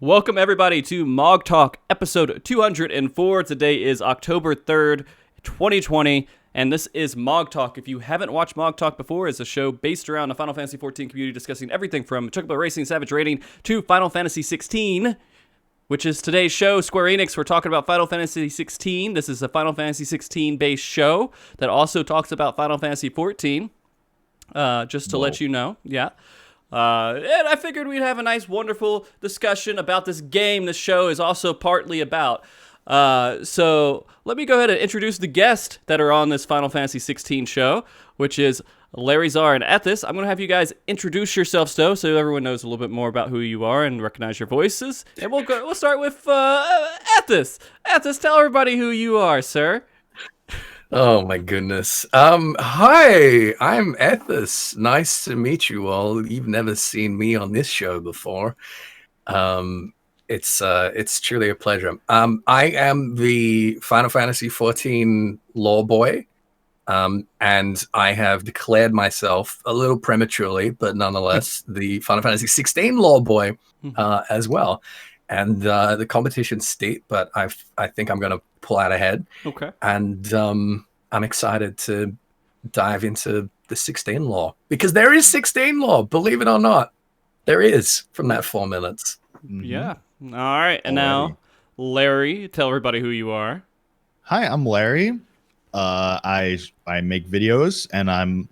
Welcome everybody to MogTalk episode 204. Today is October 3rd, 2020, and this is MogTalk. If you haven't watched MogTalk before, it's a show based around the Final Fantasy XIV community discussing everything from Chocobo Racing, Savage Raiding to Final Fantasy XVI, which is today's show. Square Enix, we're talking about Final Fantasy XVI. This is a Final Fantasy XVI based show that also talks about Final Fantasy XIV, just to let you know. Yeah. And I figured we'd have a nice, wonderful discussion about this game this show is also partly about. So let me go ahead and introduce the guests that are on this Final Fantasy XVI show, which is Larryzaur and Ethys. I'm going to have you guys introduce yourselves, though, so everyone knows a little bit more about who you are and recognize your voices. And we'll start with Ethys. Ethys, tell everybody who you are, sir. Oh my goodness. Hi, I'm Ethys. Nice to meet you all. You've never seen me on this show before. It's truly a pleasure. I am the Final Fantasy XIV lore boy. And I have declared myself a little prematurely, but nonetheless, the Final Fantasy XVI lore boy as well. And the competition's steep, but I think I'm going to pull out ahead. Okay. And I'm excited to dive into the 16 lore. Because there is 16 lore, believe it or not. There is, from that 4 minutes. Mm-hmm. Yeah. All right. And now, Larry, tell everybody who you are. Hi, I'm Larry. I make videos, and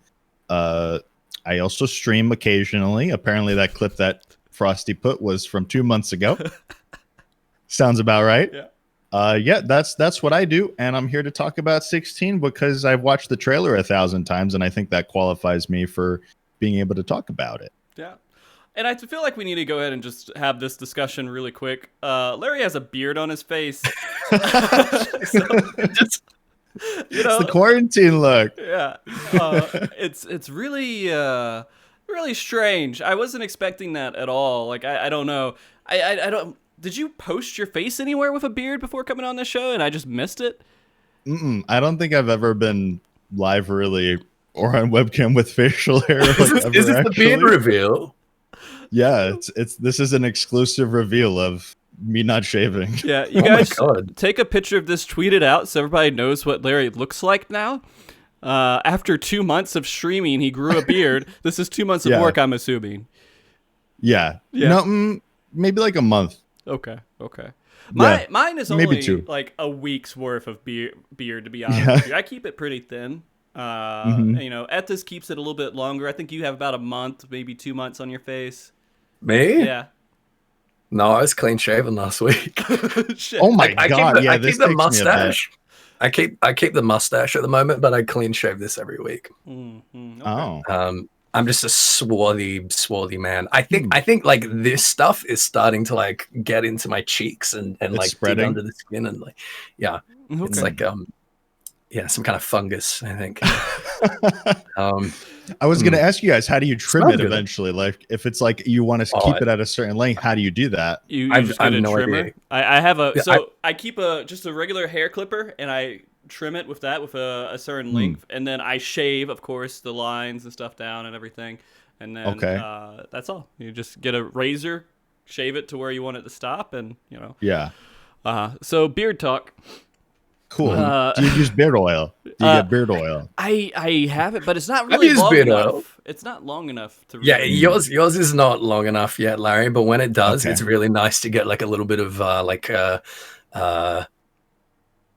I also stream occasionally. Apparently that clip that Frosty put was from 2 months ago. Sounds about right. Yeah. That's what I do, and I'm here to talk about 16 because I've watched the trailer 1,000 times, and I think that qualifies me for being able to talk about it. Yeah. And I feel like we need to go ahead and just have this discussion really quick. Larry has a beard on his face. It's the quarantine look. Yeah. It's really really strange. I wasn't expecting that at all. Like I don't know. I don't. Did you post your face anywhere with a beard before coming on this show and I just missed it? I don't think I've ever been live really or on webcam with facial hair. Is this the beard reveal? Yeah, this is an exclusive reveal of me not shaving. Yeah, you guys take a picture of this, tweet it out so everybody knows what Larry looks like now. After 2 months of streaming, he grew a beard. This is 2 months of work, I'm assuming. Yeah. No, maybe like a month. Okay. Mine is only like a week's worth of beard, to be honest with you. I keep it pretty thin. You know, Ethys keeps it a little bit longer. I think you have about a month, maybe 2 months on your face. Me? Yeah. No, I was clean shaven last week. Shit. Oh my god! I keep the mustache. I keep the mustache at the moment, but I clean shave this every week. Mm-hmm. Okay. Oh. I'm just a swarthy man. I think like this stuff is starting to like get into my cheeks and like spreading under the skin and like it's like some kind of fungus, I think. I was going to ask you guys, how do you trim it eventually? Like, if it's like you want to keep it at a certain length, how do you do that? You just get a trimmer. I have I keep just a regular hair clipper and I trim it with a certain length, and then I shave, of course, the lines and stuff down and everything, and then that's all. You just get a razor, shave it to where you want it to stop, and you know. Yeah. So beard talk. Cool. Do you use beard oil? Do you get beard oil? I have it, but it's not really long enough. It's not long enough to. Really yours is not long enough yet, Larry. But when it does, it's really nice to get like a little bit of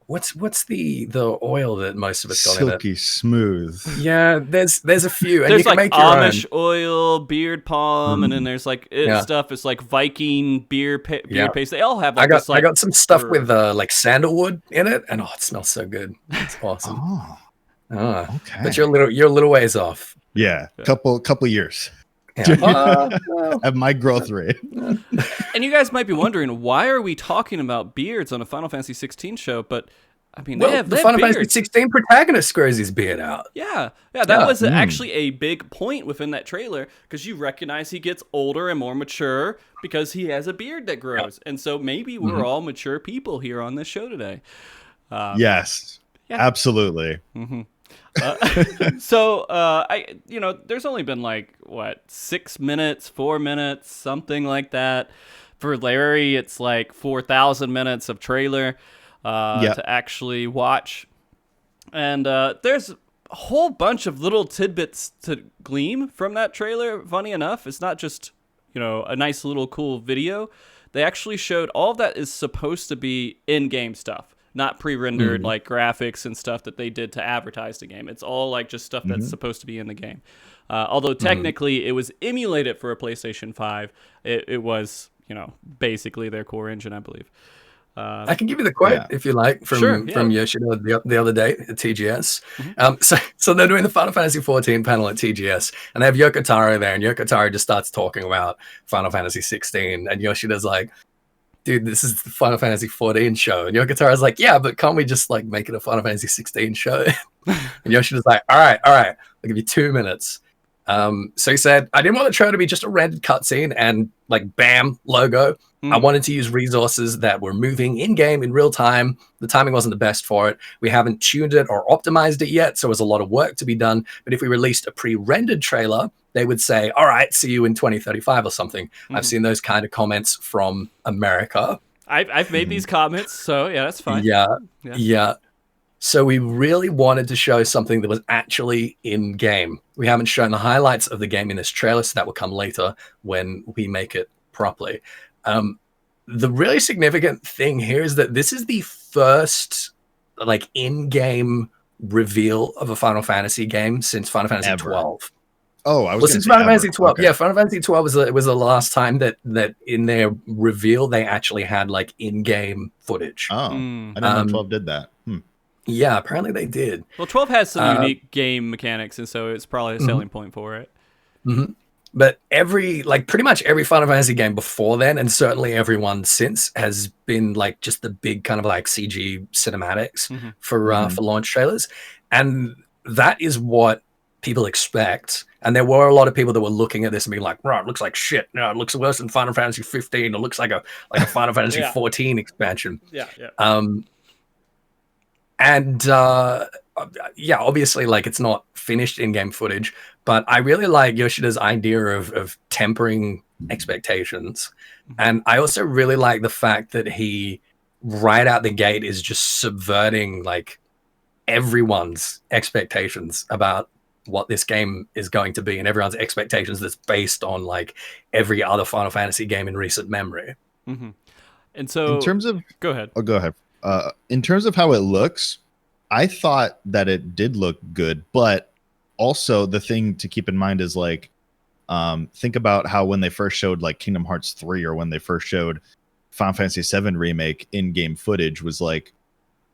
what's the oil that most of us got in it? Silky smooth. Yeah, there's a few. And there's you can like make your Amish own. oil, beard balm, and then there's like stuff. It's like Viking beard paste. They all have. Like, I got some stuff with like sandalwood in it, and it smells so good. It's awesome. Okay. But you're a little ways off. Yeah, couple years. Yeah. At my growth rate. And you guys might be wondering, why are we talking about beards on a Final Fantasy 16 show? But I mean, they have Final beards. Fantasy 16 protagonist grows his beard out. Yeah, that was actually a big point within that trailer, because you recognize he gets older and more mature because he has a beard that grows. And so maybe we're all mature people here on this show today. Yes, absolutely. Mm-hmm. There's only been like 6 minutes, 4 minutes, something like that for Larry, it's like 4,000 minutes of trailer to actually watch. And there's a whole bunch of little tidbits to glean from that trailer. Funny enough, it's not just, a nice little cool video. They actually showed all of that is supposed to be in-game stuff, not pre-rendered like graphics and stuff that they did to advertise the game. It's all like just stuff that's supposed to be in the game. Although technically it was emulated for a PlayStation 5. It was, basically their core engine, I believe. I can give you the quote if you like from Yoshida the other day at TGS. So they're doing the Final Fantasy XIV panel at TGS, and they have Yoko Taro there, and Yoko Taro just starts talking about Final Fantasy 16, and Yoshida's like, dude, this is the Final Fantasy 14 show. And Yoko Taro's like, yeah, but can't we just like make it a Final Fantasy 16 show? And Yoshida's like, all right, I'll give you 2 minutes. So he said, I didn't want the show to be just a rendered cutscene and like bam, logo. I wanted to use resources that were moving in-game in real time. The timing wasn't the best for it. We haven't tuned it or optimized it yet, so there's a lot of work to be done. But if we released a pre-rendered trailer, they would say, all right, see you in 2035 or something. I've seen those kind of comments from America. I've made these comments, so yeah, that's fine. Yeah. So we really wanted to show something that was actually in-game. We haven't shown the highlights of the game in this trailer, so that will come later when we make it properly. The really significant thing here is that this is the first like in-game reveal of a Final Fantasy game since Final Fantasy 12. Oh, I was since Final Fantasy 12. Okay. Yeah, Final Fantasy 12 was the last time that in their reveal they actually had like in-game footage. Oh, I didn't know 12 did that. Yeah, apparently they did. Well, 12 has some unique game mechanics, and so it's probably a selling point for it. But pretty much every Final Fantasy game before then, and certainly every one since, has been like just the big kind of like CG cinematics for launch trailers, and that is what people expect. And there were a lot of people that were looking at this and being like, "Right, it looks like shit. No, it looks worse than Final Fantasy 15. It looks like a Final Fantasy 14 expansion." Obviously, like it's not finished in-game footage, but I really like Yoshida's idea of tempering expectations. And I also really like the fact that he, right out the gate, is just subverting like everyone's expectations about what this game is going to be, and everyone's expectations that's based on like every other Final Fantasy game in recent memory. And so, in terms of, go ahead. In terms of how it looks, I thought that it did look good, but also the thing to keep in mind is like, think about how when they first showed like Kingdom Hearts 3 or when they first showed Final Fantasy 7 Remake in-game footage was like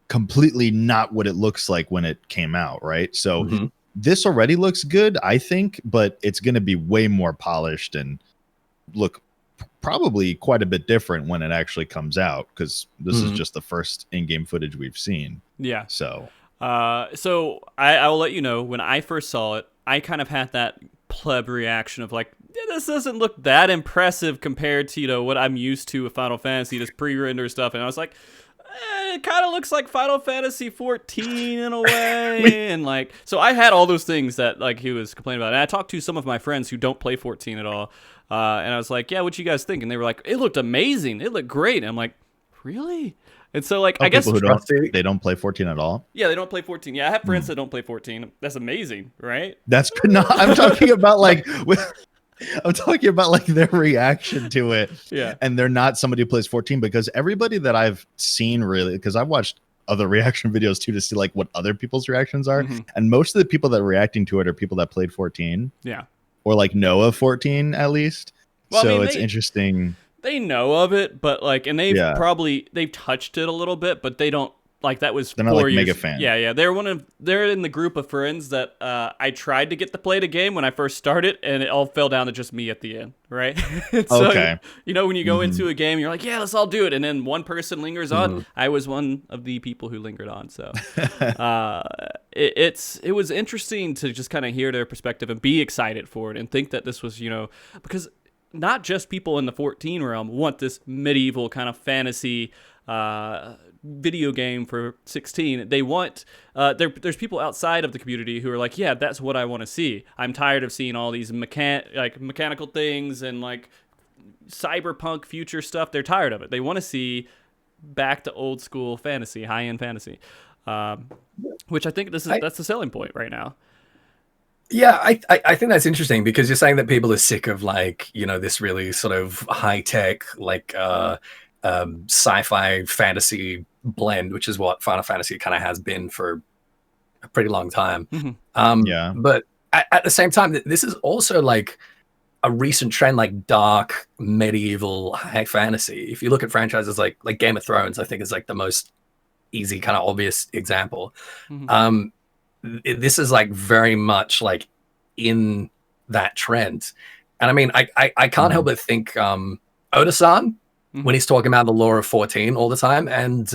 completely not what it looks like when it came out, right? So this already looks good, I think, but it's going to be way more polished and look probably quite a bit different when it actually comes out, because this is just the first in-game footage we've seen. Yeah. So I will let you know, when I first saw it, I kind of had that pleb reaction of like, this doesn't look that impressive compared to, what I'm used to with Final Fantasy, this pre-render stuff. And I was like, it kind of looks like Final Fantasy 14 in a way. And like, so I had all those things that like he was complaining about. And I talked to some of my friends who don't play 14 at all. And I was like, yeah, what you guys think? And they were like, it looked amazing. It looked great. And I'm like, really? And so like, I guess who they don't play 14 at all. Yeah, they don't play 14. Yeah, I have friends that don't play 14. That's amazing, right? That's good. No, I'm talking about like I'm talking about like their reaction to it. Yeah. And they're not somebody who plays 14, because everybody that I've seen, really, because I've watched other reaction videos too to see like what other people's reactions are. And most of the people that are reacting to it are people that played 14. Yeah. Or like know of 14 at least. Well, so I mean, it's interesting. They know of it, but like, and they've touched it a little bit, but they don't like, that was they're not 4 like years. mega fan. Yeah. They're in the group of friends that I tried to get to play the game when I first started, and it all fell down to just me at the end, right? So, okay. When you go into a game, you're like, yeah, let's all do it, and then one person lingers on. I was one of the people who lingered on, so it was interesting to just kind of hear their perspective and be excited for it and think that this was, because not just people in the 14 realm want this medieval kind of fantasy video game for 16. They want there's people outside of the community who are like, yeah, that's what I want to see. I'm tired of seeing all these mechanical things and like cyberpunk future stuff. They're tired of it. They want to see back to old school fantasy, high end fantasy, which I think that's the selling point right now. Yeah, I think that's interesting because you're saying that people are sick of like, this really sort of high tech, like sci-fi fantasy blend, which is what Final Fantasy kind of has been for a pretty long time. Mm-hmm. But at the same time, this is also like a recent trend, like dark medieval high fantasy. If you look at franchises like Game of Thrones, I think is like the most easy kind of obvious example. Mm-hmm. This is like very much like in that trend. And I mean, I can't help but think Oda-san, when he's talking about the lore of 14 all the time, and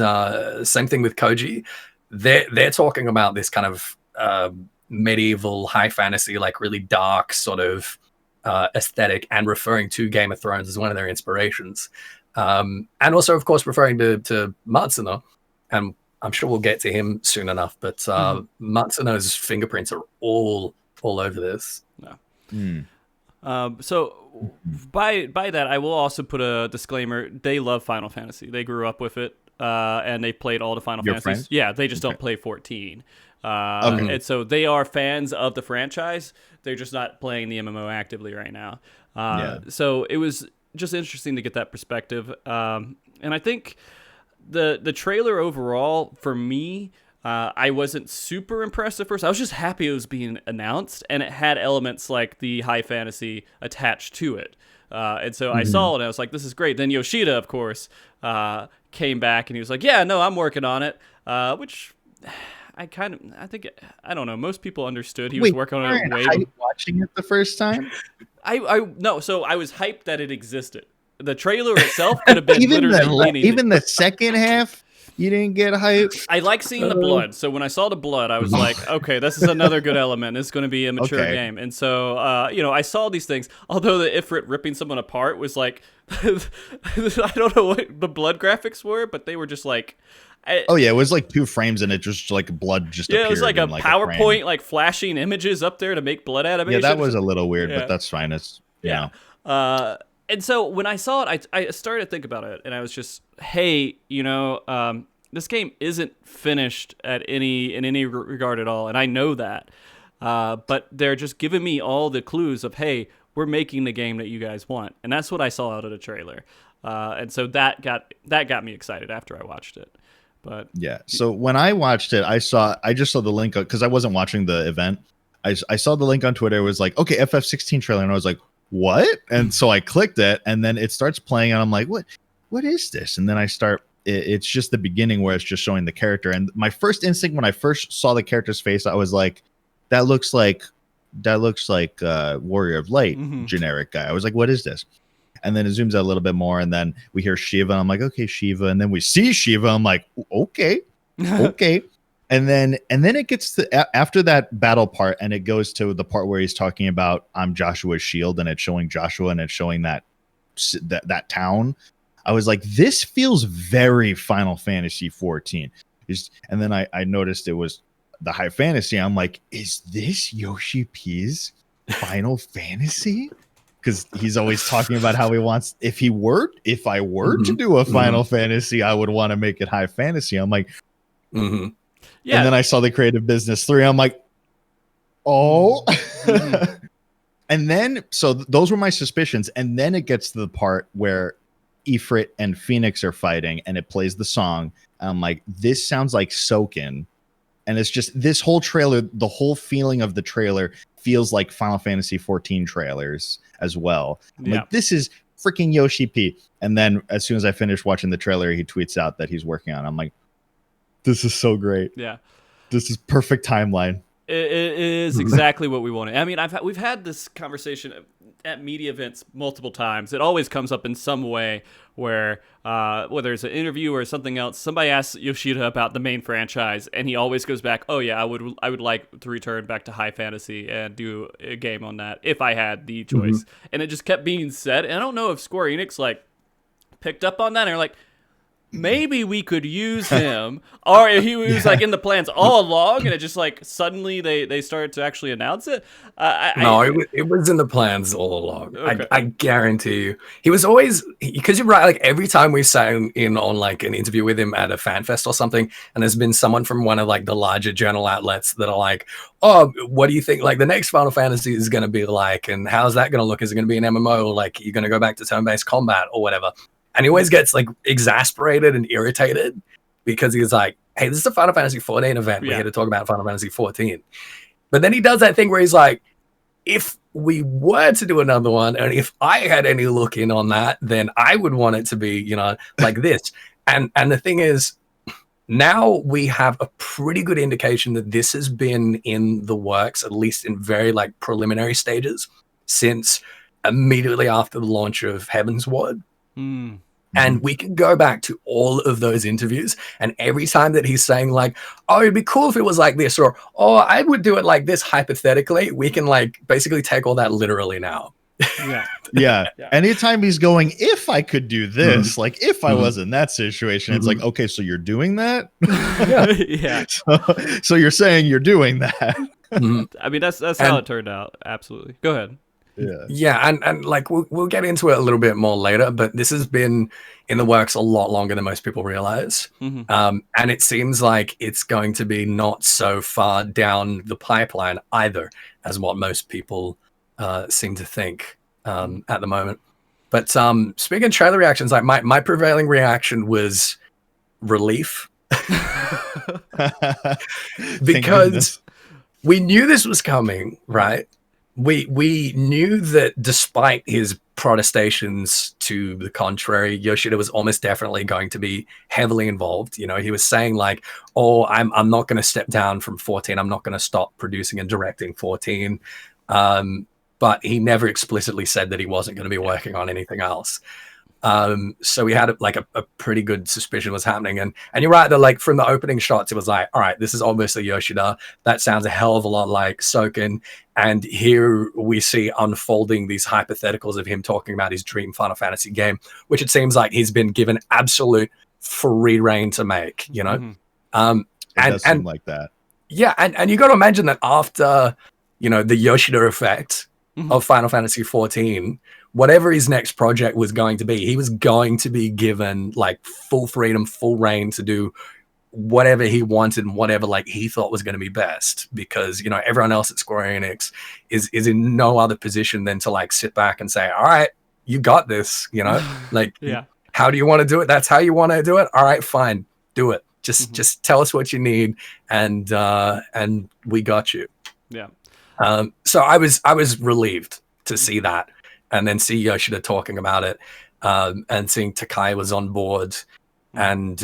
same thing with Koji, they're talking about this kind of medieval high fantasy, like really dark sort of aesthetic, and referring to Game of Thrones as one of their inspirations. And also, of course, referring to Matsuno, and I'm sure we'll get to him soon enough, but Matsuno's fingerprints are all over this. No. So by that, I will also put a disclaimer. They love Final Fantasy. They grew up with it, and they played all the Final Fantasies. Friends? Yeah, they just don't play 14. And so they are fans of the franchise. They're just not playing the MMO actively right now. So it was just interesting to get that perspective. And I think the trailer overall, for me, I wasn't super impressed at first. I was just happy it was being announced, and it had elements like the high fantasy attached to it. And so I saw it, and I was like, this is great. Then Yoshida, of course, came back, and he was like, yeah, no, I'm working on it, which I don't know. Most people understood he was working on it way. Are you watching it the first time? So I was hyped that it existed. The trailer itself could have been literally anything. Even the second half, you didn't get hyped. I like seeing the blood. So when I saw the blood, I was like, okay, this is another good element. It's going to be a mature game. And so, I saw these things. Although the Ifrit ripping someone apart was like, I don't know what the blood graphics were, but they were just like. It was like 2 frames, and it just like blood just appeared. Yeah, it was like a like PowerPoint, like flashing images up there to make blood animations. Yeah, that was a little weird, but that's fine. It's And so when I saw it, I started to think about it, and I was just, hey, this game isn't finished in any regard at all, and I know that. But they're just giving me all the clues of, hey, we're making the game that you guys want, and that's what I saw out of the trailer. And so that got me excited after I watched it. But yeah, so when I watched it, I just saw the link because I wasn't watching the event. I saw the link on Twitter. It was like, okay, FF16 trailer, and I was like, what? And so I clicked it, and then it starts playing, and I'm like, what is this? And then it's just the beginning where it's just showing the character. And my first instinct when I first saw the character's face, I was like, that looks like Warrior of Light, generic guy. I was like, what is this? And then it zooms out a little bit more, and then we hear Shiva. I'm like, okay, Shiva. And then we see Shiva. I'm like, okay. And then it gets to after that battle part, and it goes to the part where he's talking about I'm Joshua's shield, and it's showing Joshua, and it's showing that town. I was like, this feels very Final Fantasy 14. And then I noticed it was the high fantasy. I'm like, is this Yoshi P's Final Fantasy? Because he's always talking about how he wants, if I were to do a Final Fantasy, I would want to make it high fantasy. I'm like, yeah. And then I saw the Creative Business 3. I'm like, oh. And then, so those were my suspicions. And then it gets to the part where Ifrit and Phoenix are fighting, and it plays the song. And I'm like, this sounds like Soken. And it's just this whole trailer, the whole feeling of the trailer feels like Final Fantasy 14 trailers as well. I'm like, this is freaking Yoshi P. And then as soon as I finish watching the trailer, he tweets out that he's working on it. I'm like, this is so great. Yeah. This is perfect timeline. It is exactly what we wanted. I mean, we've had this conversation at media events multiple times. It always comes up in some way where, whether it's an interview or something else, somebody asks Yoshida about the main franchise, and he always goes back, "Oh yeah, I would like to return back to high fantasy and do a game on that if I had the choice." And it just kept being said. And I don't know if Square Enix like picked up on that and they're like, maybe we could use him, or he was like in the plans all along, and it just like suddenly they started to actually announce it. It was in the plans all along. Okay. I guarantee you. He was always, because you're right. Like every time we sat in on like an interview with him at a fan fest or something, and there's been someone from one of like the larger journal outlets that are like, "Oh, what do you think? Like the next Final Fantasy is going to be like, and how's that going to look? Is it going to be an MMO? Or like you're going to go back to turn-based combat or whatever?" And he always gets like exasperated and irritated because he's like, "Hey, this is a Final Fantasy 14 event. We're here to talk about Final Fantasy 14." But then he does that thing where he's like, if we were to do another one, and if I had any look in on that, then I would want it to be, you know, like this. And the thing is, now we have a pretty good indication that this has been in the works, at least in very like preliminary stages, since immediately after the launch of Heaven's Ward. And we can go back to all of those interviews, and every time that he's saying like, "Oh, it'd be cool if it was like this," or "Oh, I would do it like this," hypothetically, we can like basically take all that literally now. Yeah. Anytime he's going, "If I could do this," like if I was in that situation, it's like, okay, so you're doing that? So you're saying you're doing that. I mean, that's how it turned out. Absolutely. Go ahead. And like we'll get into it a little bit more later, but this has been in the works a lot longer than most people realize. And it seems like it's going to be not so far down the pipeline either, as what most people seem to think at the moment. But speaking of trailer reactions, like my prevailing reaction was relief. Because we knew this was coming, right? We knew that despite his protestations to the contrary, Yoshida was almost definitely going to be heavily involved. You know, he was saying like, "Oh, I'm not going to step down from 14. I'm not going to stop producing and directing 14." But he never explicitly said that he wasn't going to be working on anything else. So we had like a pretty good suspicion was happening. And you're right that like from the opening shots, it was like, all right, this is obviously Yoshida. That sounds a hell of a lot like Soken. And here we see unfolding these hypotheticals of him talking about his dream Final Fantasy game, which it seems like he's been given absolute free reign to make, you know? It does seem like that. Yeah. And you got to imagine that after, you know, the Yoshida effect of Final Fantasy 14, whatever his next project was going to be, he was going to be given like full freedom, full reign to do whatever he wanted and whatever like he thought was going to be best, because, you know, everyone else at Square Enix is in no other position than to like sit back and say, "All right, you got this," you know, like, how do you want to do it? That's how you want to do it. All right, fine, do it. Just tell us what you need, and we got you. So I was relieved to see that, and then see Yoshida talking about it, and seeing Takai was on board, and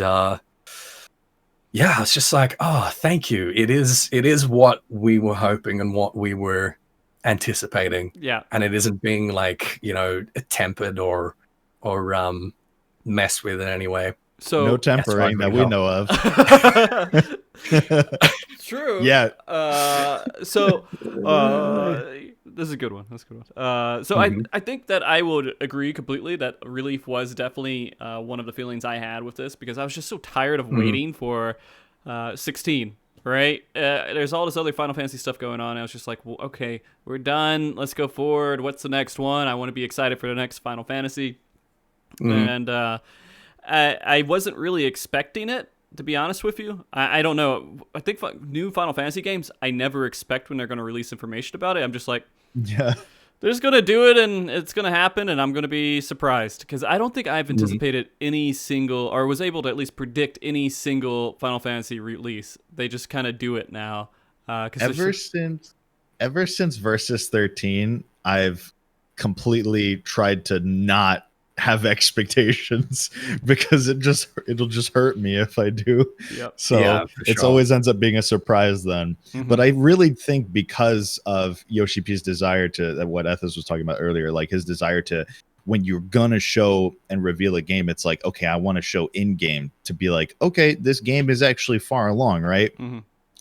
it's just like, oh, thank you. It is what we were hoping and what we were anticipating. And it isn't being like, you know, tempered or messed with in any way. So no tempering that we know of. True. Yeah. This is a good one. I think that I would agree completely that relief was definitely one of the feelings I had with this, because I was just so tired of waiting for 16. Right? There's all this other Final Fantasy stuff going on. I was just like, well, okay, we're done. Let's go forward. What's the next one? I want to be excited for the next Final Fantasy. And I wasn't really expecting it, to be honest with you. I don't know. I think new Final Fantasy games, I never expect when they're going to release information about it. I'm just like, they're just going to do it and it's going to happen and I'm going to be surprised. Because I don't think I've anticipated any single, or was able to at least predict any single Final Fantasy release. They just kind of do it now. Ever since Versus 13, I've completely tried to not have expectations because it'll just hurt me if I do. So it's always ends up being a surprise then. But I really think because of Yoshi P's desire to, what Ethys was talking about earlier, like his desire to, when you're gonna show and reveal a game, it's like, okay, I want to show in game to be like, okay, this game is actually far along, right?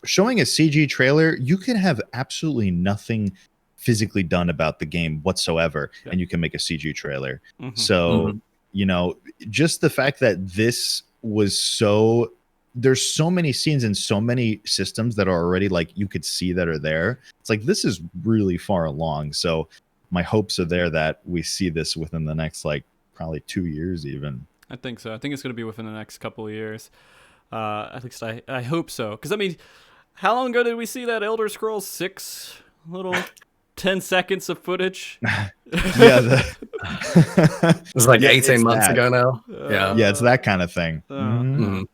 Showing a CG trailer, you can have absolutely nothing physically done about the game whatsoever, and you can make a CG trailer. So you know, just the fact that this was so. There's so many scenes and so many systems that are already like you could see that are there. It's like this is really far along. So my hopes are there that we see this within the next like probably 2 years even. I think so. I think it's going to be within the next couple of years. At least I hope so. Because, I mean, how long ago did we see that Elder Scrolls 6 little 10 seconds of footage? Yeah. It was like 18 months ago now. Yeah, it's that kind of thing.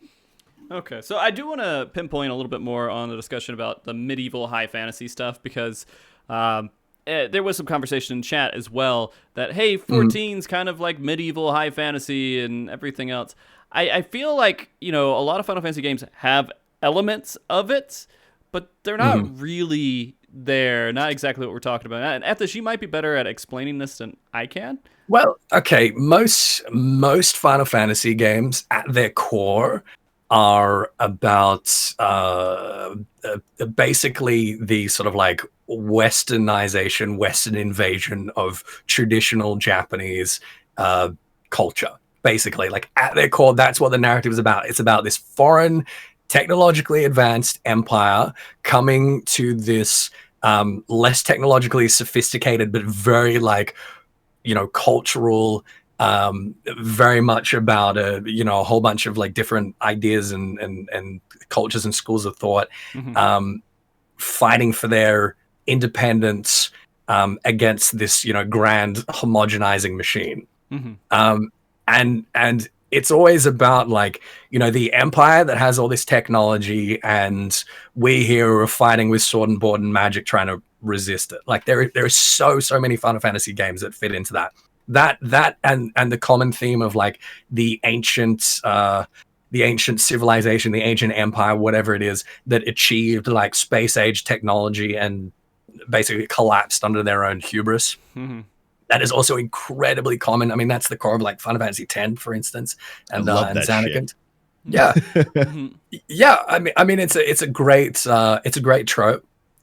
Okay, so I do want to pinpoint a little bit more on the discussion about the medieval high fantasy stuff because there was some conversation in chat as well that, hey, 14's kind of like medieval high fantasy and everything else. I feel like, you know, a lot of Final Fantasy games have elements of it, but they're not really there. Not exactly what we're talking about. And Ethys, you might be better at explaining this than I can. Well, okay, most Final Fantasy games at their core are about basically the sort of like westernization, Western invasion of traditional Japanese culture. Basically, like at their core, that's what the narrative is about. It's about this foreign, technologically advanced empire coming to this less technologically sophisticated, but very like, you know, cultural, very much about a whole bunch of like different ideas and cultures and schools of thought, fighting for their independence against this, grand homogenizing machine. And it's always about like, the empire that has all this technology and we here are fighting with sword and board and magic trying to resist it. Like there are so many Final Fantasy games that fit into that. That and the common theme of like the ancient civilization, the ancient empire, whatever it is, that achieved like space age technology and basically collapsed under their own hubris. That is also incredibly common. I mean, that's the core of like Final Fantasy X, for instance, and Zanarkand. Yeah, yeah. I mean, it's a great trope.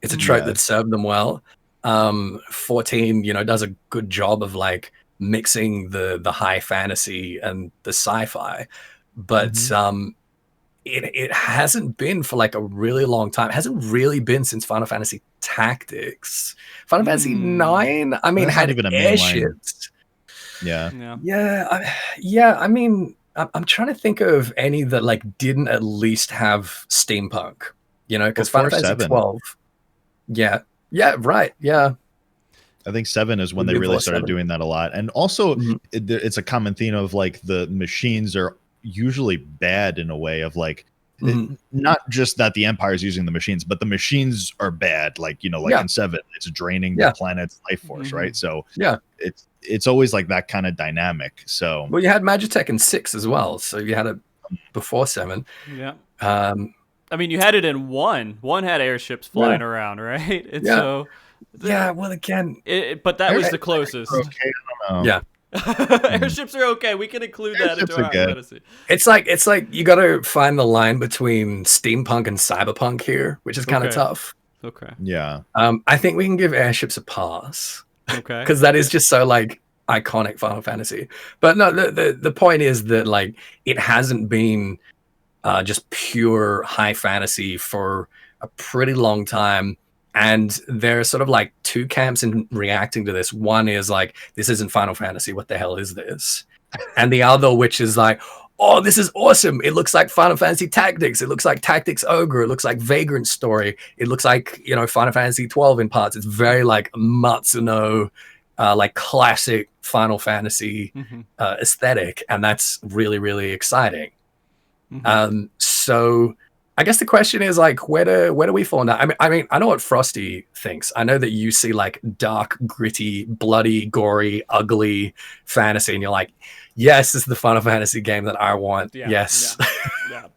It's a trope that served them well. 14, does a good job of like mixing the high fantasy and the sci-fi, but it hasn't been for like a really long time. It hasn't really been since Final Fantasy Tactics. Final Fantasy 9, I mean, had even airships. Yeah. I mean, I'm trying to think of any that like didn't at least have steampunk, because Final Fantasy 12. Yeah, right. Yeah. I think 7 is when they really started doing that a lot. And also it's a common theme of like the machines are usually bad in a way of like, not just that the Empire is using the machines, but the machines are bad. Like, in 7, it's draining the planet's life force, right? So it's always like that kind of dynamic. So well, you had Magitech in 6 as well. So you had it before 7. Yeah. I mean, you had it in 1. 1 had airships flying around, right? And so well, again, but that was the closest. Okay, I don't know. Yeah. Airships are okay. We can include that into our fantasy. It's like you got to find the line between steampunk and cyberpunk here, which is kind of tough. Okay. Yeah. I think we can give airships a pass. Okay. Because that is just so like iconic Final Fantasy. But no, the point is that like it hasn't been just pure high fantasy for a pretty long time. And there's sort of like two camps in reacting to this. One is like, this isn't Final Fantasy. What the hell is this? And the other, which is like, oh, this is awesome. It looks like Final Fantasy Tactics. It looks like Tactics Ogre. It looks like Vagrant Story. It looks like, Final Fantasy 12 in parts. It's very like Matsuno, like classic Final Fantasy aesthetic. And that's really, really exciting. So I guess the question is like, where do we fall now? I mean, I know what Frosty thinks. I know that you see like dark, gritty, bloody, gory, ugly fantasy, and you're like, yes, this is the Final Fantasy game that I want. Yeah, yes. Yeah.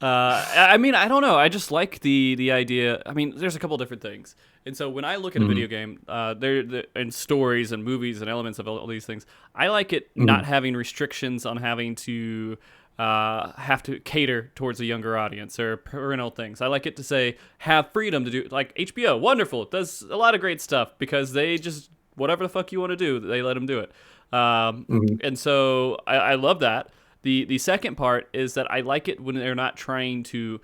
I mean, I don't know. I just like the idea. I mean, there's a couple different things. And so when I look at a video game, and stories and movies and elements of all these things, I like it not having restrictions on having to have to cater towards a younger audience or parental things. I like it to say have freedom to do, like HBO, wonderful, it does a lot of great stuff because they just whatever the fuck you want to do, they let them do it. And so I love that. The second part is that I like it when they're not trying to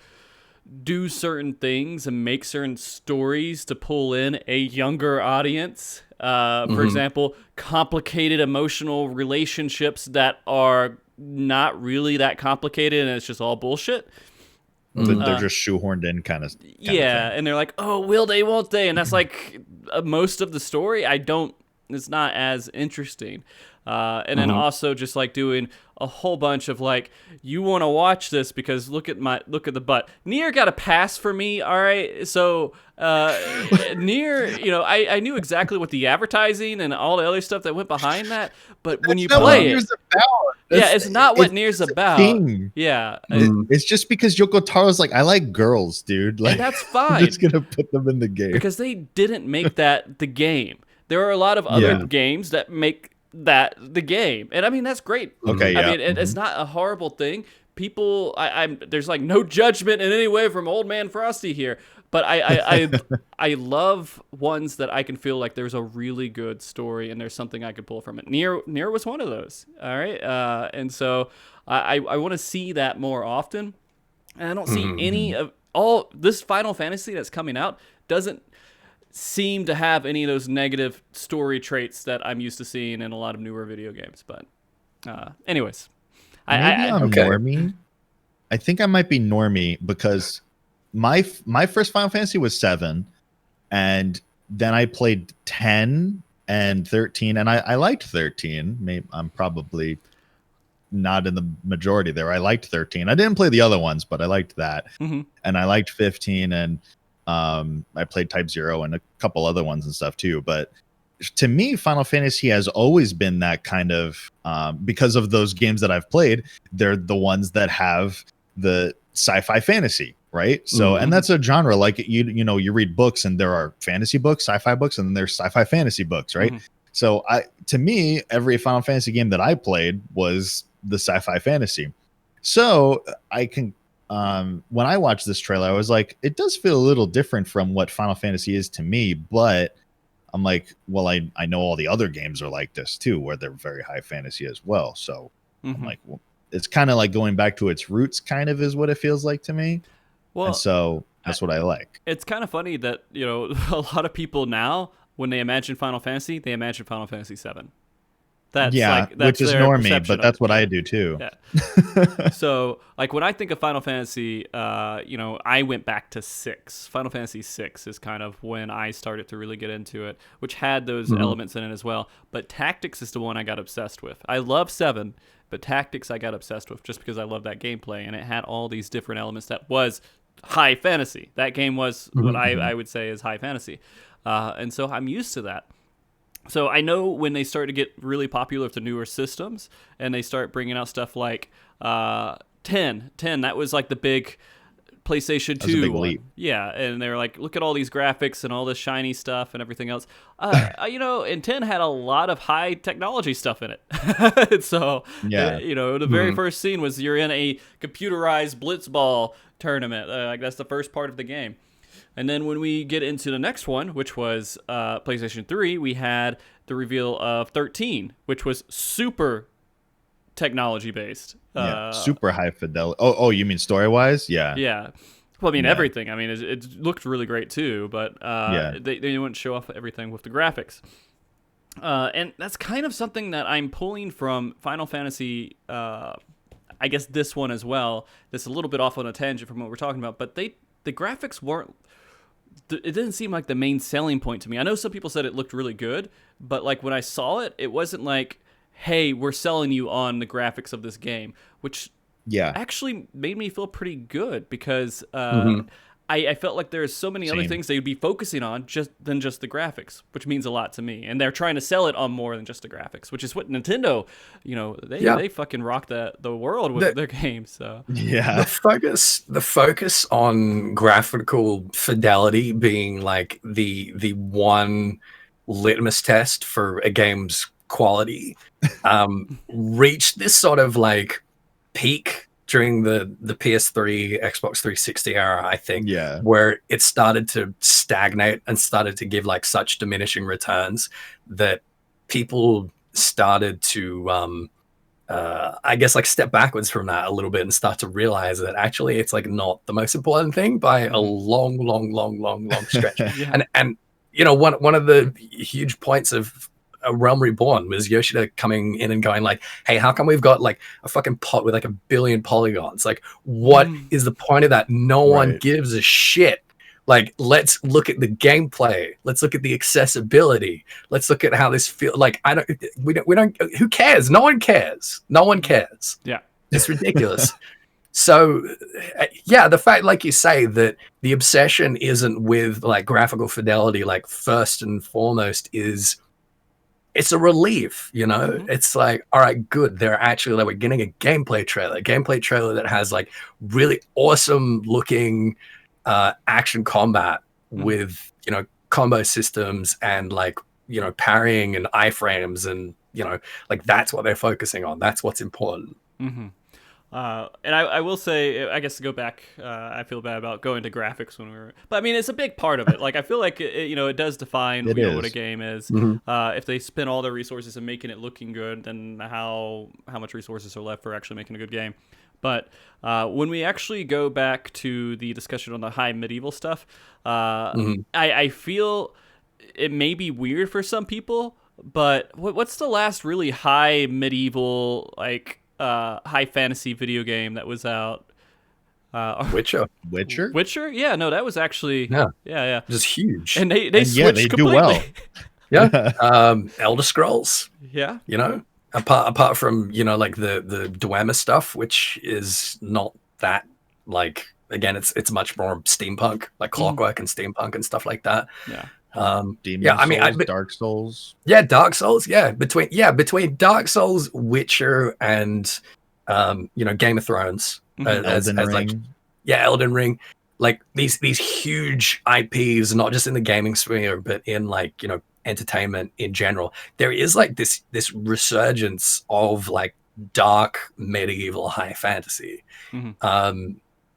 do certain things and make certain stories to pull in a younger audience. For example, complicated emotional relationships that are not really that complicated and it's just all bullshit. They're just shoehorned in kind of Yeah, and they're like, oh, will they, won't they? And that's like most of the story. It's not as interesting. And then also just like doing a whole bunch of like, you want to watch this because look at the butt. Nier got a pass for me. All right. So Nier, I knew exactly what the advertising and all the other stuff that went behind that. But when you play it, it's not what Nier's about. Thing. Yeah. It's just because Yoko Taro's like, I like girls, dude. Like, and that's fine. I'm just going to put them in the game. Because they didn't make that the game. There are a lot of other games that make that the game, and I mean that's great. Okay, I mean it's not a horrible thing. People, there's like no judgment in any way from Old Man Frosty here, but I love ones that I can feel like there's a really good story and there's something I could pull from it. Nier was one of those. All right, and so I want to see that more often, and I don't see any of all this Final Fantasy that's coming out doesn't seem to have any of those negative story traits that I'm used to seeing in a lot of newer video games. But anyways, I'm normie. I think I might be normie because my first Final Fantasy was 7, and then I played 10 and 13, and I liked 13. Maybe I'm probably not in the majority there. I liked 13. I didn't play the other ones, but I liked that, and I liked 15 and. I played Type 0 and a couple other ones and stuff too, but to me Final Fantasy has always been that kind of because of those games that I've played, they're the ones that have the sci-fi fantasy, right? So and that's a genre, like you read books and there are fantasy books, sci-fi books, and then there's sci-fi fantasy books, right? So to me every Final Fantasy game that I played was the sci-fi fantasy. So I can when I watched this trailer, I was like, it does feel a little different from what Final Fantasy is to me, but I'm like, well, I know all the other games are like this too, where they're very high fantasy as well. So I'm like, well, it's kind of like going back to its roots, kind of is what it feels like to me. Well, and so that's what I like. It's kind of funny that, a lot of people now, when they imagine Final Fantasy, they imagine Final Fantasy 7. That's which is normie, but that's what I do too. Yeah. So, like when I think of Final Fantasy, I went back to 6. Final Fantasy 6 is kind of when I started to really get into it, which had those elements in it as well. But Tactics is the one I got obsessed with. I love 7, but Tactics I got obsessed with just because I love that gameplay, and it had all these different elements that was high fantasy. That game was what I would say is high fantasy, and so I'm used to that. So I know when they start to get really popular with the newer systems and they start bringing out stuff like 10, that was like the big PlayStation 2 big leap. Yeah, and they're like, look at all these graphics and all this shiny stuff and everything else. And 10 had a lot of high technology stuff in it. So, the very first scene was you're in a computerized blitzball tournament. Like that's the first part of the game. And then when we get into the next one, which was PlayStation 3, we had the reveal of 13, which was super technology-based. Super high fidelity. Oh, you mean story-wise? Yeah. Yeah. Well, I mean, everything. I mean, it looked really great, too, but they wouldn't show off everything with the graphics. And that's kind of something that I'm pulling from Final Fantasy, I guess this one as well. That's a little bit off on a tangent from what we're talking about, but the graphics weren't. It didn't seem like the main selling point to me. I know some people said it looked really good, but like when I saw it, it wasn't like, hey, we're selling you on the graphics of this game, which actually made me feel pretty good because I felt like there's so many other things they would be focusing on than just the graphics, which means a lot to me. And they're trying to sell it on more than just the graphics, which is what Nintendo, they fucking rock the world with their games. So the focus on graphical fidelity being like the one litmus test for a game's quality reached this sort of like peak during the PS3, Xbox 360 era, I think, where it started to stagnate and started to give like such diminishing returns that people started to I guess like step backwards from that a little bit and start to realize that actually it's like not the most important thing by a long stretch. Yeah. And you know, one of the huge points of A Realm Reborn was Yoshida coming in and going like, hey, how come we've got like a fucking pot with like 1 billion polygons? Like, what is the point of that? No one gives a shit. Like, let's look at the gameplay. Let's look at the accessibility. Let's look at how this feels. Like, we don't, who cares? No one cares. No one cares. Yeah. It's ridiculous. So, yeah, the fact, like you say, that the obsession isn't with like graphical fidelity, like first and foremost it's a relief, you know? It's like, all right, good. They're actually like, we're getting a gameplay trailer that has like really awesome looking action combat with, you know, combo systems and like, you know, parrying and iframes and, you know, like that's what they're focusing on. That's what's important. And I will say, I guess to go back, I feel bad about going to graphics but I mean, it's a big part of it. Like, I feel like, you know, it does define what a game is. If they spend all their resources in making it looking good, then how much resources are left for actually making a good game. But when we actually go back to the discussion on the high medieval stuff, I feel it may be weird for some people, but what's the last really high medieval, like, high fantasy video game that was out? Witcher? Yeah, no, that was actually yeah. Just huge. And they switched they completely. do well. Elder Scrolls. Yeah. You know, apart from, you know, like the Dwemer stuff, which is not that, like, again, it's much more steampunk, like Clockwork and steampunk and stuff like that. Yeah. Dark Souls. Yeah, Dark Souls. Yeah, between Dark Souls, Witcher, and you know, Game of Thrones, Elden Ring. like, Elden Ring. Like these huge IPs, not just in the gaming sphere, but in like, you know, entertainment in general. There is like this resurgence of like dark medieval high fantasy, and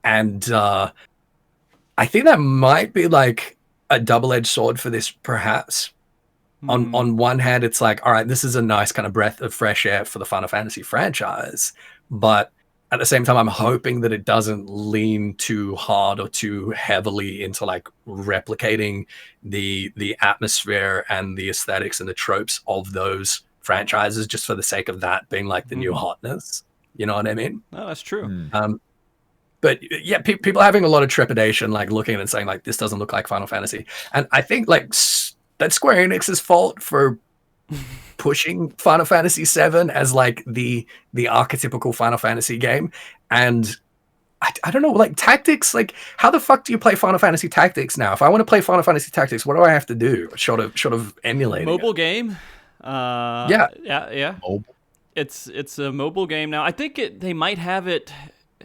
I think that might be like a double-edged sword for this, perhaps. On one hand, it's like, all right, this is a nice kind of breath of fresh air for the Final Fantasy franchise, but at the same time, I'm hoping that it doesn't lean too hard or too heavily into like replicating the atmosphere and the aesthetics and the tropes of those franchises just for the sake of that being like the new hotness. You know what I mean? No, that's true. But yeah, people are having a lot of trepidation, like looking at it and saying like, this doesn't look like Final Fantasy. And I think like that's Square Enix's fault for pushing Final Fantasy VII as like the archetypical Final Fantasy game. And I don't know, like Tactics, like how the fuck do you play Final Fantasy Tactics now? If I want to play Final Fantasy Tactics, what do I have to do? Short of emulating mobile it? Game. Yeah. Mobile. It's a mobile game now. I think they might have it.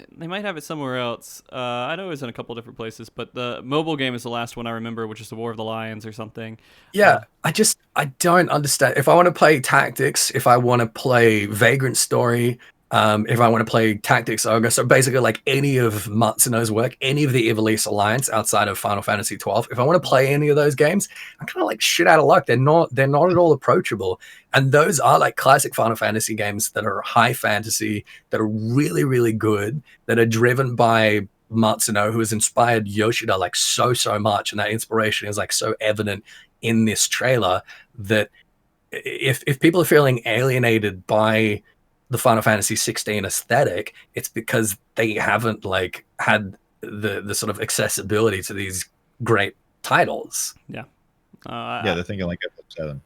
They might have it somewhere else. I know it was in a couple different places, but the mobile game is the last one I remember, which is the War of the Lions or something. Yeah, I don't understand. If I want to play Tactics, if I want to play Vagrant Story, if I want to play Tactics Ogre, so basically like any of Matsuno's work, any of the Ivalice Alliance outside of Final Fantasy 12, if I want to play any of those games, I'm kind of like shit out of luck. They're not at all approachable. And those are like classic Final Fantasy games that are high fantasy, that are really, really good, that are driven by Matsuno, who has inspired Yoshida like so much. And that inspiration is like so evident in this trailer that if people are feeling alienated by the Final Fantasy 16 aesthetic, it's because they haven't like had the sort of accessibility to these great titles. Yeah. They're thinking like FF7.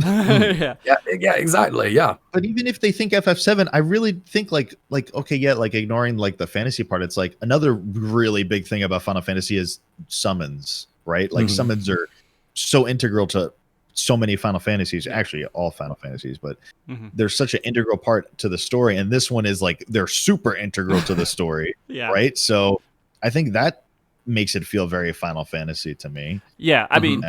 Yeah, exactly. Yeah. But even if they think FF7, I really think like okay, yeah, like ignoring like the fantasy part, it's like another really big thing about Final Fantasy is summons, right? Like summons are so integral to so many Final Fantasies, actually all Final Fantasies, but they're such an integral part to the story, and this one is like they're super integral to the story. Right? So I think that makes it feel very Final Fantasy to me. Yeah, I mean,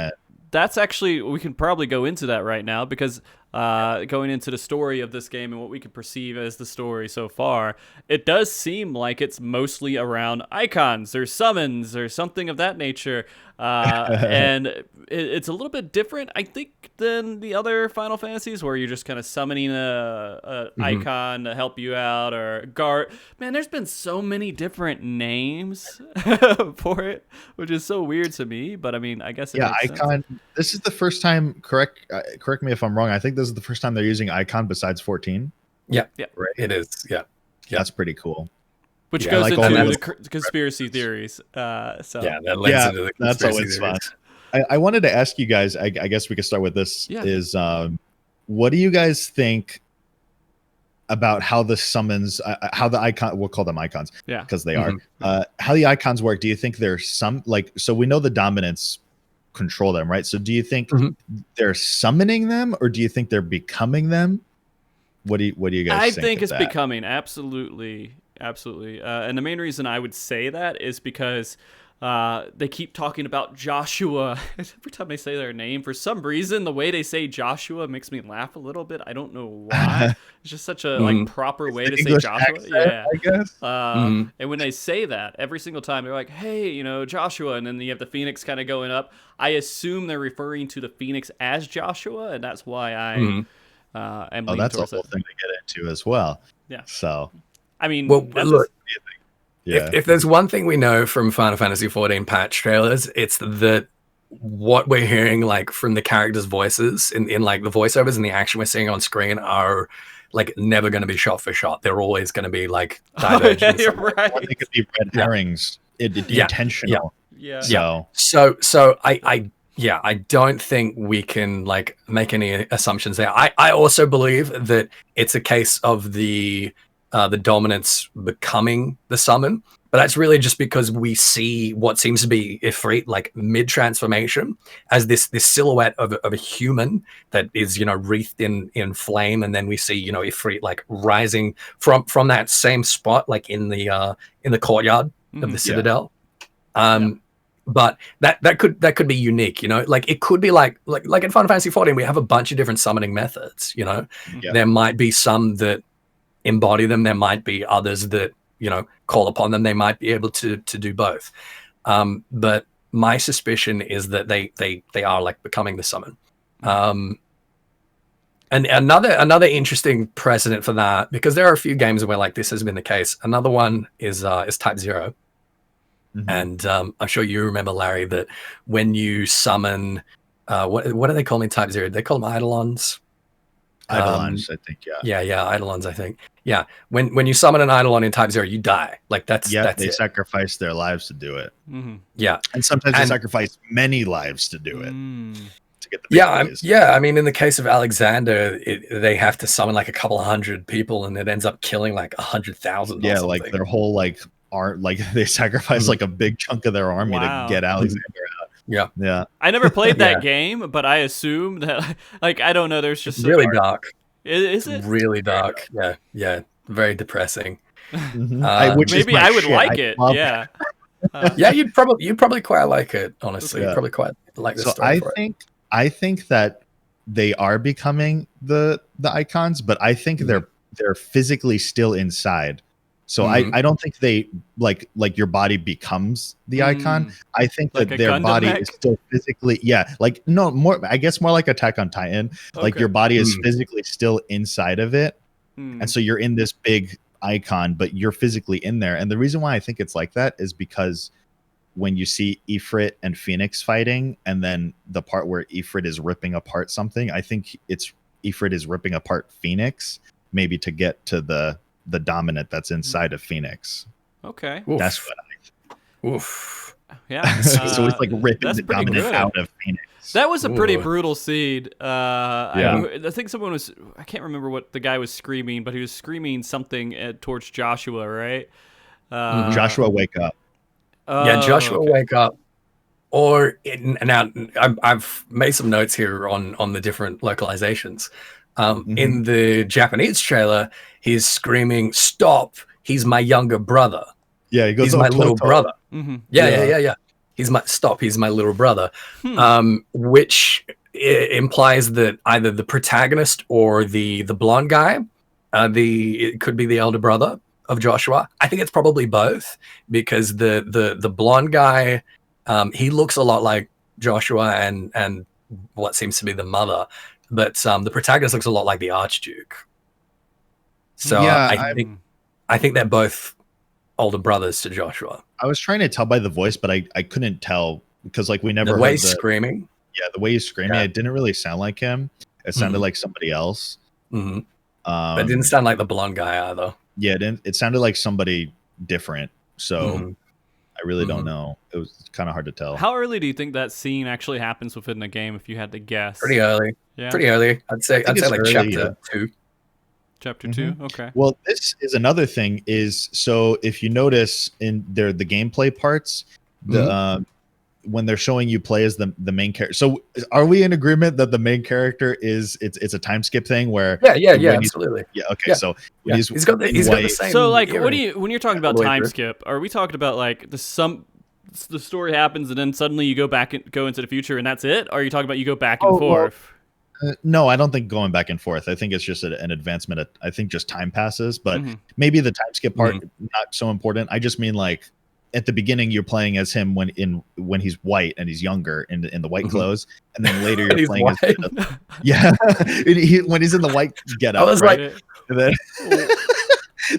that's actually, we can probably go into that right now, because going into the story of this game and what we can perceive as the story so far, it does seem like it's mostly around icons or summons or something of that nature. And it's a little bit different, I think, than the other Final Fantasies, where you're just kind of summoning a icon to help you out, or guard. Man, there's been so many different names for it, which is so weird to me. But I mean, I guess it makes icon. sense. This is the first time. Correct me if I'm wrong. I think this is the first time they're using icon besides 14. Yeah, Yeah, right. It is. Yeah, That's pretty cool. Which Yeah, goes like into the conspiracy theories. So yeah, that links into the that's conspiracy always fun. theories. I wanted to ask you guys. I guess we could start with this. Yeah. Is what do you guys think about how the summons, how the icon? We'll call them icons. Yeah. Because they are. How the icons work? Do you think there's some so we know the dominants control them, right? So do you think they're summoning them, or do you think they're becoming them? What do you guys I think? think of it's that? becoming absolutely. And the main reason I would say that is because they keep talking about Joshua. Every time they say their name, for some reason, the way they say Joshua makes me laugh a little bit. I don't know why. It's just such a proper way to say English Joshua. accent, Yeah, I guess. And when they say that every single time, they're like, "Hey, Joshua," and then you have the Phoenix kind of going up. I assume they're referring to the Phoenix as Joshua, and that's why I am. That's a whole thing to get into as well. Yeah. So. I mean, well, look, yeah. if there's one thing we know from Final Fantasy 14 patch trailers, it's that what we're hearing like from the characters' voices in like the voiceovers and the action we're seeing on screen are like never going to be shot for shot. They're always going to be like divergent. You're right. Or they could be red herrings. Intentional. Yeah. So I don't think we can like make any assumptions there. I also believe that it's a case of the dominance becoming the summon, but that's really just because we see what seems to be Ifrit like mid-transformation as this silhouette of a human that is wreathed in flame, and then we see Ifrit like rising from that same spot like in the courtyard of the citadel. But that could be unique, like it could be like in Final Fantasy 14 we have a bunch of different summoning methods. There might be some that embody them, there might be others that call upon them. They might be able to do both, but my suspicion is that they are like becoming the summon. And another interesting precedent for that, because there are a few games where like this has been the case. Another one is Type 0. And I'm sure you remember, Larry, that when you summon what do they call them in Type 0? They call them Eidolons. Eidolons, I think. Yeah, Eidolons, I think. Yeah, when you summon an Eidolon in Type 0, you die. Like that's they sacrifice their lives to do it. Yeah, and sometimes they sacrifice many lives to do it. To get the big I mean, in the case of Alexander, they have to summon like a couple of hundred people, and it ends up killing like 100,000. Yeah, like their whole they sacrifice like a big chunk of their army to get Alexander out. Yeah. I never played that game, but I assume that I don't know. There's just really dark. Is it really dark? Yeah, very depressing. Maybe I would like it. Yeah. Yeah, you'd probably quite like it. Honestly, you'd probably quite like the story. I think that they are becoming the icons, but I think they're physically still inside. So I don't think they like your body becomes the icon. I think that their body is still physically I guess more like Attack on Titan. Okay. Like your body is physically still inside of it. And so you're in this big icon, but you're physically in there. And the reason why I think it's like that is because when you see Ifrit and Phoenix fighting, and then the part where Ifrit is ripping apart something, I think it's Ifrit is ripping apart Phoenix, maybe to get to the dominant that's inside of Phoenix. Okay. Oof. That's what Oof. Yeah. So it's like ripping the dominant out of Phoenix. That was a pretty brutal scene. I think someone I can't remember what the guy was screaming, but he was screaming something towards Joshua, right? Joshua, wake up. Joshua, wake up. Or now I've made some notes here on the different localizations. In the Japanese trailer, he's screaming, "Stop! He's my younger brother." Yeah, he goes, "He's my little brother." Mm-hmm. Yeah. He's my little brother. Which it implies that either the protagonist or the blonde guy, it could be the elder brother of Joshua. I think it's probably both, because the blonde guy, he looks a lot like Joshua and what seems to be the mother, but the protagonist looks a lot like the Archduke. So Yeah, I think they're both older brothers to Joshua. I was trying to tell by the voice, but I couldn't tell because like we never The way heard he's screaming. Yeah, the way he's screaming, Yeah. it didn't really sound like him. It sounded like somebody else. But it didn't sound like the blonde guy either. Yeah, it sounded like somebody different. So I really don't know. It was kind of hard to tell. How early do you think that scene actually happens within the game, if you had to guess? Pretty early. Yeah. Pretty early. I'd say it's like early, chapter 2. Chapter 2? Okay. Well, this is another thing is, so if you notice in the gameplay parts, when they're showing you play as the main character. So are we in agreement that the main character is it's a time skip thing where Yeah, absolutely. Yeah, okay. Yeah. So Yeah. He's got the same So like earring. when you're talking about time skip, are we talking about like the story happens and then suddenly you go back and go into the future and that's it? Or are you talking about you go back and forth? No, I don't think going back and forth. I think it's just an advancement. I think just time passes, but maybe the time skip part not so important. I just mean like at the beginning you're playing as him when he's white and he's younger in the white clothes, and then later you're playing as when he's in the white getup. I was right? And then,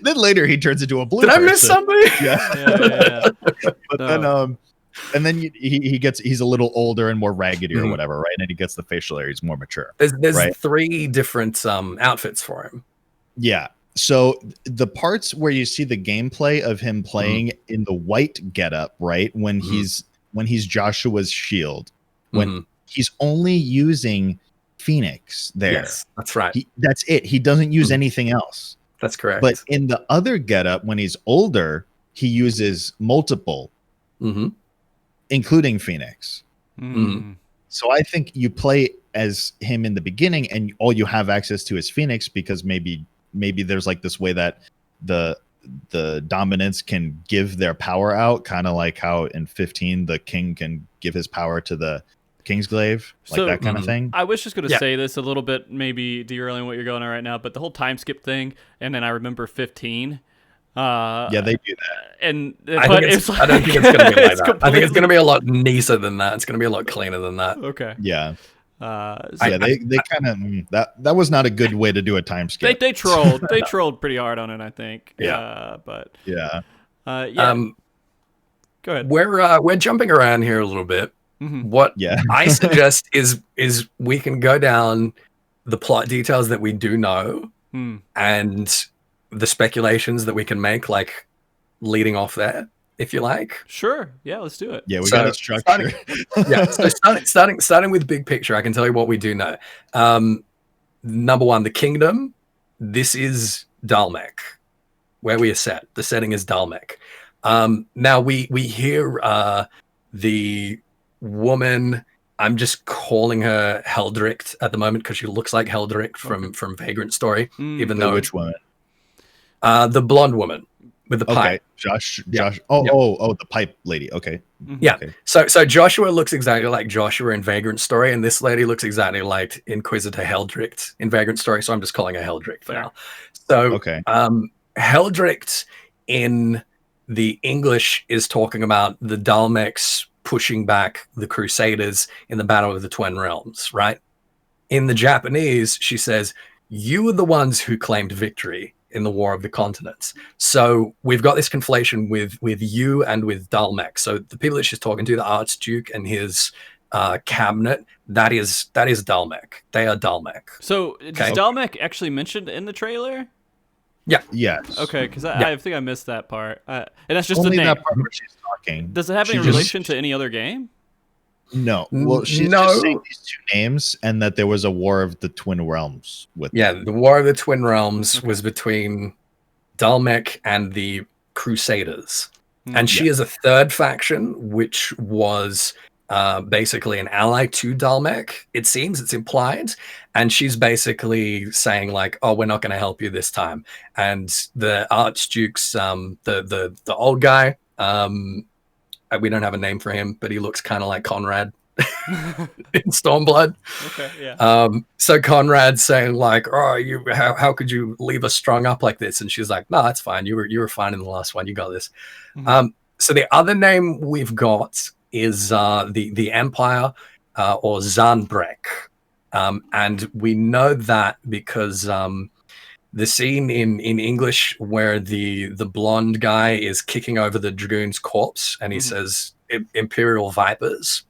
then later he turns into a blue. Did I miss somebody? Yeah. But then and then he's a little older and more raggedy or whatever, right? And he gets the facial hair. He's more mature. There's right? 3 different outfits for him. Yeah. So the parts where you see the gameplay of him playing in the white getup, right? When he's Joshua's shield, when he's only using Phoenix there. Yes, that's right. That's it. He doesn't use anything else. That's correct. But in the other getup, when he's older, he uses multiple, including Phoenix. So I think you play as him in the beginning, and all you have access to is Phoenix, because maybe there's like this way that the dominants can give their power out, kind of like how in 15 the king can give his power to the Kingsglaive, like that kind of thing. I was just going to say this a little bit, maybe derailing what you're going on right now, but the whole time skip thing, and then I remember 15. Yeah, they do that. And I don't think it's going to be like that. I think it's going to be a lot nicer than that. It's going to be a lot cleaner than that. Okay. Yeah. They kind of that was not a good way to do a time skip. They trolled. They trolled pretty hard on it, I think. Yeah. But yeah. Go ahead. We're jumping around here a little bit. What I suggest is we can go down the plot details that we do know and the speculations that we can make, like leading off there, if you like. Sure. Yeah, let's do it. Yeah, we got a structure. Starting with big picture, I can tell you what we do know. Number 1, the kingdom. This is Dalmek, where we are set. The setting is Dalmek. Now we hear the woman. I'm just calling her Heldricht at the moment because she looks like Heldricht from Vagrant Story, even though which woman? The blonde woman with the pipe. Josh. Oh, the pipe lady. Okay. Yeah. Okay. So Joshua looks exactly like Joshua in Vagrant Story, and this lady looks exactly like Inquisitor Heldricht in Vagrant Story. So I'm just calling her Heldricht for now. So Heldricht in the English is talking about the Dalmeks pushing back the Crusaders in the Battle of the Twin Realms, right? In the Japanese, she says, "You are the ones who claimed victory in the War of the Continents." So we've got this conflation with you and with Dalmek. So the people that she's talking to, the Archduke and his cabinet, that is Dalmek. They are Dalmek. So is Dalmek actually mentioned in the trailer? Yeah. Yes. Okay, because I think I missed that part. And that's just only the name. that part where she's talking. Does it have any relation to any other game? No. Well, she's just saying these 2 names, and that there was a War of the Twin Realms with them. The War of the Twin Realms was between Dalmek and the Crusaders. And she is a third faction, which was basically an ally to Dalmek. It seems, it's implied. And she's basically saying like, "Oh, we're not going to help you this time." And the Archduke's, the old guy, we don't have a name for him, but he looks kind of like Conrad in Stormblood. Okay, yeah. So Conrad's saying like, "Oh, how could you leave us strung up like this?" And she's like, "No, that's fine. You were fine in the last one. You got this." So the other name we've got is the Empire or Zanbrek, and we know that because the scene in English where the blonde guy is kicking over the dragoon's corpse and he says Imperial Vipers.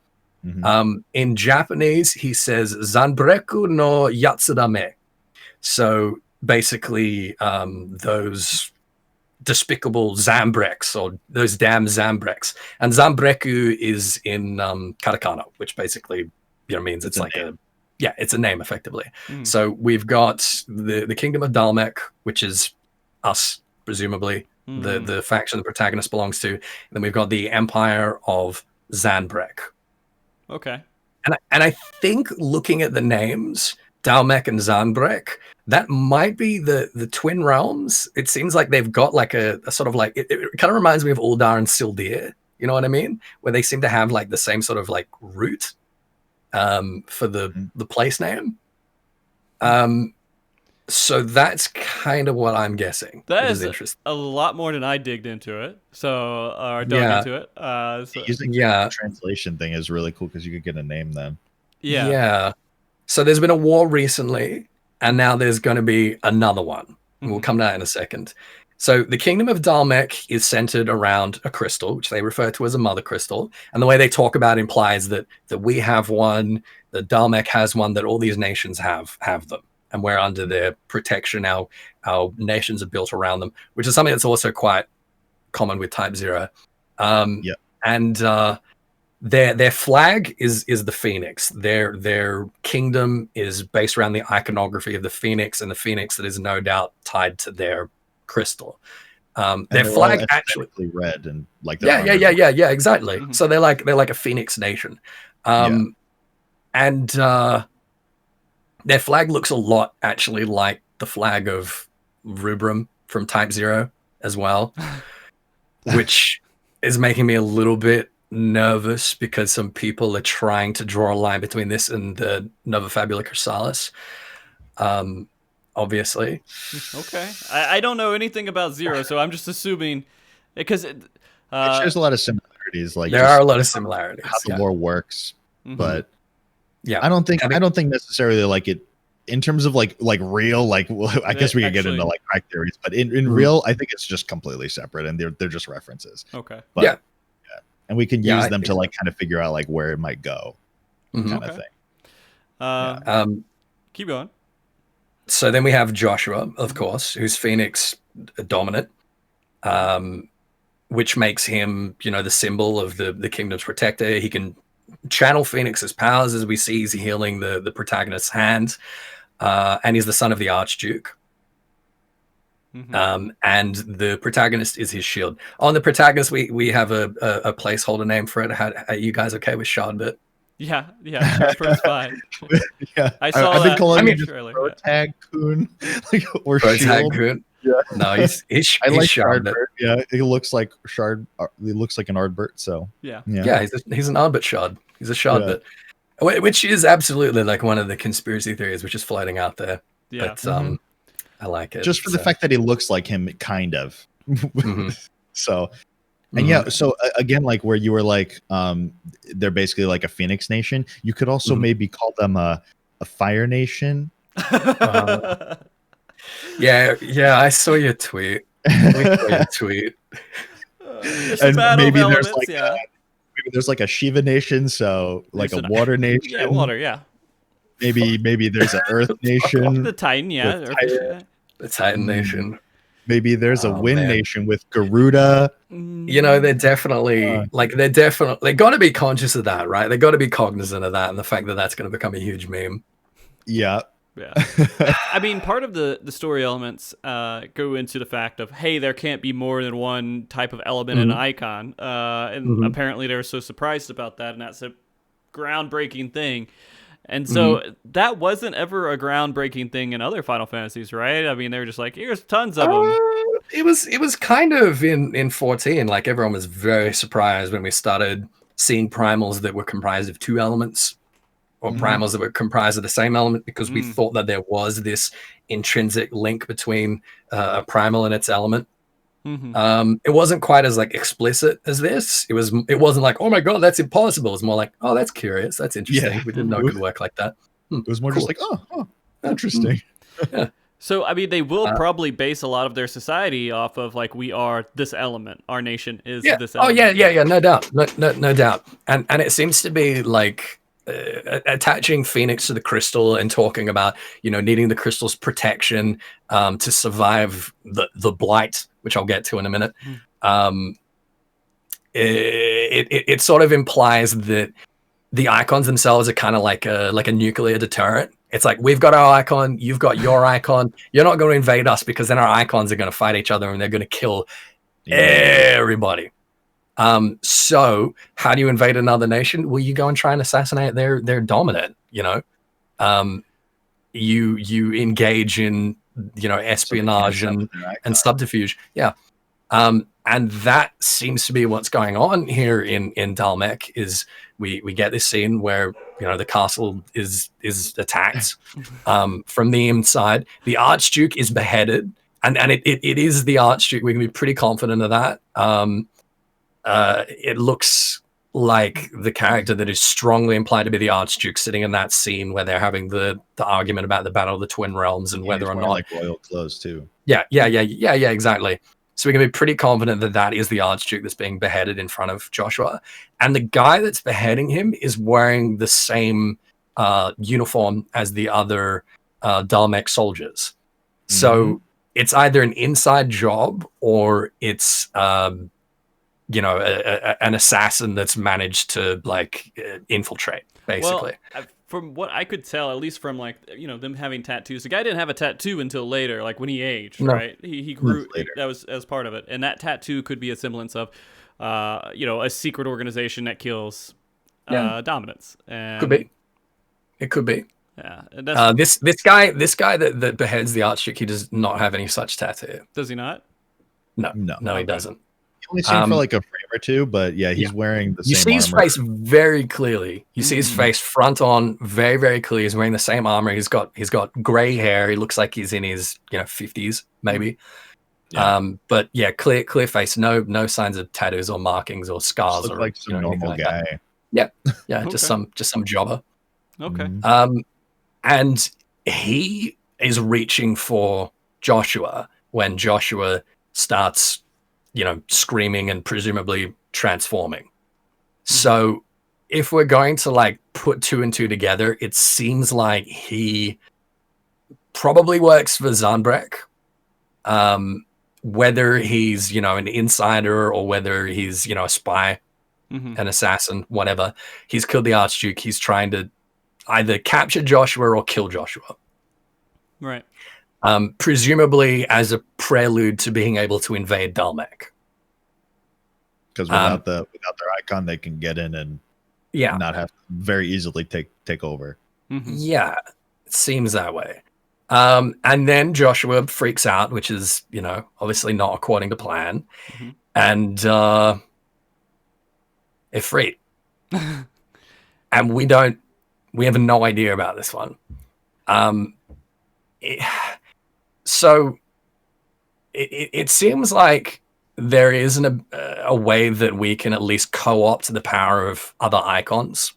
In Japanese, he says Zanbreku no Yatsudame. So basically, those despicable Zambreks or those damn Zambreks. And Zanbreku is in katakana, which basically means it's like it's a name effectively. So we've got the Kingdom of Dalmek, which is us, presumably, the faction the protagonist belongs to. And then we've got the Empire of Zanbrek. Okay. And I think looking at the names, Dalmek and Zanbrek, that might be the twin realms. It seems like they've got like a sort of like, it kind of reminds me of Uldar and Sildir, you know what I mean? Where they seem to have like the same sort of like root for the place name. So that's kind of what I'm guessing. That is interesting. A lot more than I digged into it. Dug into it. Using the translation thing is really cool because you could get a name then. Yeah. So there's been a war recently, and now there's going to be another one. We'll come to that in a second. So the Kingdom of Dalmek is centered around a crystal, which they refer to as a mother crystal. And the way they talk about it implies that we have one, that Dalmek has one, that all these nations have them. And we're under their protection. Our nations are built around them, which is something that's also quite common with Type 0. And their flag is the Phoenix. Their kingdom is based around the iconography of the Phoenix, and the Phoenix that is no doubt tied to their crystal. Their flag actually red and like exactly. So they're like a Phoenix nation. And their flag looks a lot actually like the flag of Rubrum from Type 0 as well, which is making me a little bit nervous because some people are trying to draw a line between this and the Nova Fabula Chrysalis. Obviously. Okay. I don't know anything about Zero, so I'm just assuming because it shares a lot of similarities. Like there are a lot of similarities. How the lore works, but yeah, I don't think necessarily like it in terms of like real I guess we could get into like crack theories, but in real I think it's just completely separate and they're just references. Okay. But, and we can use them to like kind of figure out like where it might go, kind of thing. Keep going. So then we have Joshua, of course, who's Phoenix dominant, which makes him, the symbol of the kingdom's protector. He can channel Phoenix's powers, as we see he's healing the protagonist's hand, and he's the son of the Archduke. And the protagonist is his shield. On the protagonist, we have a placeholder name for it. Are you guys okay with Shardbit? Yeah, Shardbit's fine. I saw I've been calling him Protag Kun, or Protag Kun. Yeah, no, he's I like Shardbit. Yeah, he looks like Shard. He looks like an Ardbert. So yeah, he's an Ardbit Shard. He's a Shardbit, which is absolutely like one of the conspiracy theories which is floating out there. Yeah, but I like it just for the fact that he looks like him, kind of. So. And so again, like where you were like, they're basically like a Phoenix nation. You could also maybe call them a Fire Nation. Yeah, I saw your tweet. And maybe there's like a Shiva Nation, so like a Water Nation. Yeah, water. Yeah. Maybe there's an Earth Nation. The Titan, the Titan Nation. Maybe there's a Wind Nation with Garuda. They're definitely they got to be conscious of that, right? They got to be cognizant of that and the fact that that's going to become a huge meme. Yeah. I mean, part of the story elements go into the fact of, hey, there can't be more than one type of element in an icon. And apparently they're so surprised about that, and that's a groundbreaking thing. And so that wasn't ever a groundbreaking thing in other Final Fantasies, right? I mean, they were just like, here's tons of them. It was kind of in 14. Like everyone was very surprised when we started seeing primals that were comprised of 2 elements, or primals that were comprised of the same element, because we thought that there was this intrinsic link between a primal and its element. It wasn't quite as like explicit as this. It wasn't like, oh my god, that's impossible. It's more like, oh, that's curious, that's interesting. We didn't know it could work like that. It was more just like, oh, interesting. Yeah. So, I mean, they will probably base a lot of their society off of, like, we are this element. Our nation is this element. Oh, yeah, no doubt. No doubt. And it seems to be, like, attaching Phoenix to the crystal and talking about, needing the crystal's protection to survive the blight, which I'll get to in a minute. It sort of implies that the icons themselves are kind of like a nuclear deterrent. It's like, we've got our icon, you've got your icon. You're not going to invade us, because then our icons are going to fight each other and they're going to kill everybody. So how do you invade another nation? Well, you go and try and assassinate their dominant, You engage in, espionage and subterfuge. Yeah. And that seems to be what's going on here in Dalmek. Is we get this scene where the castle is attacked from the inside. The Archduke is beheaded, and it is the Archduke. We can be pretty confident of that. It looks like the character that is strongly implied to be the Archduke sitting in that scene where they're having the argument about the Battle of the Twin Realms and whether or not, like, royal clothes too. Yeah, exactly. So we can be pretty confident that that is the Archduke that's being beheaded in front of Joshua. And the guy that's beheading him is wearing the same uniform as the other Dalmek soldiers. So it's either an inside job or it's, an assassin that's managed to, like, infiltrate, basically. Well, from what I could tell, at least from, like, them having tattoos, the guy didn't have a tattoo until later, like when he aged, right? He grew, that was as part of it. And that tattoo could be a semblance of, a secret organization that kills dominance. And could be. It could be. Yeah. This guy that beheads the Archduke, he does not have any such tattoo. Does he not? No, he doesn't. Only seen for like a frame or two, but he's wearing the same armor. You see his face very clearly. You see his face front on very, very clear. He's wearing the same armor. He's got gray hair. He looks like he's in his 50s maybe. But clear face. No signs of tattoos or markings or scars or like some normal guy. That. Yeah, just some jobber. Okay. And he is reaching for Joshua when Joshua starts screaming and presumably transforming. So if we're going to, like, put 2 and 2 together, it seems like he probably works for Zanbrek. Whether he's, an insider or whether he's, a spy, an assassin, whatever. He's killed the Archduke. He's trying to either capture Joshua or kill Joshua. Right. Presumably as a prelude to being able to invade Dalmek. Because without their icon, they can get in and not have to very easily take over. Yeah, it seems that way. And then Joshua freaks out, which is, obviously not according to plan. And Ifrit. And we have no idea about this one. So it seems like there isn't a way that we can at least co-opt the power of other icons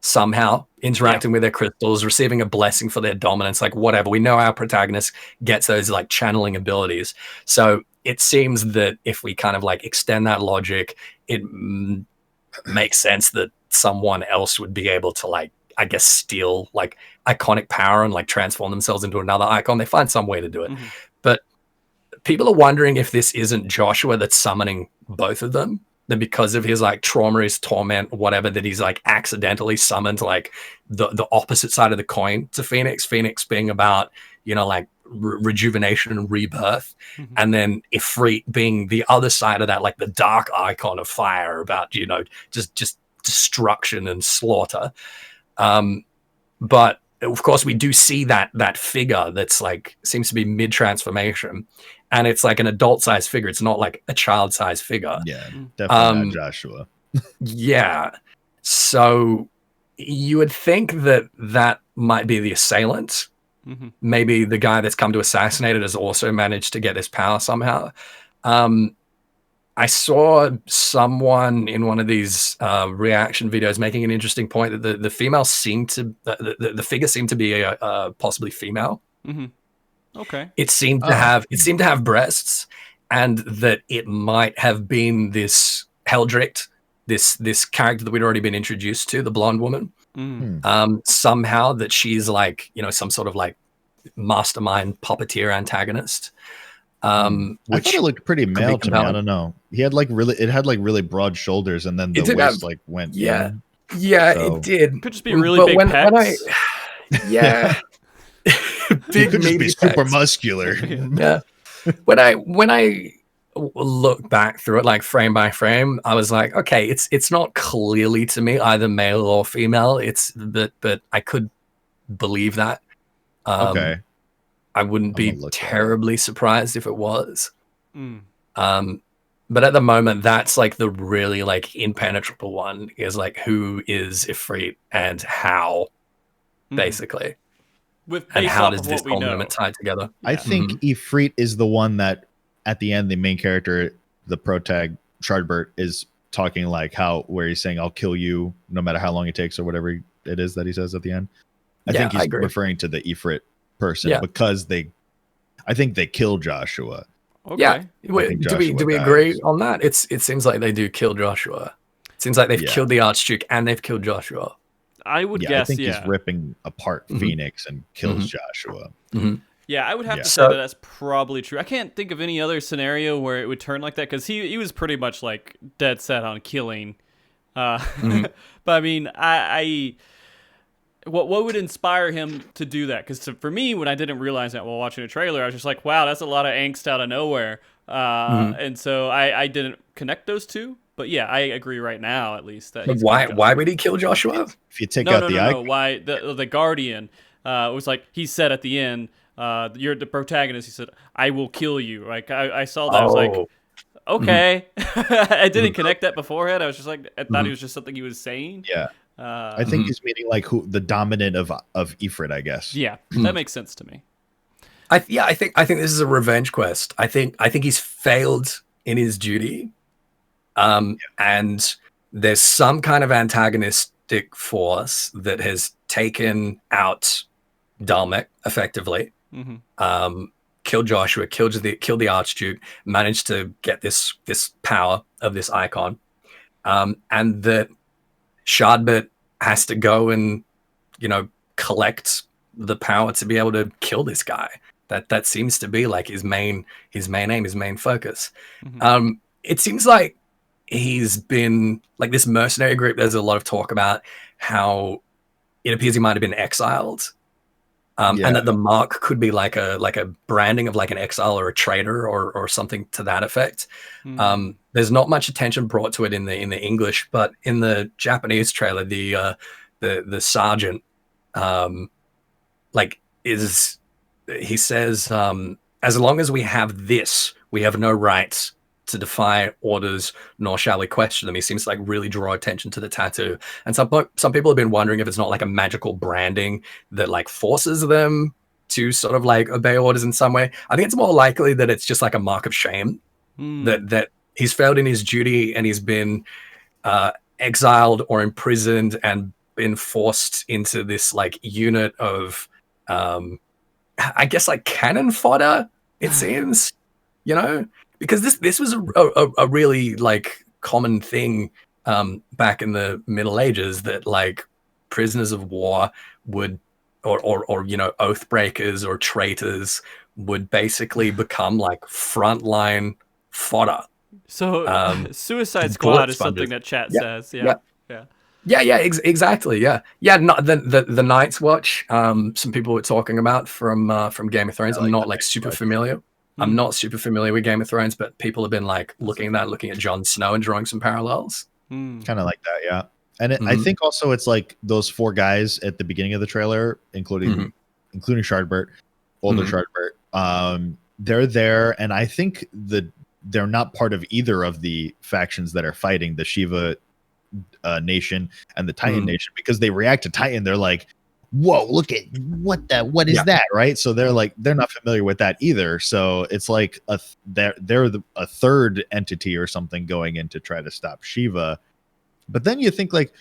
somehow, interacting with their crystals, receiving a blessing for their dominance, like whatever. We know our protagonist gets those, like, channeling abilities. So it seems that if we kind of, like, extend that logic, it makes sense that someone else would be able to, like, I guess, steal, like, iconic power and, like, transform themselves into another icon. They find some way to do it. But people are wondering if this isn't Joshua that's summoning both of them. That because of his, like, trauma, his torment, whatever, that he's, like, accidentally summoned, like, the opposite side of the coin to Phoenix. Phoenix being about, like, rejuvenation and rebirth. And then Ifrit being the other side of that, like, the dark icon of fire about, just destruction and slaughter. But of course we do see that figure that's, like, seems to be mid-transformation, and it's like an adult-sized figure. It's not like a child-sized figure. Yeah, definitely not Joshua. Yeah. So you would think that that might be the assailant. Mm-hmm. Maybe the guy that's come to assassinate it has also managed to get this power somehow. I saw someone in one of these reaction videos making an interesting point that the female seemed to the figure seemed to be possibly female. Mm-hmm. Okay. It seemed to have breasts, and that it might have been this Heldricht, this character that we'd already been introduced to, the blonde woman. Somehow that she's like, some sort of like mastermind puppeteer antagonist. I thought it looked pretty male to me. I don't know. It had like really broad shoulders, and then the waist like went. Yeah, in. It did. Could just be really big pecs. Big could just be super muscular. Yeah. When I look back through it, like frame by frame, I was like, okay, it's not clearly to me either male or female. But I could believe that. Okay. I wouldn't be terribly surprised if it was. But at the moment, that's like the really like impenetrable one, is like who is Ifrit and how, basically. And how does this whole movement tie together? I think Ifrit is the one that at the end, the main character, the protag Shardbert, is talking like where he's saying, I'll kill you no matter how long it takes, or whatever it is that he says at the end. I think he's referring to the Ifrit person because I think they kill Joshua. Okay. Yeah. Do we agree on that? It seems like they do kill Joshua. It seems like they've killed the Archduke and they've killed Joshua. I would guess, I think he's ripping apart Phoenix and kills Joshua. Yeah, I would have to say that that's probably true. I can't think of any other scenario where it would turn like that, because he was pretty much like dead set on killing. But I mean, what would inspire him to do that? Because for me, when I didn't realize that while watching a trailer, I was just like, wow, that's a lot of angst out of nowhere. And so I didn't connect those two. But yeah, I agree right now, at least. That why would he kill Joshua? If you take out the icon. Why the Guardian was like, he said at the end, you're the protagonist. He said, I will kill you. Like I saw that. I was like, okay. I didn't connect that beforehand. I was just like, I thought it was just something he was saying. Yeah. I think he's meaning like the dominant of Ifrit, I guess. Yeah, that makes sense to me. I think this is a revenge quest. I think he's failed in his duty. And there's some kind of antagonistic force that has taken out Dalmek effectively. Killed Joshua, killed the Archduke, managed to get this power of this icon. And that Shardbert has to go and, collect the power to be able to kill this guy. That seems to be like his main aim, his main focus. It seems like he's been like this mercenary group. There's a lot of talk about how it appears he might have been exiled. And that the mark could be like a branding of like an exile or a traitor or something to that effect. There's not much attention brought to it in the English, but in the Japanese trailer, the sergeant he says, as long as we have this, we have no right to defy orders, nor shall we question them. He seems to like really draw attention to the tattoo. And some people have been wondering if it's not like a magical branding that like forces them to sort of like obey orders in some way. I think it's more likely that it's just like a mark of shame that he's failed in his duty and he's been exiled or imprisoned and been forced into this like unit of, I guess like cannon fodder, it seems, because this was a really like common thing back in the Middle Ages, that like prisoners of war would or oath breakers or traitors would basically become like frontline fodder. So Suicide Squad is something that chat says. Exactly. Not the Night's Watch. Some people were talking about from Game of Thrones. I'm not like super familiar. I'm not super familiar with Game of Thrones, but people have been like looking at Jon Snow and drawing some parallels. Kind of like that, yeah. And I think also it's like those four guys at the beginning of the trailer, including Shardbert, older Shardbert. They're there, and I think they're not part of either of the factions that are fighting the Shiva nation and the Titan nation, because they react to Titan. They're like, whoa, look at what is that, right? So they're like, they're not familiar with that either. So it's like they're a third entity or something going in to try to stop Shiva. But then you think like,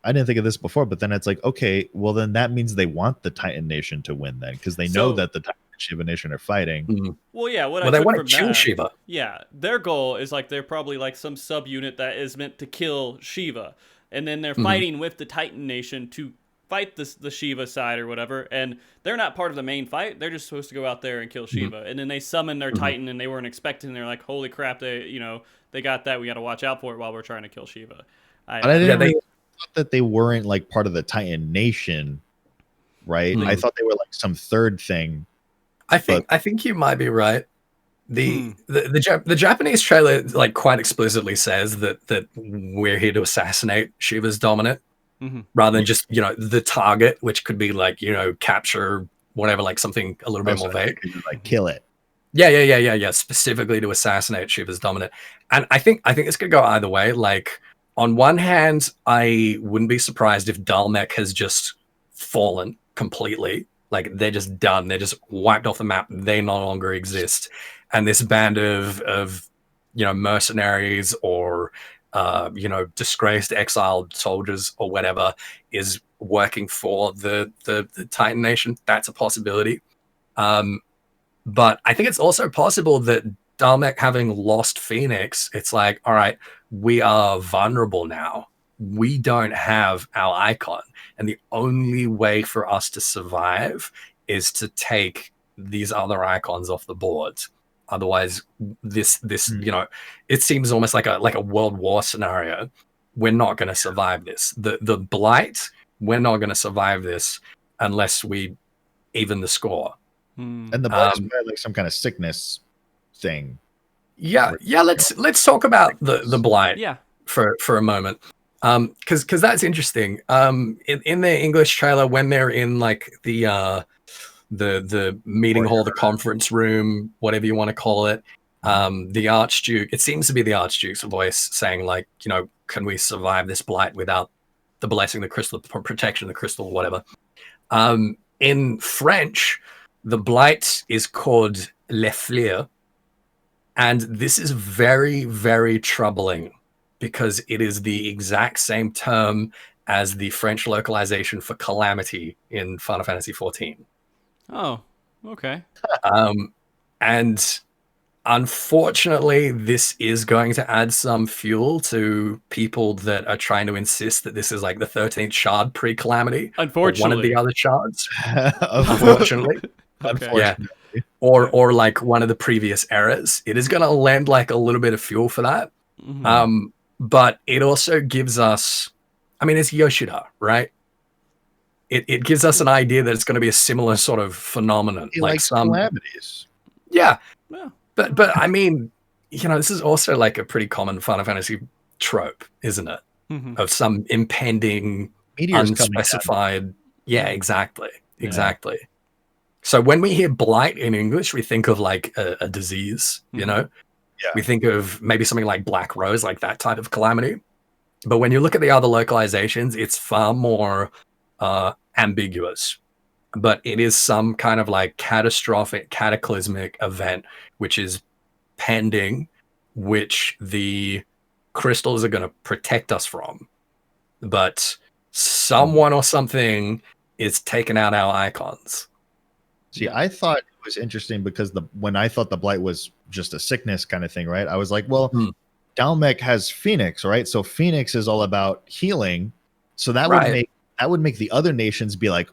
I didn't think of this before, but then it's like, okay, well then that means they want the Titan nation to win then, because they know that the Titan and Shiva nation are fighting. Well, yeah, they want to kill Shiva. Yeah, their goal is like they're probably like some subunit that is meant to kill Shiva, and then they're fighting with the Titan nation to fight the Shiva side or whatever, and they're not part of the main fight. They're just supposed to go out there and kill Shiva, and then they summon their Titan, and they weren't expecting. They're like, holy crap, they got that. We got to watch out for it while we're trying to kill Shiva. I thought that they weren't like part of the Titan nation, right? I thought they were like some third thing. I think you might be right. The Japanese trailer like quite explicitly says that we're here to assassinate Shiva's dominant, rather than just the target, which could be like capture whatever, like something a little bit more vague, like kill it. Yeah. Specifically to assassinate Shiva's dominant, and I think it's gonna go either way. Like on one hand, I wouldn't be surprised if Dalmek has just fallen completely. Like they're just done. They're just wiped off the map. They no longer exist. And this band of mercenaries or disgraced exiled soldiers or whatever is working for the Titan nation. That's a possibility. But I think it's also possible that Dalmek, having lost Phoenix, it's like, all right, we are vulnerable now. We don't have our icon. And the only way for us to survive is to take these other icons off the board. Otherwise, this it seems almost like a World War scenario. We're not going to survive this. The Blight, we're not going to survive this unless we even the score. And the Blight's like some kind of sickness thing. Yeah. Let's talk about the Blight for a moment. Because that's interesting. In the English trailer, when they're in like the meeting hall, the conference room, whatever you want to call it, the Archduke, it seems to be the Archduke's voice saying like, can we survive this Blight without the blessing, the crystal, protection, the crystal, whatever. In French, the Blight is called Le Fleur, and this is very, very troubling because it is the exact same term as the French localization for calamity in Final Fantasy XIV. Oh, okay. And unfortunately, this is going to add some fuel to people that are trying to insist that this is like the 13th shard pre-calamity. Unfortunately. One of the other shards. Unfortunately. Unfortunately. Yeah. Or like one of the previous eras. It is going to lend like a little bit of fuel for that. But it also gives us, I mean, it's Yoshida, right? It gives us an idea that it's going to be a similar sort of phenomenon. He likes some calamities. Yeah. But I mean, this is also like a pretty common Final Fantasy trope, isn't it? Of some impending, meteors unspecified. Yeah, exactly. So when we hear Blight in English, we think of like a disease, Yeah. We think of maybe something like Black Rose, like that type of calamity. But when you look at the other localizations, it's far more ambiguous. But it is some kind of like catastrophic, cataclysmic event, which is pending, which the crystals are going to protect us from. But someone or something is taking out our icons. See, I thought it was interesting because when I thought the Blight was just a sickness kind of thing, right? I was like, well, Dalmek has Phoenix, right? So Phoenix is all about healing. So that would make the other nations be like,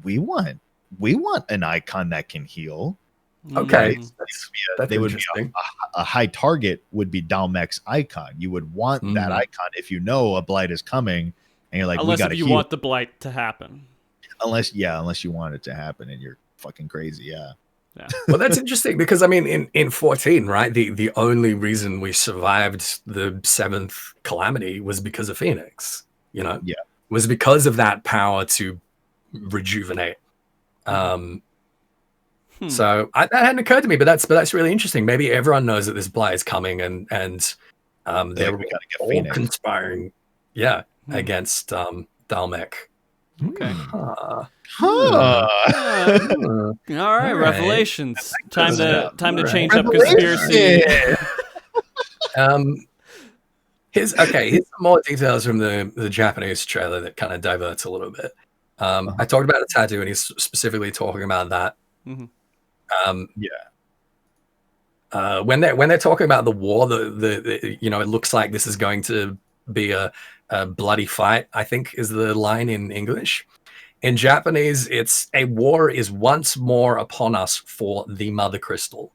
we want an icon that can heal. Okay, right? They would be a high target would be Dalmek's icon. You would want that icon if you know a Blight is coming, and you're like, unless we got to you heal. want the Blight to happen. Unless you want it to happen, and you're fucking crazy, yeah. Well, that's interesting because I mean, in 14, right? The only reason we survived the 7th calamity was because of Phoenix. Was because of that power to rejuvenate. So that hadn't occurred to me, but that's really interesting. Maybe everyone knows that this Blight is coming, and they're all conspiring. Yeah, against Dalmec. Okay. Huh. All right, revelations. Time to change up Revelation. conspiracy. Here's some more details from the Japanese trailer that kind of diverts a little bit. I talked about a tattoo, and he's specifically talking about that. Mm-hmm. When they're talking about the war, the it looks like this is going to be a bloody fight, I think is the line in English. In Japanese, it's a war is once more upon us for the Mother Crystal.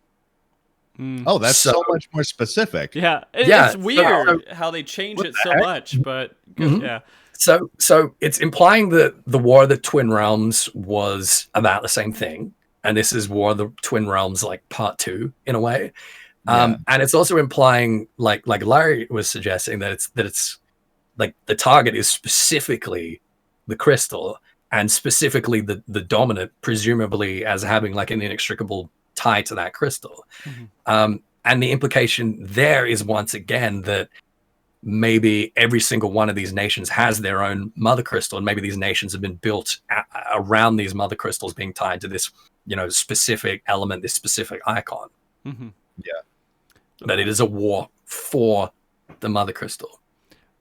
Oh, that's so much more specific. Yeah, it's weird how they change it so much, but yeah. So it's implying that the War of the Twin Realms was about the same thing, and this is War of the Twin Realms like part 2 in a way. And it's also implying, like Larry was suggesting, that it's like the target is specifically the crystal, and specifically the dominant, presumably as having like an inextricable tie to that crystal. And the implication there is once again that maybe every single one of these nations has their own mother crystal, and maybe these nations have been built around these mother crystals being tied to this, specific element, this specific icon. That it is a war for the mother crystal.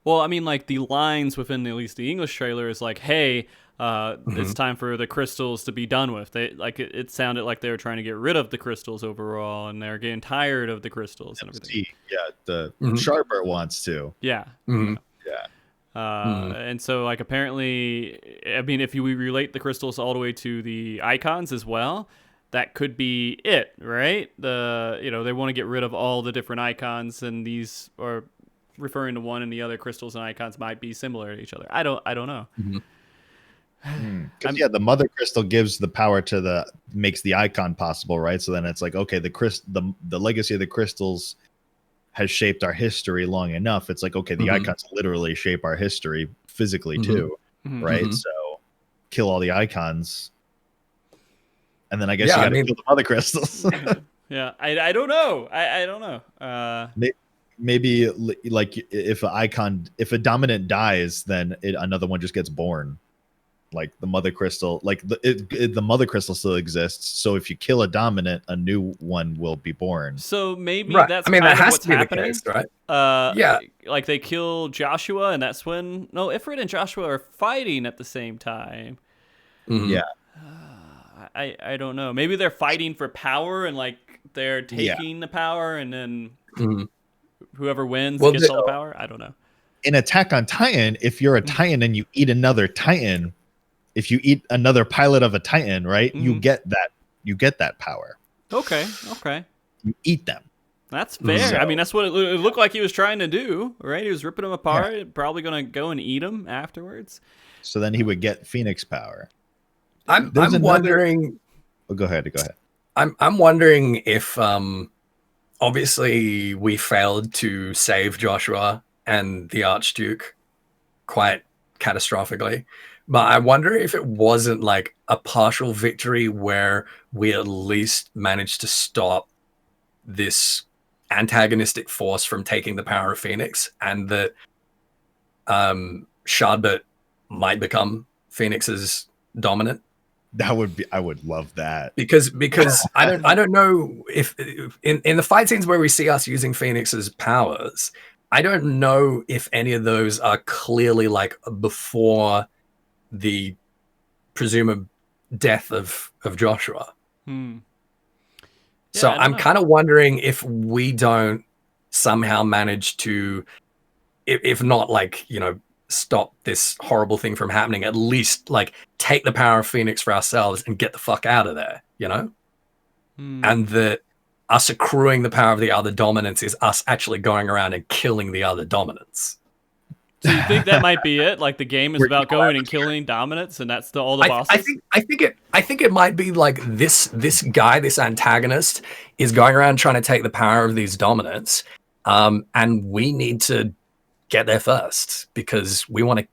Well, I mean, like the lines within at least the English trailer is like, "Hey, it's time for the crystals to be done with." It sounded like they were trying to get rid of the crystals overall, and they're getting tired of the crystals and everything. The Sharper wants to. Yeah. And so, like, apparently, I mean, if we relate the crystals all the way to the icons as well, that could be it, right? They want to get rid of all the different icons, and these are referring to one and the other crystals and icons might be similar to each other. I don't know. The mother crystal gives the power makes the icon possible, right? So then it's like, okay, the legacy of the crystals has shaped our history long enough. It's like, okay, the icons literally shape our history physically too, right? So kill all the icons, and then I guess you got to kill the mother crystals. I don't know. I don't know. Maybe like if a dominant dies, then another one just gets born. Like the mother crystal, the mother crystal still exists. So if you kill a dominant, a new one will be born. So maybe that's kind of what's happening, case, right? Like they kill Joshua, and that's when Ifrit and Joshua are fighting at the same time. I don't know. Maybe they're fighting for power, and like they're taking the power, and then whoever wins gets all the power. I don't know. In Attack on Titan, if you're a Titan and you eat another Titan, if you eat another pilot of a Titan, right, you get that power. Okay. You eat them. That's fair. I mean, that's what it looked like he was trying to do, right? He was ripping them apart, probably going to go and eat them afterwards. So then he would get Phoenix power. I'm wondering. Oh, go ahead. I'm wondering if obviously we failed to save Joshua and the Archduke quite catastrophically, but I wonder if it wasn't like a partial victory where we at least managed to stop this antagonistic force from taking the power of Phoenix, and that Shadbert might become Phoenix's dominant. I would love that, because I don't know if in the fight scenes where we see us using Phoenix's powers, I don't know if any of those are clearly like before the presumed death of Joshua. So I'm kind of wondering if we don't somehow manage to, if not like, stop this horrible thing from happening, at least like take the power of Phoenix for ourselves and get the fuck out of there, and that us accruing the power of the other dominants is us actually going around and killing the other dominants. Do you think that might be it? Like the game is about going and killing dominants, and that's all the bosses? I think it might be like this guy, this antagonist, is going around trying to take the power of these dominants, and we need to get there first because we want to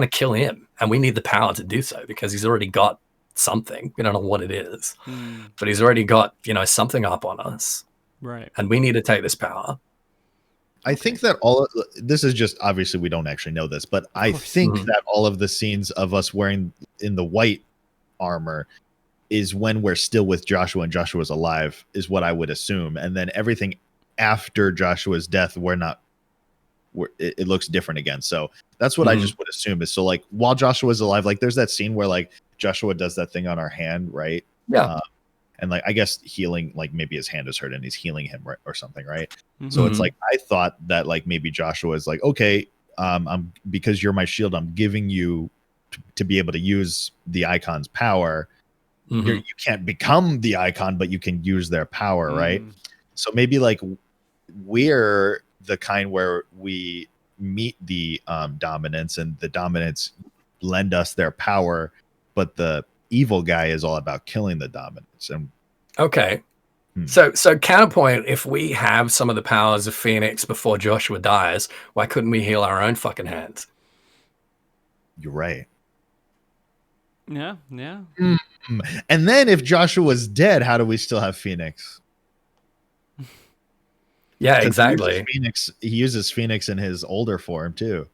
kill him, and we need the power to do so because he's already got something. We don't know what it is, but he's already got something up on us, right? And we need to take this power. I think that this is just obviously we don't actually know this, but I think that all of the scenes of us wearing in the white armor is when we're still with Joshua and Joshua's alive, is what I would assume. And then everything after Joshua's death, it looks different again. So that's what I just would assume is, so like while Joshua's alive, like there's that scene where like Joshua does that thing on our hand, right? Yeah. And like I guess healing, like maybe his hand is hurt and he's healing him, right, or something, right? So it's like I thought that like maybe Joshua is like, okay, I'm because you're my shield, I'm giving you to be able to use the icon's power. You can't become the icon, but you can use their power, right? So maybe like we're the kind where we meet the dominants, and the dominants lend us their power, but the evil guy is all about killing the dominants. And okay, so counterpoint: if we have some of the powers of Phoenix before Joshua dies, why couldn't we heal our own fucking hands? You're right. Yeah. And then if Joshua was dead, how do we still have Phoenix? Yeah, exactly. He uses Phoenix in his older form too.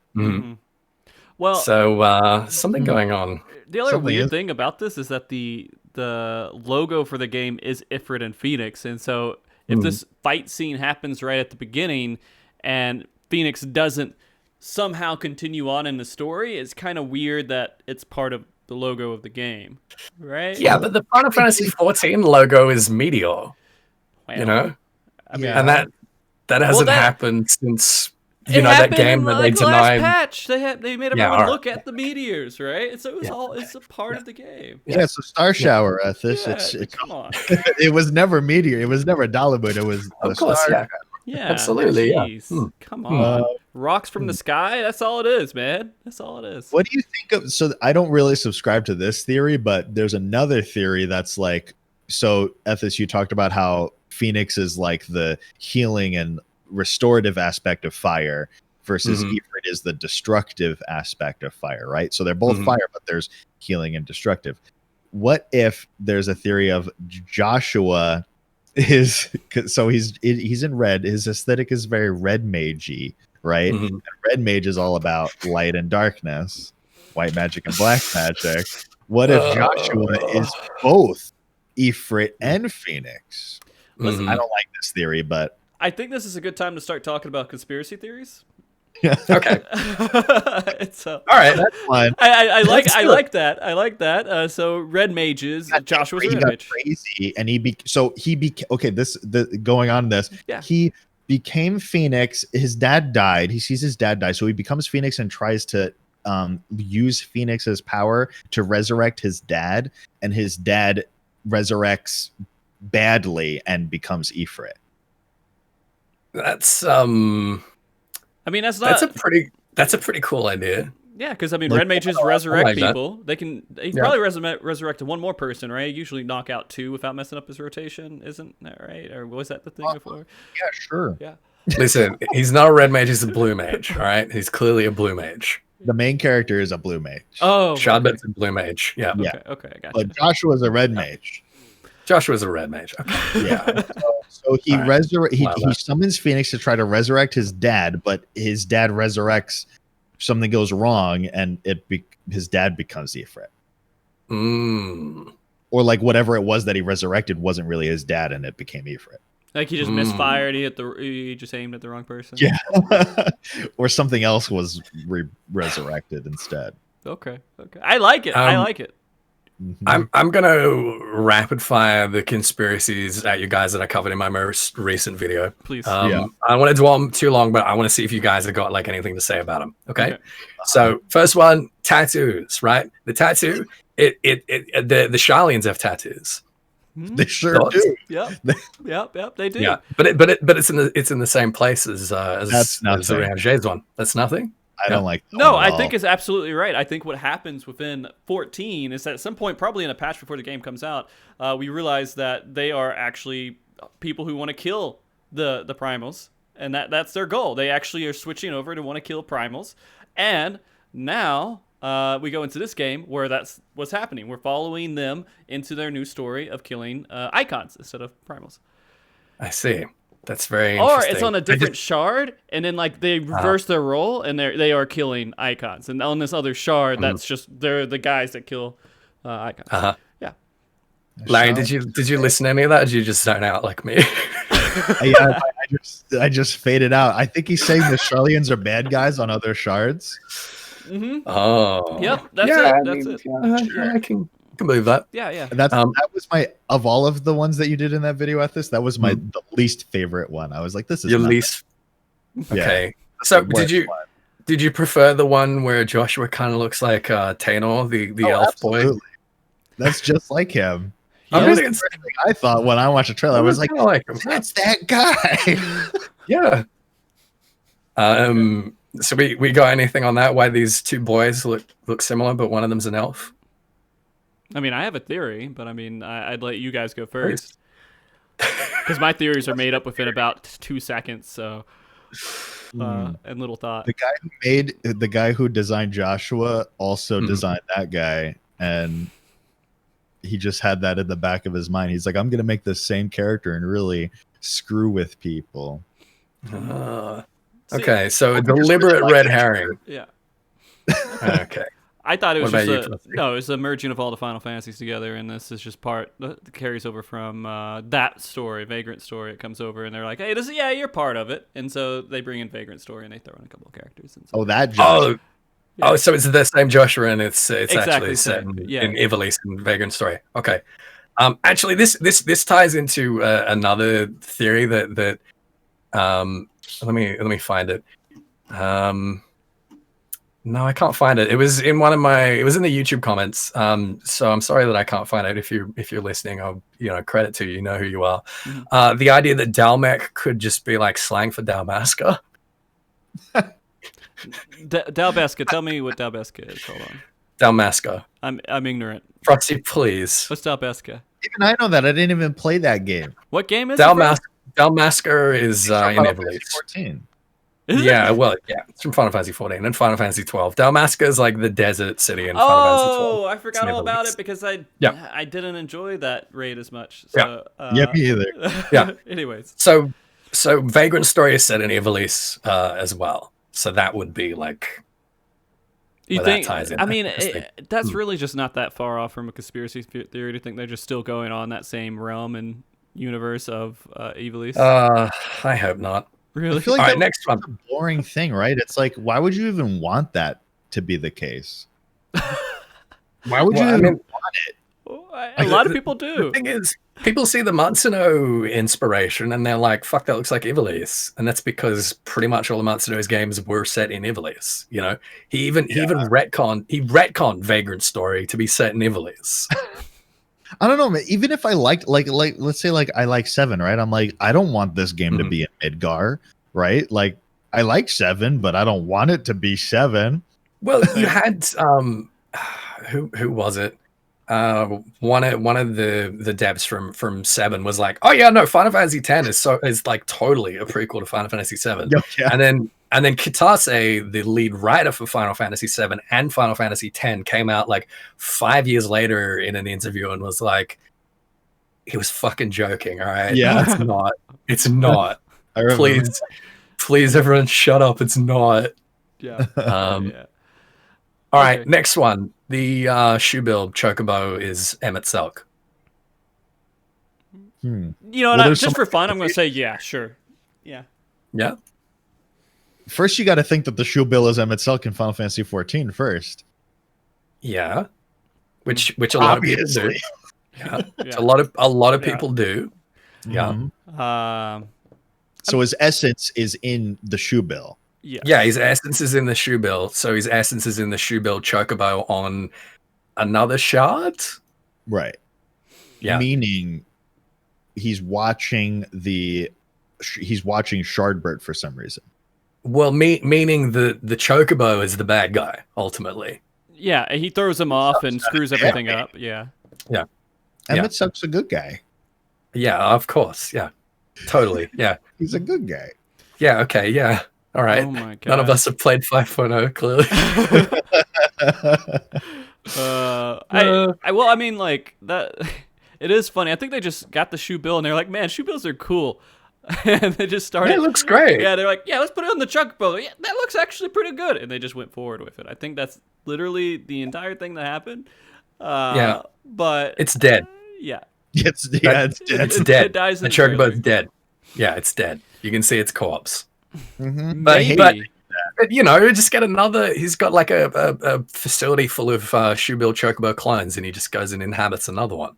Well, so something going on. The other weird thing about this is that the logo for the game is Ifrit and Phoenix, and so if this fight scene happens right at the beginning and Phoenix doesn't somehow continue on in the story, it's kind of weird that it's part of the logo of the game, right? Yeah, but the Final Fantasy XIV logo is Meteor, Well, you know? I mean, And that hasn't happened since, you know, that game that they last denied. patch. They made everyone look at the meteors, right? And so it was it's a part of the game. Yeah, it's a star shower, Ethys. Come on. It was never Meteor. It was never Dalamud. It was Of course, star. Yeah, absolutely. Geez. Yeah. Come on. Rocks from the sky. That's all it is, man. That's all it is. What do you think of? So I don't really subscribe to this theory, but there's another theory that's like, so Ethys, you talked about how Phoenix is like the healing and restorative aspect of fire versus Ifrit is the destructive aspect of fire, right? So they're both fire, but there's healing and destructive. What if there's a theory of Joshua is, so he's in red, his aesthetic is very red magey, right? And red mage is all about light and darkness, white magic and black magic. What if Joshua is both Ifrit and Phoenix? Listen, I don't like this theory, but I think this is a good time to start talking about conspiracy theories. Okay. All right, that's fine. I like that. I like that. So red mages, Joshua's a red mage. Crazy, and he became okay. Going on this, he became Phoenix. His dad died. He sees his dad die, so he becomes Phoenix and tries to use Phoenix's power to resurrect his dad, and his dad resurrects badly and becomes Ifrit. That's I mean, that's a pretty cool idea. Yeah, because I mean, red mages resurrect people. He probably resurrected one more person, right? Usually knock out two without messing up his rotation, isn't that right? Or was that the thing before? Yeah, sure. Yeah. Listen, he's not a red mage; he's a blue mage. All right, he's clearly a blue mage. The main character is a blue mage. Oh, Shadbet's a blue mage. Yeah. Okay, I got But Joshua's a red mage. Joshua's a red mage. Okay. Yeah. So he he summons Phoenix to try to resurrect his dad, but his dad resurrects. Something goes wrong, and his dad becomes the Ifrit. Or like whatever it was that he resurrected wasn't really his dad, and it became Ifrit. Like he just misfired. He just aimed at the wrong person. Yeah. Or something else was resurrected instead. Okay. I like it. I like it. I'm gonna rapid fire the conspiracies at you guys that I covered in my most recent video. Please. I don't want to dwell on too long, but I want to see if you guys have got like anything to say about them. Okay. So first one, tattoos. Right, the tattoo. The Sharlians have tattoos. They sure do. Yep. They do. Yeah, but it's in the same place as the Ranger's one. That's nothing. I don't like that. No, I think it's absolutely right. I think what happens within 14 is that at some point, probably in a patch before the game comes out, we realize that they are actually people who want to kill the primals, and that's their goal. They actually are switching over to want to kill primals, and now we go into this game where that's what's happening. We're following them into their new story of killing icons instead of primals. I see. That's very Or interesting. it's on a different shard, and then like they reverse their role, and they are killing icons. And on this other shard, that's just they're the guys that kill icons. Yeah. Larry, did you listen to any of that? Or did you just zone out like me? I just faded out. I think he's saying the Charlians are bad guys on other shards. Oh. Yep. That's yeah, it. That's it. Yeah, I can believe that. Yeah. Yeah. That was my of all of the ones that you did in that video, Ethys, that was my the least favorite one. I was like, this is Your not least. Yeah. Okay. So the worst one. did you prefer the one where Joshua kind of looks like Taynor, the elf boy? Absolutely. That's just like him. I That was really the first thing I thought when I watched the trailer. I was like, him. that's that guy. Yeah. So we got anything on that? Why these two boys look similar, but one of them's an elf? I mean, I have a theory, but I mean, I'd let you guys go first because my theories are made up within about 2 seconds. So, and little thought. The guy who designed Joshua also designed that guy, and he just had that in the back of his mind. He's like, I'm gonna make the same character and really screw with people. Okay, so a deliberate red herring. Yeah. Okay. I thought it was What just about you, no, it was a merging of all the Final Fantasies together, and this is just part that carries over from that story, Vagrant Story. It comes over, and they're like, "Hey, you're part of it," and so they bring in Vagrant Story, and they throw in a couple of characters. And so, That Joshua. So it's the same Joshua, and it's Exactly actually the set same. in Ivalice and Vagrant Story. Okay. Actually, this ties into another theory that let me find it. No, I can't find it. It was in it was in the YouTube comments. So I'm sorry that I can't find it. If you're listening, I'll credit to you. You know who you are. The idea that Dalmec could just be like slang for Dalmasca. Dalbesca, tell me what Dalbesca is. Hold on. Dalmasca. I'm ignorant. Frosty, please. What's Dalbesca? Even I know that. I didn't even play that game. What game is it? from? Dalmasca is in Ivalice. 14. Yeah, well, yeah, it's from Final Fantasy 14 and Final Fantasy 12. Dalmasca is like the desert city in Final Fantasy 12. Oh, I forgot all about it because I didn't enjoy that raid as much. So, Me either. Yeah. Anyways. So Vagrant Story is set in Ivalice as well. So that would be like You where think? that ties in. I mean, that's really just not that far off from a conspiracy theory to think they're just still going on that same realm and universe of Ivalice. I hope not. Really? I feel like All right, that next one. was a boring thing, right? It's like, why would you even want that to be the case? Why would you even want it? A lot of people do. The thing is, people see the Matsuno inspiration and they're like, fuck, that looks like Ivalice. And that's because pretty much all of Matsuno's games were set in Ivalice. You know, he even retconned Vagrant Story to be set in Ivalice. I don't know, man. Even if I liked, like, let's say, like, I like 7, right? I'm like, I don't want this game to be in Midgar, right? Like, I like 7, but I don't want it to be 7. Well, you had who was it? One of the devs from 7 was like, oh yeah, no, Final Fantasy 10 is like totally a prequel to Final Fantasy 7. Yeah. And then Kitase, the lead writer for Final Fantasy 7 and Final Fantasy 10, came out like 5 years later in an interview and was like, he was fucking joking, all right? Yeah. It's not. Please, everyone, shut up. It's not. Yeah. Yeah. All right, next one. The shoe build Chocobo is Emmett Selk. You know, Well, just for fun, I'm going to say, yeah, sure. Yeah. Yeah. First, you got to think that the shoe bill is Emmett Selk in Final Fantasy 14 first. Yeah. Which a lot of people do. Yeah. Yeah. A lot of people do. Yeah. So his essence is in the shoe bill. Yeah. Yeah, his essence is in the shoe bill. So his essence is in the shoe bill Chocobo on another shard. Right. Yeah. Meaning he's watching Shardbert for some reason. Well, meaning the Chocobo is the bad guy ultimately. Yeah, he throws him off and screws everything up. Yeah. Yeah. Emmett Selk's a good guy. Yeah, of course. Yeah. Totally. Yeah. He's a good guy. Yeah, okay, yeah. All right. Oh my God. None of us have played 5.0, clearly. I mean, like that. It is funny. I think they just got the shoe bill and they're like, man, shoe bills are cool. And they just started. It looks great. Yeah, they're like, yeah, let's put it on the chocobo. Yeah, that looks actually pretty good. And they just went forward with it. I think that's literally the entire thing that happened. Yeah. But It's dead. Yeah. It's dead. It's dead. It dies The in the trailer. chocobo's dead. Yeah, it's dead. You can see its corpse. Mhm. Maybe. But just get another. He's got like a facility full of shoebill chocobo clones, and he just goes and inhabits another one.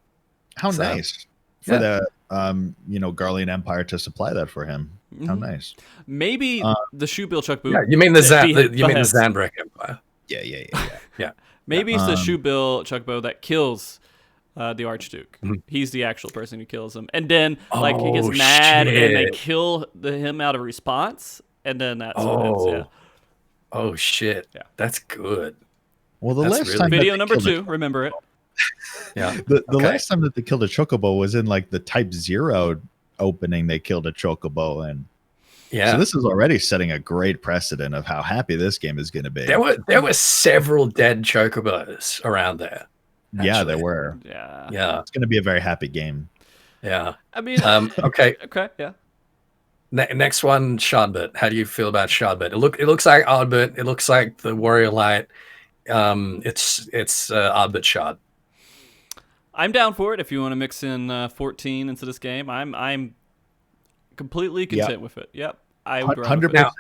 How So, nice for the Garlean Empire to supply that for him. How nice. Maybe the Shoebill Chocobo. Yeah, you mean the beheads. Zanbreck Empire? Yeah. Maybe it's the Shoebill Chocobo that kills the Archduke. Mhm. He's the actual person who kills him, and then he gets mad and they kill him out of response, and then that's what ends. Yeah. Oh shit! Yeah. That's good. Well, the That's last really- time Video that they number killed 2. Remember it. Yeah. the Okay. last time that they killed a chocobo was in like the Type 0 opening. They killed a chocobo, and Yeah. so this is already setting a great precedent of how happy this game is going to be. There were several dead chocobos around there. Yeah, actually. there were. Yeah. Yeah. It's going to be a very happy game. Yeah. I mean, Okay. okay. Yeah. Next one, Shardbit. How do you feel about Shardbit? It looks like Ardbit. It looks like the Warrior Light. It's Ardbit Shard. I'm down for it if you want to mix in 14 into this game. I'm completely content with it. Yep. I would run with it. 100%.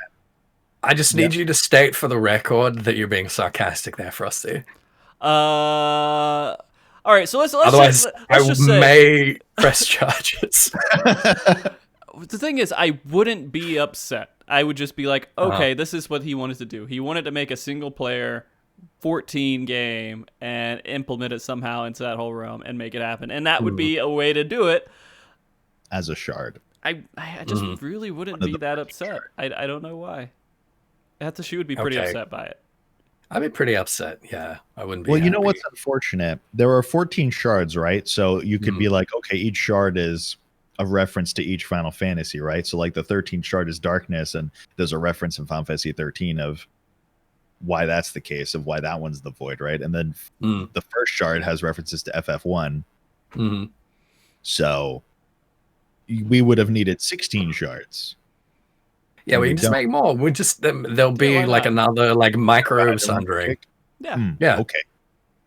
I just need you to state for the record that you're being sarcastic there, Frosty. All right, so let's Otherwise, let's just say may press charges. the thing is, I wouldn't be upset. I would just be like, okay, this is what he wanted to do. He wanted to make a single player 14 game and implement it somehow into that whole realm and make it happen. And that would be a way to do it. As a shard. I just really wouldn't be that upset. I don't know why. Ethys would be pretty Okay. upset by it. I'd be pretty upset. Yeah, I wouldn't be. Well, you know happy. what's unfortunate? There are 14 shards, right? So you could be like, okay, each shard is a reference to each Final Fantasy, right? So like the 13th shard is darkness, and there's a reference in Final Fantasy 13 of why that's the case, of why that one's the void, right? And then the first shard has references to FF1. Mm-hmm. So we would have needed 16 shards. Yeah, we We can just don't. make more. We just there'll be why like not? another like micro Hydralink sundering. kick. Yeah. Yeah. Okay.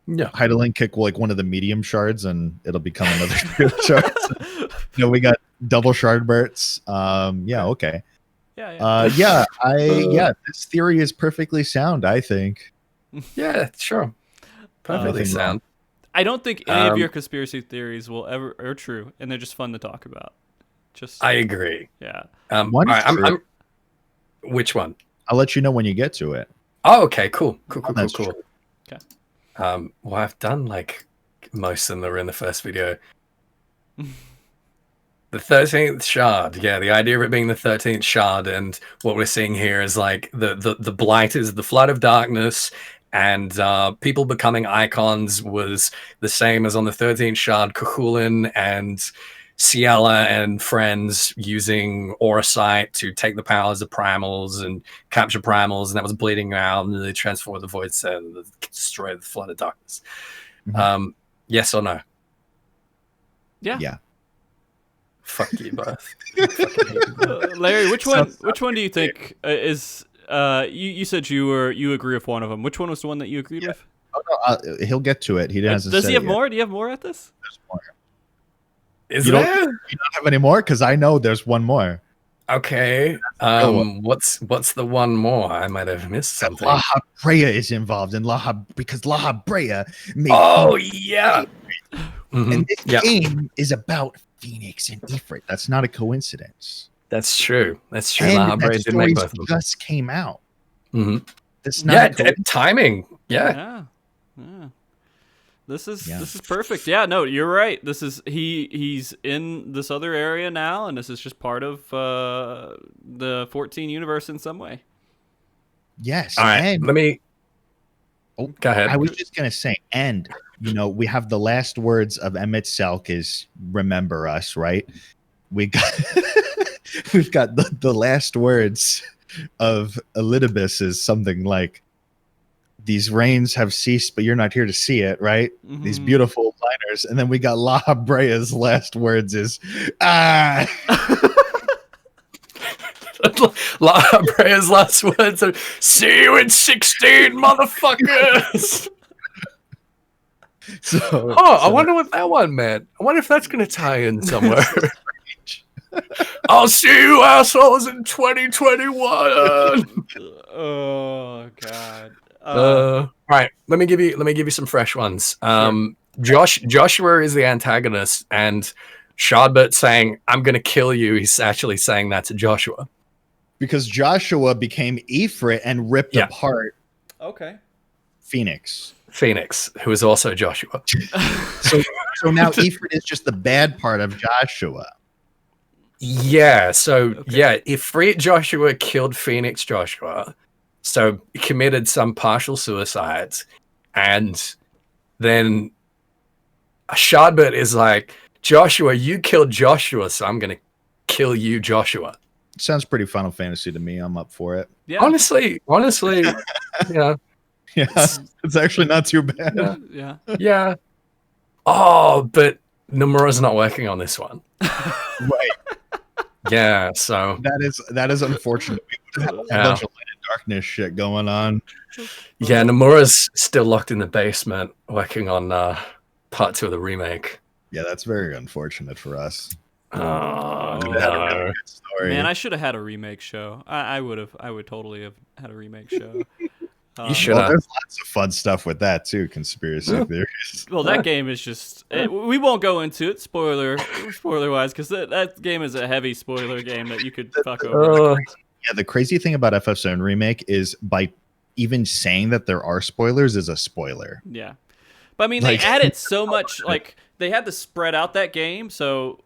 Yeah. Hydralink kick like one of the medium shards, and it'll become another shards. We got double shard bursts. Yeah. Okay. Yeah. This theory is perfectly sound, I think. Yeah, sure. Perfectly Nothing sound. I don't think any of your conspiracy theories are true, and they're just fun to talk about. Just I agree. yeah. One's all right, true. which one? I'll let you know when you get to it. Oh, okay, cool. That's Cool. true. Okay. Well, I've done like most of them that were in the first video. The 13th shard, yeah, the idea of it being the 13th shard, and what we're seeing here is like the blight is the flood of darkness, and people becoming icons was the same as on the 13th shard. Cahulin and Ciela and friends using Aurasight to take the powers of primals and capture primals, and that was bleeding out, and they transform the void set and destroy the flood of darkness. Yes or no? Yeah. Fuck you both. Larry, which one do you think is? You said you agree with one of them. Which one was the one that you agreed with? Oh, no, he'll get to it. He doesn't. Does he have it yet. more? Do you have more at this? There's more. Is You there? don't have any more? Because I know there's one more. Okay. What's the one more? I might have missed something. La Brea is involved in because La Brea made. Oh yeah. Mhm. And this Yep. game is about Phoenix and Ifrit. That's not a coincidence. That's true. That's true. And La Habrea that did make story both of them. just came out. Mhm. That's Yeah, not. a timing. Yeah. Yeah. This is Yeah. perfect. Yeah, no, you're right. This is he's in this other area now, and this is just part of the 14 universe in some way. Yes. All right. And Let me. Oh, Go ahead. I was just gonna say, and we have the last words of Emmett Selk is "Remember us," right? We got we've got the last words of Elidibus is something like, "These rains have ceased, but you're not here to see it," right? These Mhm. beautiful liners, and then we got La Brea's last words is "Ah." Brea's last words are, "See you in 16, motherfuckers." I wonder what that one meant. I wonder if that's going to tie in somewhere. I'll see you assholes in 2021. Oh God. Right. Let me give you some fresh ones. Joshua is the antagonist, and Shardbert saying, "I'm going to kill you." He's actually saying that to Joshua because Joshua became Ifrit and ripped apart. Okay. Phoenix, who is also Joshua. so now Ifrit is just the bad part of Joshua. Yeah. So Ifrit Joshua killed Phoenix Joshua. So he committed some partial suicides, and then Shardbert is like, "Joshua, you killed Joshua, so I'm gonna kill you, Joshua." Sounds pretty Final Fantasy to me. I'm up for it. Yeah. Honestly, yeah. Yeah, it's actually not too bad. Yeah. Oh, but Nomura's not working on this one. Right. Yeah, so that is unfortunate. We have a bunch of Light and Darkness shit going on. Yeah, Nomura's still locked in the basement working on part 2 of the remake. Yeah, that's very unfortunate for us. Oh, no. Man, I should have had a remake show. I would totally have had a remake show. You should have. There's lots of fun stuff with that too, conspiracy theories. Well, that game is just... we won't go into it, spoiler-wise, because that game is a heavy spoiler game that you could fuck over. Yeah, the crazy thing about FF7 Remake is by even saying that there are spoilers is a spoiler. Yeah. But I mean, they added so much, like, they had to spread out that game, so...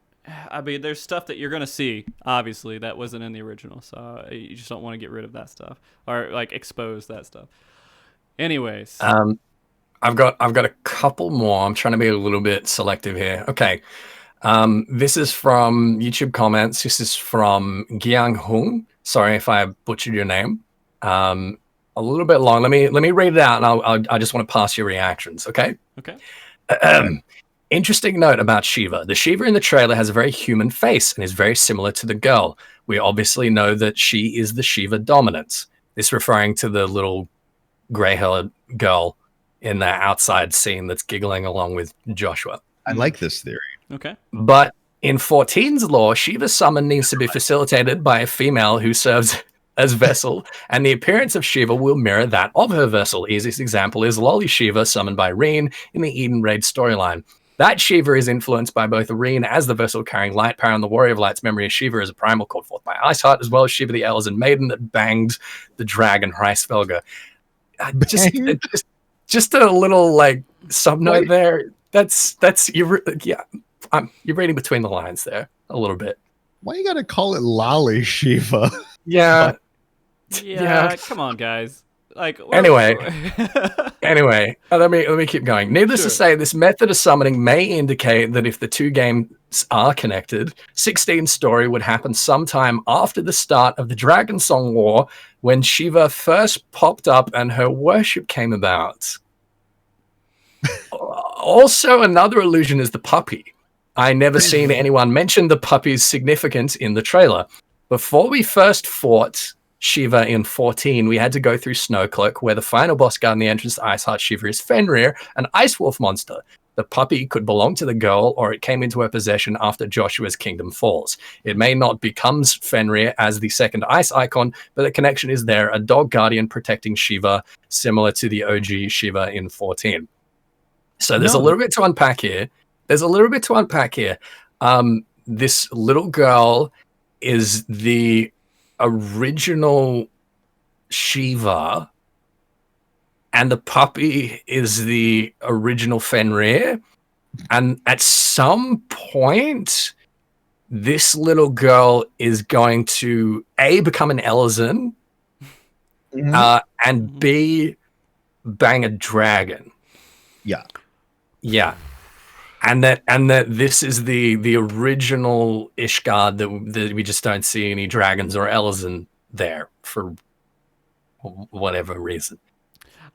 I mean, there's stuff that you're gonna see, obviously, that wasn't in the original, so you just don't want to get rid of that stuff or like expose that stuff. Anyways, I've got a couple more. I'm trying to be a little bit selective here. Okay, this is from YouTube comments. This is from Giang Hung. Sorry if I butchered your name. A little bit long. Let me read it out, and I just want to pass your reactions. Okay. Okay. Interesting note about Shiva. The Shiva in the trailer has a very human face and is very similar to the girl. We obviously know that she is the Shiva dominant. This referring to the little gray-haired girl in the outside scene that's giggling along with Joshua. I like this theory. Okay. But in 14's lore, Shiva's summon needs to be facilitated by a female who serves as vessel, and the appearance of Shiva will mirror that of her vessel. Easiest example is Lolly Shiva summoned by Reen in the Eden Raid storyline. That Shiva is influenced by both Reen as the vessel carrying light power and the Warrior of Light's memory of Shiva as a primal called forth by Iceheart, as well as Shiva the Elzen Maiden that banged the dragon Hreisvelga. Just a little like sub note there. That's you're reading between the lines there a little bit. Why you gotta call it Lolly Shiva? Yeah. Come on, guys. Like anyway, let me keep going. Needless to say, this method of summoning may indicate that if the two games are connected, 16's story would happen sometime after the start of the Dragon Song War, when Shiva first popped up and her worship came about. Also, another illusion is the puppy. I never seen anyone mention the puppy's significance in the trailer. Before we first fought Shiva in 14, we had to go through Snowcloak, where the final boss guard in the entrance to Iceheart Shiva is Fenrir, an ice wolf monster. The puppy could belong to the girl, or it came into her possession after Joshua's kingdom falls. It may not becomes Fenrir as the second ice icon, but the connection is there, a dog guardian protecting Shiva, similar to the OG Shiva in 14. So there's a little bit to unpack here. This little girl is the original Shiva, and the puppy is the original Fenrir. And at some point, this little girl is going to A, become an Elzen, and B, bang a dragon. Yeah. And that this is the original Ishgard that we just don't see any dragons or Elzen there for whatever reason.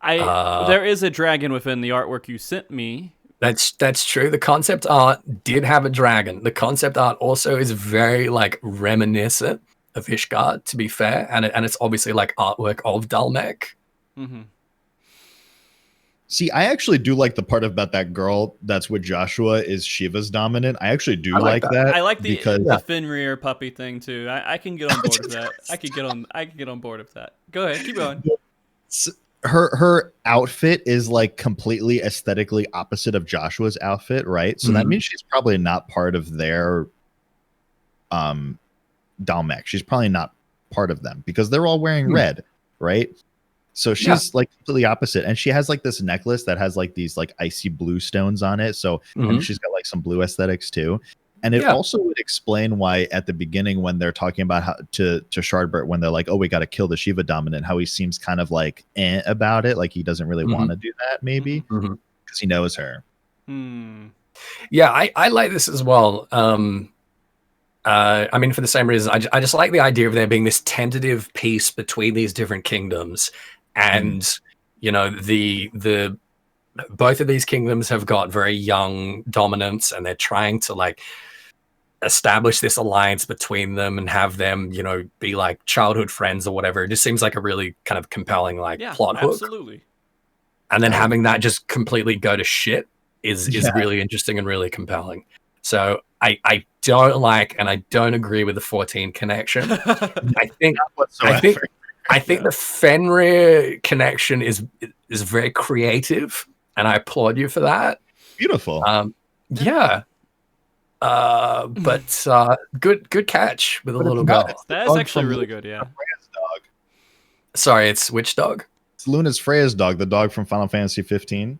There is a dragon within the artwork you sent me. That's true. The concept art did have a dragon. The concept art also is very like reminiscent of Ishgard, to be fair, and it's obviously like artwork of Dalmek. Mm-hmm. See, I actually do like the part about that girl that's with Joshua is Shiva's dominant. I actually do like that. I like the because Fenrir puppy thing too. I can get on board with that. I can get on board with that. Go ahead, keep going. her outfit is like completely aesthetically opposite of Joshua's outfit, right? So that means she's probably not part of their Dalmek. She's probably not part of them because they're all wearing red, right? So she's like completely opposite, and she has like this necklace that has like these like icy blue stones on it. So and she's got like some blue aesthetics too. And it also would explain why at the beginning when they're talking about how to Shardbert, when they're like, "Oh, we got to kill the Shiva dominant," how he seems kind of like about it, like he doesn't really want to do that, maybe because he knows her. Yeah, I like this as well. I mean, for the same reason, I just like the idea of there being this tentative peace between these different kingdoms. And you know, the both of these kingdoms have got very young dominants, and they're trying to like establish this alliance between them and have them, you know, be like childhood friends or whatever. It just seems like a really kind of compelling plot hook. Absolutely. And then having that just completely go to shit is really interesting and really compelling. So I don't like and I don't agree with the 14 connection. I think the Fenrir connection is very creative, and I applaud you for that. Beautiful. But good catch with a little guy. That's actually really good. Yeah. Freya's dog. Sorry, it's which dog? It's Luna's Freya's dog, the dog from Final Fantasy 15.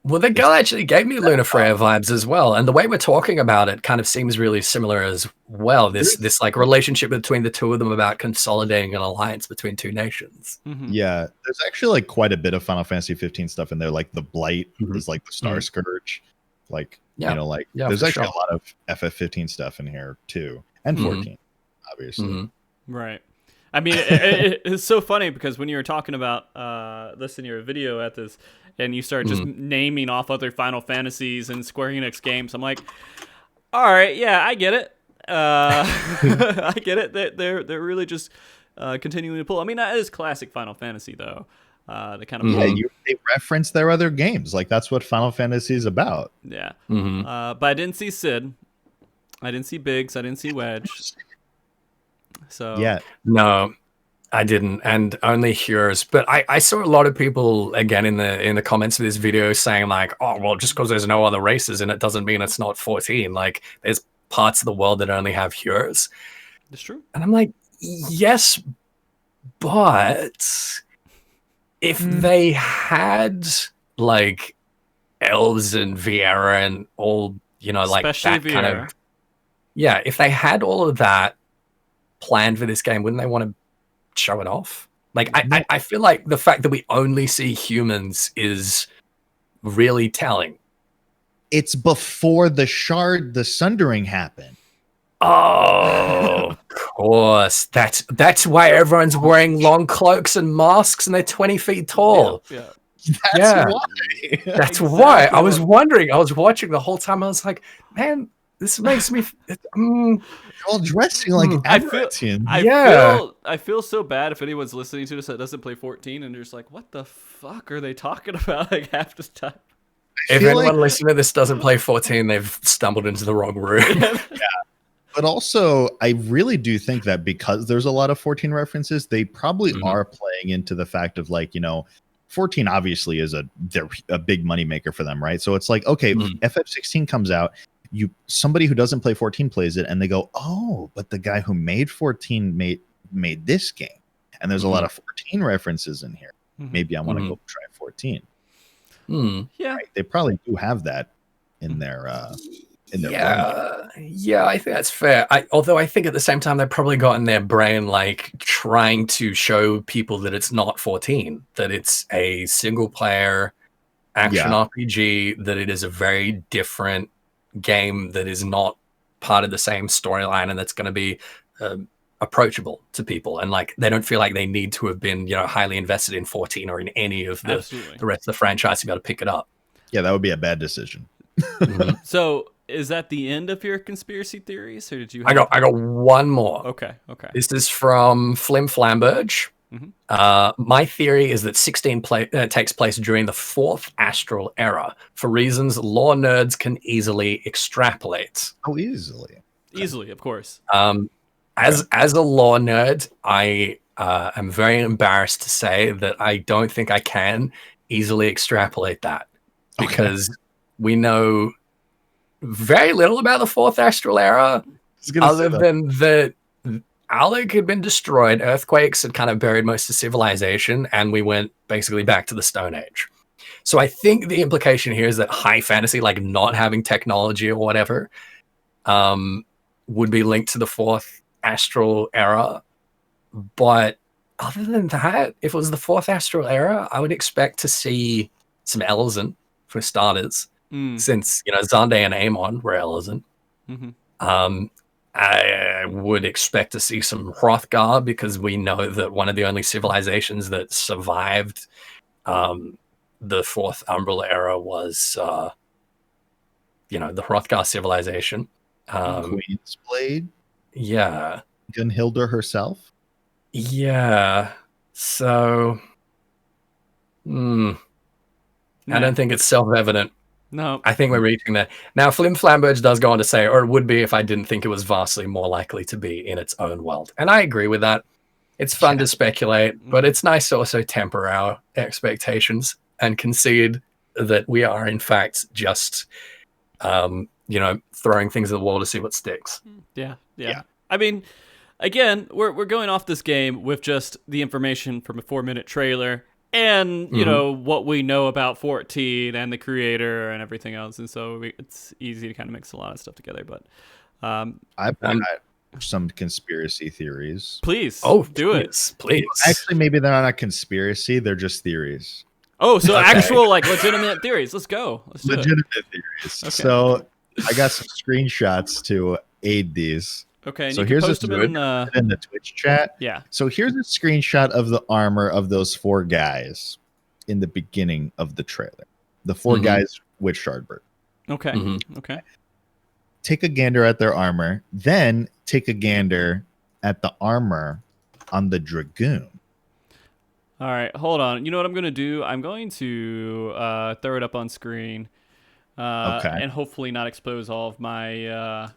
Well, the girl actually gave me Luna Freya vibes as well, and the way we're talking about it kind of seems really similar as well. This like relationship between the two of them about consolidating an alliance between two nations. Yeah, there's actually like quite a bit of Final Fantasy 15 stuff in there. Like the Blight is like the Star Scourge, like you know, like there's actually a lot of FF15 stuff in here too, and 14, obviously. Right. I mean, it's so funny because when you were talking about this in your video at this, and you start just naming off other Final Fantasies and Square Enix games, I'm like, all right, yeah, I get it. I get it. They're really just continuing to pull. I mean, that is classic Final Fantasy though. They kind of they reference their other games. Like that's what Final Fantasy is about. Yeah. But I didn't see Sid. I didn't see Biggs. I didn't see Wedge. So no, I didn't, and only yours. But I saw a lot of people again in the comments of this video saying like, oh well, just because there's no other races in it doesn't mean it's not 14. Like there's parts of the world that only have yours. That's true. And I'm like, yes, but if they had like elves and Viera and all, you know, like especially that kind of if they had all of that planned for this game, wouldn't they want to show it off? Like I feel like the fact that we only see humans is really telling. It's before the sundering happened. Oh, of course. That's why everyone's wearing long cloaks and masks and they're 20 feet tall. That's why. That's why. I was wondering. I was watching the whole time. I was like, man, this makes me all dressing like I feel so bad if anyone's listening to this that doesn't play 14 and they're just like, what the fuck are they talking about like half the time? If anyone listening to this doesn't play 14, they've stumbled into the wrong room. But also, I really do think that because there's a lot of 14 references, they probably are playing into the fact of like, you know, 14 obviously is a big money maker for them, right? So it's like, okay, FF16 comes out, somebody who doesn't play 14 plays it, and they go, oh, but the guy who made 14 made this game, and there's a lot of 14 references in here. Maybe I want to go try 14. Yeah, right? They probably do have that in their yeah, I think that's fair. Although I think at the same time they've probably got in their brain like trying to show people that it's not 14, that it's a single player action RPG, that it is a very different game that is not part of the same storyline and that's going to be approachable to people, and like they don't feel like they need to have been, you know, highly invested in 14 or in any of the rest of the franchise to be able to pick it up. Yeah, that would be a bad decision. So is that the end of your conspiracy theories, or did you? I got one more. Okay. This is from Flim Flamberge. My theory is that 16 takes place during the fourth astral era for reasons lore nerds can easily extrapolate. Oh, easily. Easily, of course. As a lore nerd, I am very embarrassed to say that I don't think I can easily extrapolate that because we know very little about the fourth astral era, other than that Alec had been destroyed, earthquakes had kind of buried most of civilization, and we went basically back to the Stone Age. So I think the implication here is that high fantasy, like not having technology or whatever, would be linked to the fourth astral era. But other than that, if it was the fourth astral era, I would expect to see some Elzen for starters, since Zande and Amon were Elzen. I would expect to see some Hrothgar because we know that one of the only civilizations that survived the fourth Umbral era was, the Hrothgar civilization. Queen's Blade? Yeah. Gunhilda herself? Yeah. So, I don't think it's self-evident. No. I think we're reaching there. Now, Flim Flamberge does go on to say, or it would be if I didn't think it was vastly more likely to be in its own world. And I agree with that. It's fun to speculate, but it's nice to also temper our expectations and concede that we are, in fact, just, throwing things at the wall to see what sticks. Yeah. I mean, again, we're going off this game with just the information from a 4-minute trailer. And, what we know about 14 and the creator and everything else. And so it's easy to kind of mix a lot of stuff together. But I've got some conspiracy theories. Please. Do it. Please. Actually, maybe they're not a conspiracy. They're just theories. Oh, so actual, legitimate theories. Let's go. Legitimate theories. Okay. So I got some screenshots to aid these. Okay, and so you here's can post them in the Twitch chat. Yeah. So here's a screenshot of the armor of those 4 guys in the beginning of the trailer. The 4 guys with Shardbird. Okay. Okay. Take a gander at their armor, then take a gander at the armor on the Dragoon. All right, hold on. You know what I'm going to do? I'm going to throw it up on screen, and hopefully not expose all of my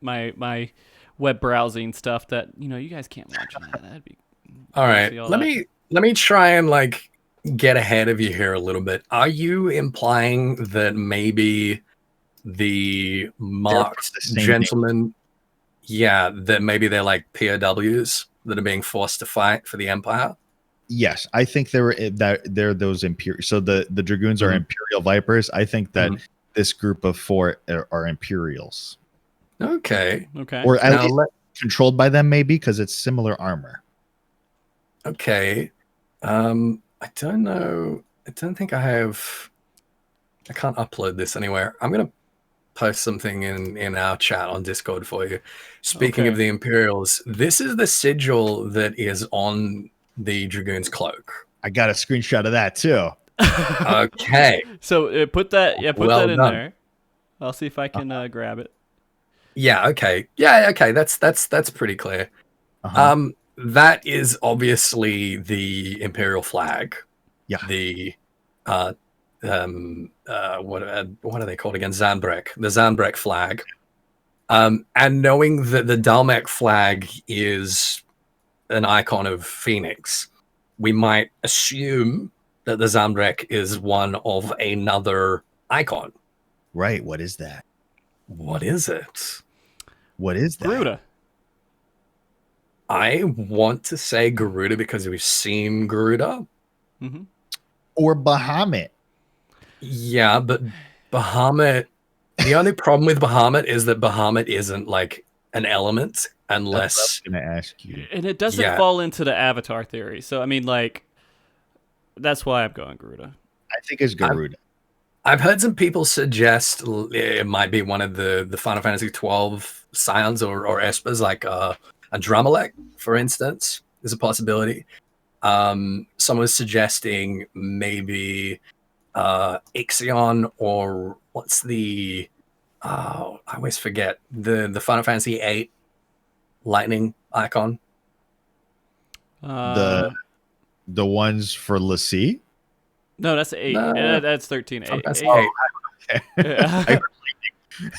my web browsing stuff that you guys can't watch. That'd be all right. Let me try and get ahead of you here a little bit. Are you implying that maybe the marked gentlemen, that maybe they're like POWs that are being forced to fight for the Empire? Yes, I think they're those Imperial. So the Dragoons are Imperial Vipers. I think that this group of 4 are Imperials. Okay. Or at least controlled by them, maybe, because it's similar armor. Okay. I don't know. I don't think I have. I can't upload this anywhere. I'm gonna post something in our chat on Discord for you. Speaking of the Imperials, this is the sigil that is on the Dragoon's cloak. I got a screenshot of that too. Okay. So put that. Yeah, put that in there. I'll see if I can grab it. Yeah. Okay. Yeah. Okay. That's pretty clear. That is obviously the Imperial flag. Yeah. The what are they called again? Zandbrek. The Zandbrek flag. And knowing that the Dalmek flag is an icon of Phoenix, we might assume that the Zandbrek is one of another icon. Right. What is that? What is it? What is that? Garuda. I want to say Garuda because we've seen Garuda. Or Bahamut. Yeah, but Bahamut, the only problem with Bahamut is that Bahamut isn't an element unless... That's what I was going to ask you. And it doesn't fall into the Avatar theory. So, I mean, that's why I'm going Garuda. I think it's Garuda. I've heard some people suggest it might be one of the Final Fantasy 12 scions or espers, like a Dramalek, for instance, is a possibility. Someone was suggesting maybe Ixion, or what's the Oh, I always forget the Final Fantasy VIII lightning icon. Uh, The ones for Lassie? no, that's 8. No, That's 13. Final 8. Fantasy 8. VIII. Yeah.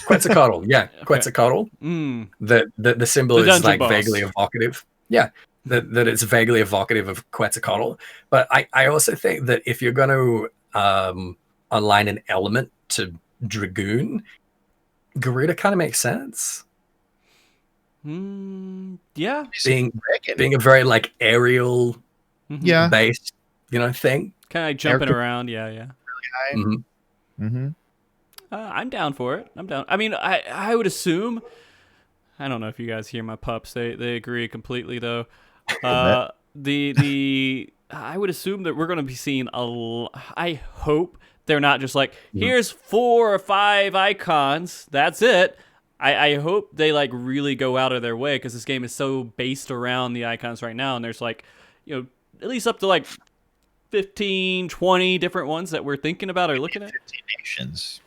Quetzalcoatl, yeah, Okay. Quetzalcoatl. Mm. The symbol The is dungeon like boss. vaguely evocative. Yeah, that it's vaguely evocative of Quetzalcoatl. But I also think that if you're going to align an element to Dragoon, Garuda kind of makes sense. Yeah. Being a very like aerial Yeah. based, thing. Kind of like jumping around. Yeah. Mhm. Mm-hmm. I'm down for it. I'm down. I mean, I would assume. I don't know if you guys hear my pups. They agree completely though. The I would assume that we're going to be seeing I hope they're not just like, here's 4 or 5 icons. That's it. I hope they like really go out of their way, because this game is so based around the icons right now, and there's like, at least up to like 15, 20 different ones that we're thinking about or looking at. 15 nations.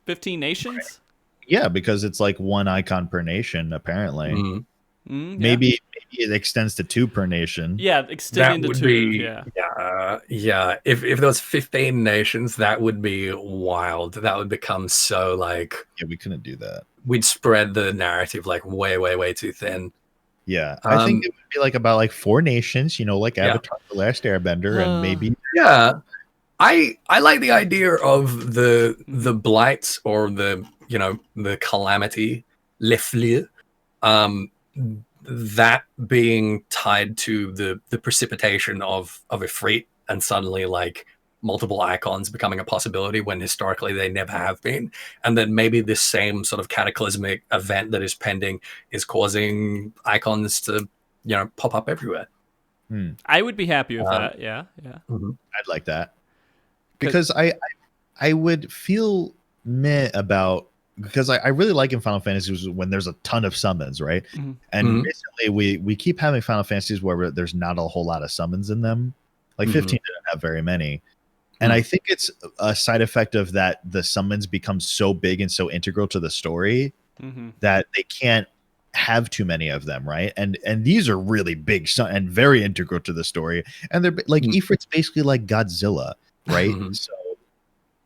15 nations? Right. Yeah, because it's like 1 icon per nation, apparently. Yeah. Maybe it extends to 2 per nation. Yeah, extending to 2. Yeah. If there was 15 nations, that would be wild. That would become so like. Yeah, we couldn't do that. We'd spread the narrative like way too thin. Yeah, I think it would be like about like 4 nations, like Avatar: The Last Airbender, and maybe. Yeah, I like the idea of the blight, or the calamity, le fleur, that being tied to the precipitation of a Ifrit, and suddenly like multiple icons becoming a possibility when historically they never have been, and then maybe this same sort of cataclysmic event that is pending is causing icons to pop up everywhere. I would be happy with that. Yeah. I'd like that, because I would feel meh about, because I really like in Final Fantasies when there's a ton of summons, right? And recently we keep having Final Fantasies where there's not a whole lot of summons in them. Like 15 didn't have very many. And I think it's a side effect of that the summons become so big and so integral to the story that they can't have too many of them, right? And these are really big and very integral to the story. And they're like Ifrit's basically like Godzilla, right? So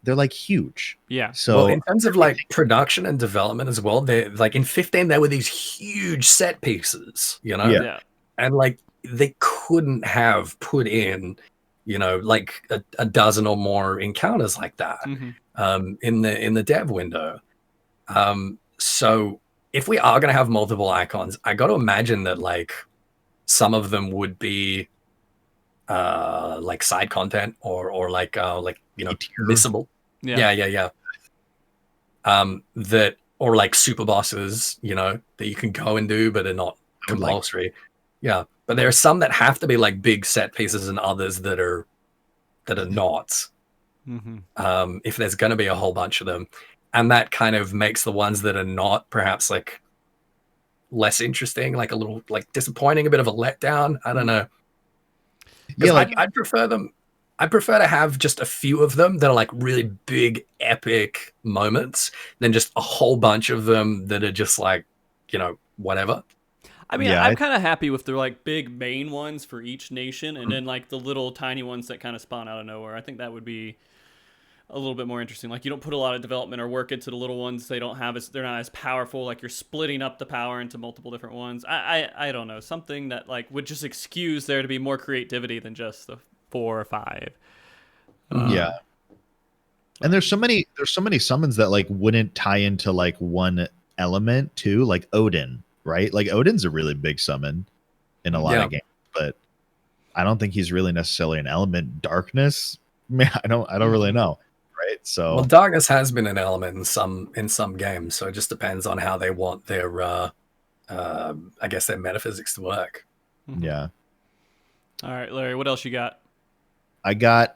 they're like huge. Yeah. So in terms of like production and development as well, they like in 15 there were these huge set pieces, Yeah. And like they couldn't have put in like a dozen or more encounters like that in the dev window. So if we are going to have multiple icons, I got to imagine that like some of them would be like side content or like missable. Yeah. That, or like super bosses, that you can go and do, but they're not compulsory. Yeah, but there are some that have to be like big set pieces, and others that are not. If there's going to be a whole bunch of them, and that kind of makes the ones that are not perhaps like less interesting, like a little like disappointing, a bit of a letdown. I don't know. Yeah, like I'd prefer them. I prefer to have just a few of them that are like really big, epic moments than just a whole bunch of them that are just like, whatever. I mean, I'm kind of happy with the like big main ones for each nation, and then like the little tiny ones that kind of spawn out of nowhere. I think that would be a little bit more interesting. Like, you don't put a lot of development or work into the little ones. They're not as powerful. Like, you're splitting up the power into multiple different ones. I don't know, something that like would just excuse there to be more creativity than just the 4 or 5. Yeah. And there's so many summons that like wouldn't tie into like one element too, like Odin, right? Like Odin's a really big summon in a lot of games, but I don't think he's really necessarily an element. Darkness, man, I don't really know, right? So well, darkness has been an element in some games, so it just depends on how they want their I guess their metaphysics to work. Yeah. All right, Larry, what else you got? I got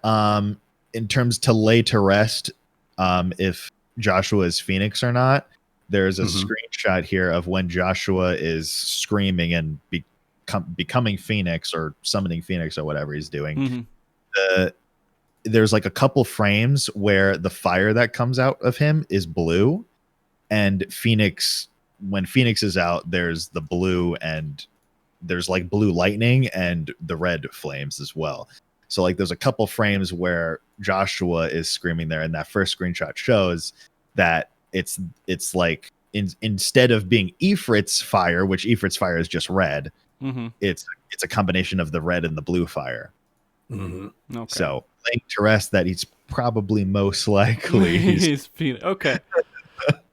in terms to lay to rest if Joshua is Phoenix or not. There's a screenshot here of when Joshua is screaming and becoming Phoenix or summoning Phoenix or whatever he's doing. there's like a couple frames where the fire that comes out of him is blue, and when Phoenix is out, there's the blue, and there's like blue lightning and the red flames as well. So like there's a couple frames where Joshua is screaming there, and that first screenshot shows that it's like instead of being Ifrit's fire, which Ifrit's fire is just red, it's a combination of the red and the blue fire. Okay. So laying to rest that he's probably most likely he's okay.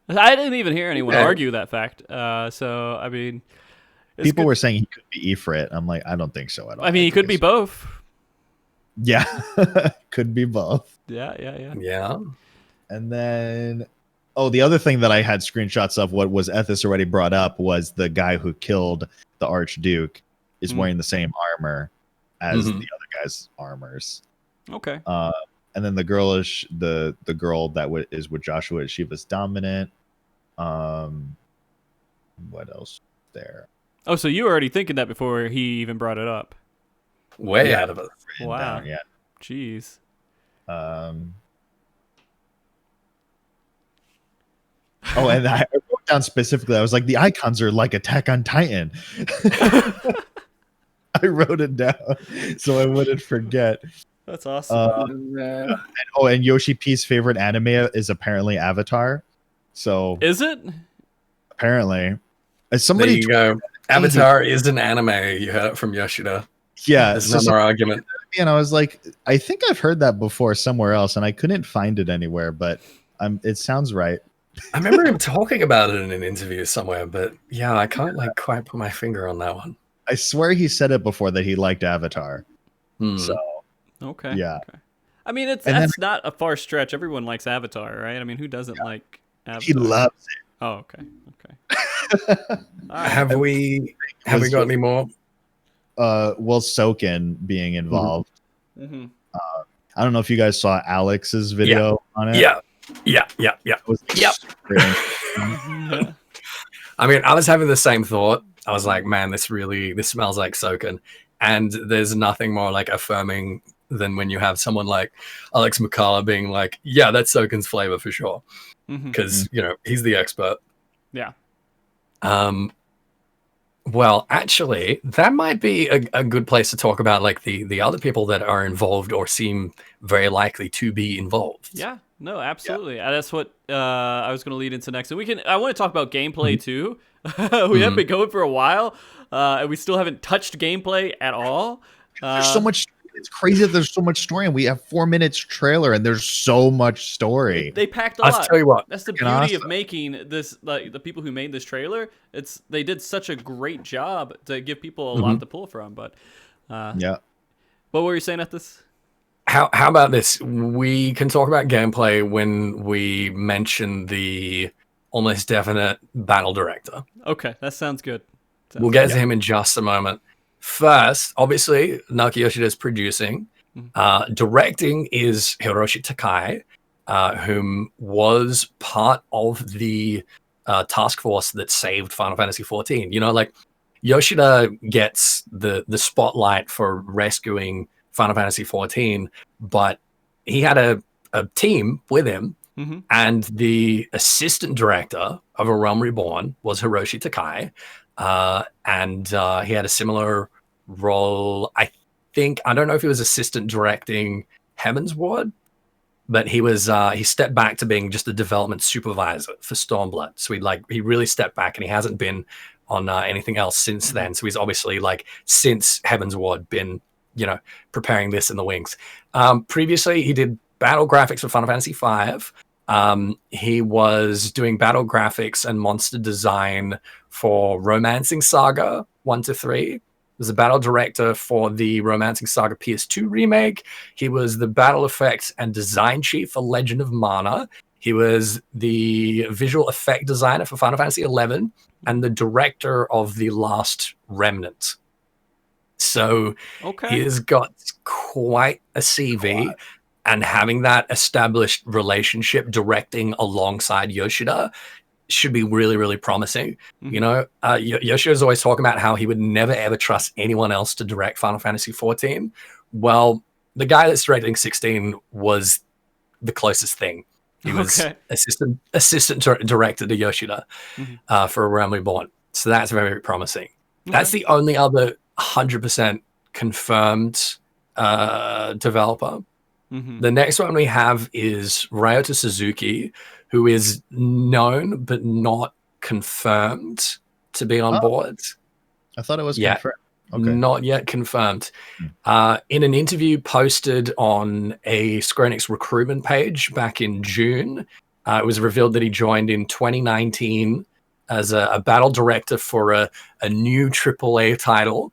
I didn't even hear anyone argue that fact. So I mean, people were saying he could be Ifrit. I'm like, I don't think so at all. I mean, he could be both. Yeah, could be both. Yeah. And then, the other thing that I had screenshots of, what was Ethys already brought up, was the guy who killed the Archduke is wearing the same armor as the other guy's armors. Okay. And then the girl is the girl that is with Joshua. She was dominant. What else there? Oh, so you were already thinking that before he even brought it up. Way out of it. Wow. Down, yeah. Jeez. And I wrote down specifically, I was like, the icons are like Attack on Titan. I wrote it down so I wouldn't forget. That's awesome. And Yoshi P's favorite anime is apparently Avatar. So is it? Apparently. Somebody there you go. Avatar is an anime. You heard it from Yoshida. Yeah. There's no more argument. And I was like, I think I've heard that before somewhere else, and I couldn't find it anywhere, but it sounds right. I remember him talking about it in an interview somewhere, but yeah, I can't quite put my finger on that one. I swear he said it before that he liked Avatar. So okay. Yeah. Okay. I mean, that's not a far stretch. Everyone likes Avatar, right? I mean, who doesn't like Avatar? He loves it. Oh, okay. Right. Have we got any more? Soken being involved. I don't know if you guys saw Alex's video on it. Yeah. It was super interesting. I mean, I was having the same thought. I was like, man, this smells like Soken. And there's nothing more like affirming than when you have someone like Alex McCullough being like, yeah, that's Soken's flavor for sure. Because, he's the expert. Yeah. Well, actually, that might be a good place to talk about like the other people that are involved or seem very likely to be involved. Yeah, no, absolutely. That's what I was going to lead into next. And I want to talk about gameplay too. We have been going for a while, and we still haven't touched gameplay at all. There's so much. It's crazy that there's so much story, and we have 4 minutes trailer, and there's so much story. They packed a lot. I'll tell you what. That's the beauty of making this. Like the people who made this trailer, they did such a great job to give people a lot to pull from. But what were you saying at this? How about this? We can talk about gameplay when we mention the almost definite battle director. Okay, that sounds good. We'll get to him in just a moment. First, obviously, Naoki Yoshida is producing. Directing is Hiroshi Takai, whom was part of the task force that saved Final Fantasy XIV. Like Yoshida gets the spotlight for rescuing Final Fantasy XIV, but he had a team with him, and the assistant director of A Realm Reborn was Hiroshi Takai, and he had a similar role. I don't know if he was assistant directing Heaven's Ward, but he stepped back to being just a development supervisor for Stormblood. So he really stepped back, and he hasn't been on anything else since then. So he's obviously since Heaven's Ward been preparing this in the wings. Previously he did battle graphics for Final Fantasy V. He was doing battle graphics and monster design for Romancing Saga 1-3. He was the battle director for the Romancing Saga PS2 remake. He was the battle effects and design chief for Legend of Mana. He was the visual effect designer for Final Fantasy XI and the director of The Last Remnant. So he has got quite a CV, and having that established relationship directing alongside Yoshida should be really, really promising. Yoshida's always talking about how he would never, ever trust anyone else to direct Final Fantasy XIV. Well, the guy that's directing 16 was the closest thing. He was Okay. assistant director to Yoshida for Realm Reborn. So that's very, very promising. That's the only other 100% confirmed developer. The next one we have is Ryota Suzuki, who is known but not confirmed to be on board. I thought it was Yeah. confirmed. Okay. Not yet confirmed. In an interview posted on a Square Enix recruitment page back in June, it was revealed that he joined in 2019 as a battle director for a new AAA title.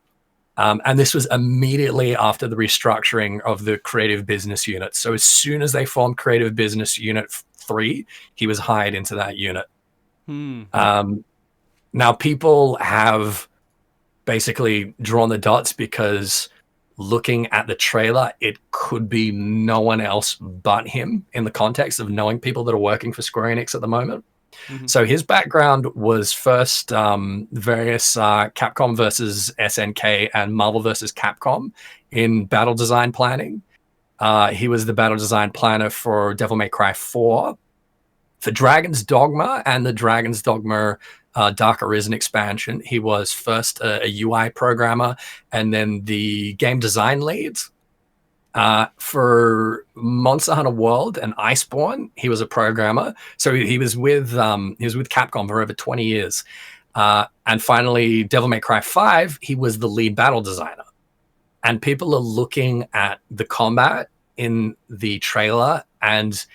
And this was immediately after the restructuring of the creative business unit. So as soon as they formed creative business unit 3, he was hired into that unit. Now people have basically drawn the dots because looking at the trailer, it could be no one else but him in the context of knowing people that are working for Square Enix at the moment. So his background was first various Capcom versus SNK and Marvel versus Capcom in battle design planning. He was the battle design planner for Devil May Cry 4, for Dragon's Dogma and the Dragon's Dogma Dark Arisen expansion. He was first a UI programmer and then the game design lead. For Monster Hunter World and Iceborne, he was a programmer. So he was with Capcom for over 20 years. And finally, Devil May Cry 5, he was the lead battle designer. And people are looking at the combat in the trailer, and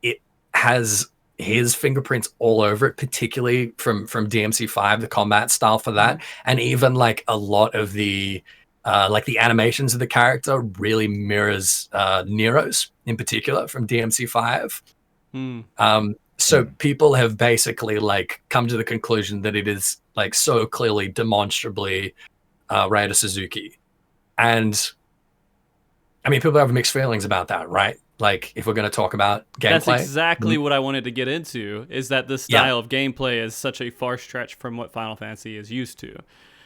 it has his fingerprints all over it, particularly from DMC5, the combat style for that, and even like a lot of the like the animations of the character really mirrors Nero's in particular from DMC5. So people have basically like come to the conclusion that it is like so clearly, demonstrably Ryota Suzuki. And I mean, people have mixed feelings about that, right? Like, if we're going to talk about gameplay. That's exactly what I wanted to get into, is that this style of gameplay is such a far stretch from what Final Fantasy is used to.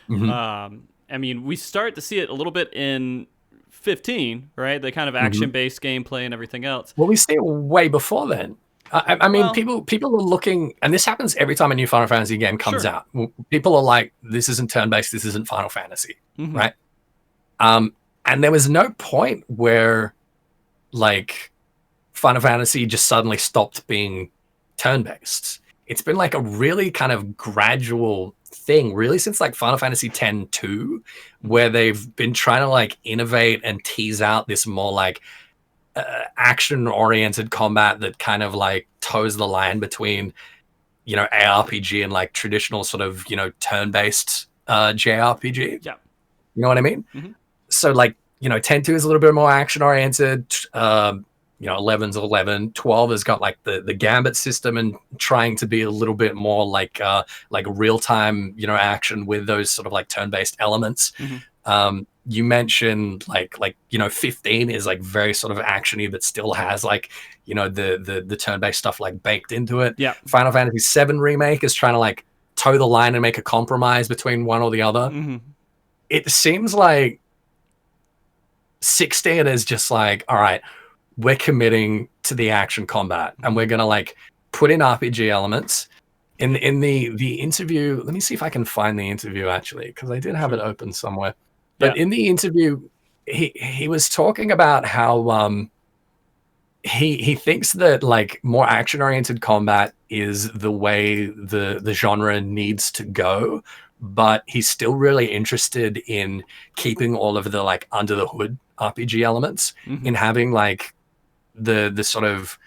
I mean, we start to see it a little bit in 15, right? The kind of action-based gameplay and everything else. Well, we see it way before then. I mean, people are looking, and this happens every time a new Final Fantasy game comes out. People are like, this isn't turn-based, this isn't Final Fantasy, right? And there was no point where, like, Final Fantasy just suddenly stopped being turn-based. It's been like a really kind of gradual thing, really, since like Final Fantasy X-2, where they've been trying to like innovate and tease out this more like action-oriented combat that kind of like toes the line between, you know, ARPG and like traditional sort of, you know, turn-based JRPG. Yeah. You know what I mean? So like, you know, 10-2 is a little bit more action-oriented. You know, 11's 11. 12 has got like the gambit system and trying to be a little bit more like real-time, you know, action with those sort of like turn-based elements. You mentioned like you know, 15 is like very sort of actiony, but still has like, you know, the turn-based stuff like baked into it. Yeah. Final Fantasy VII Remake is trying to like toe the line and make a compromise between one or the other. It seems like 16 is just like, all right, we're committing to the action combat and we're going to like put in RPG elements. In the interview, let me see if I can find the interview actually, because I did have it open somewhere. But in the interview, he was talking about how he thinks that like more action-oriented combat is the way the genre needs to go, but he's still really interested in keeping all of the like under the hood RPG elements, in having like the sort of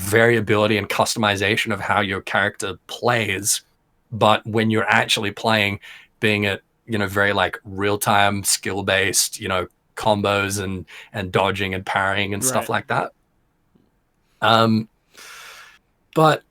variability and customization of how your character plays, but when you're actually playing, being it, you know, very like real-time skill-based, you know, combos and dodging and parrying and stuff like that. But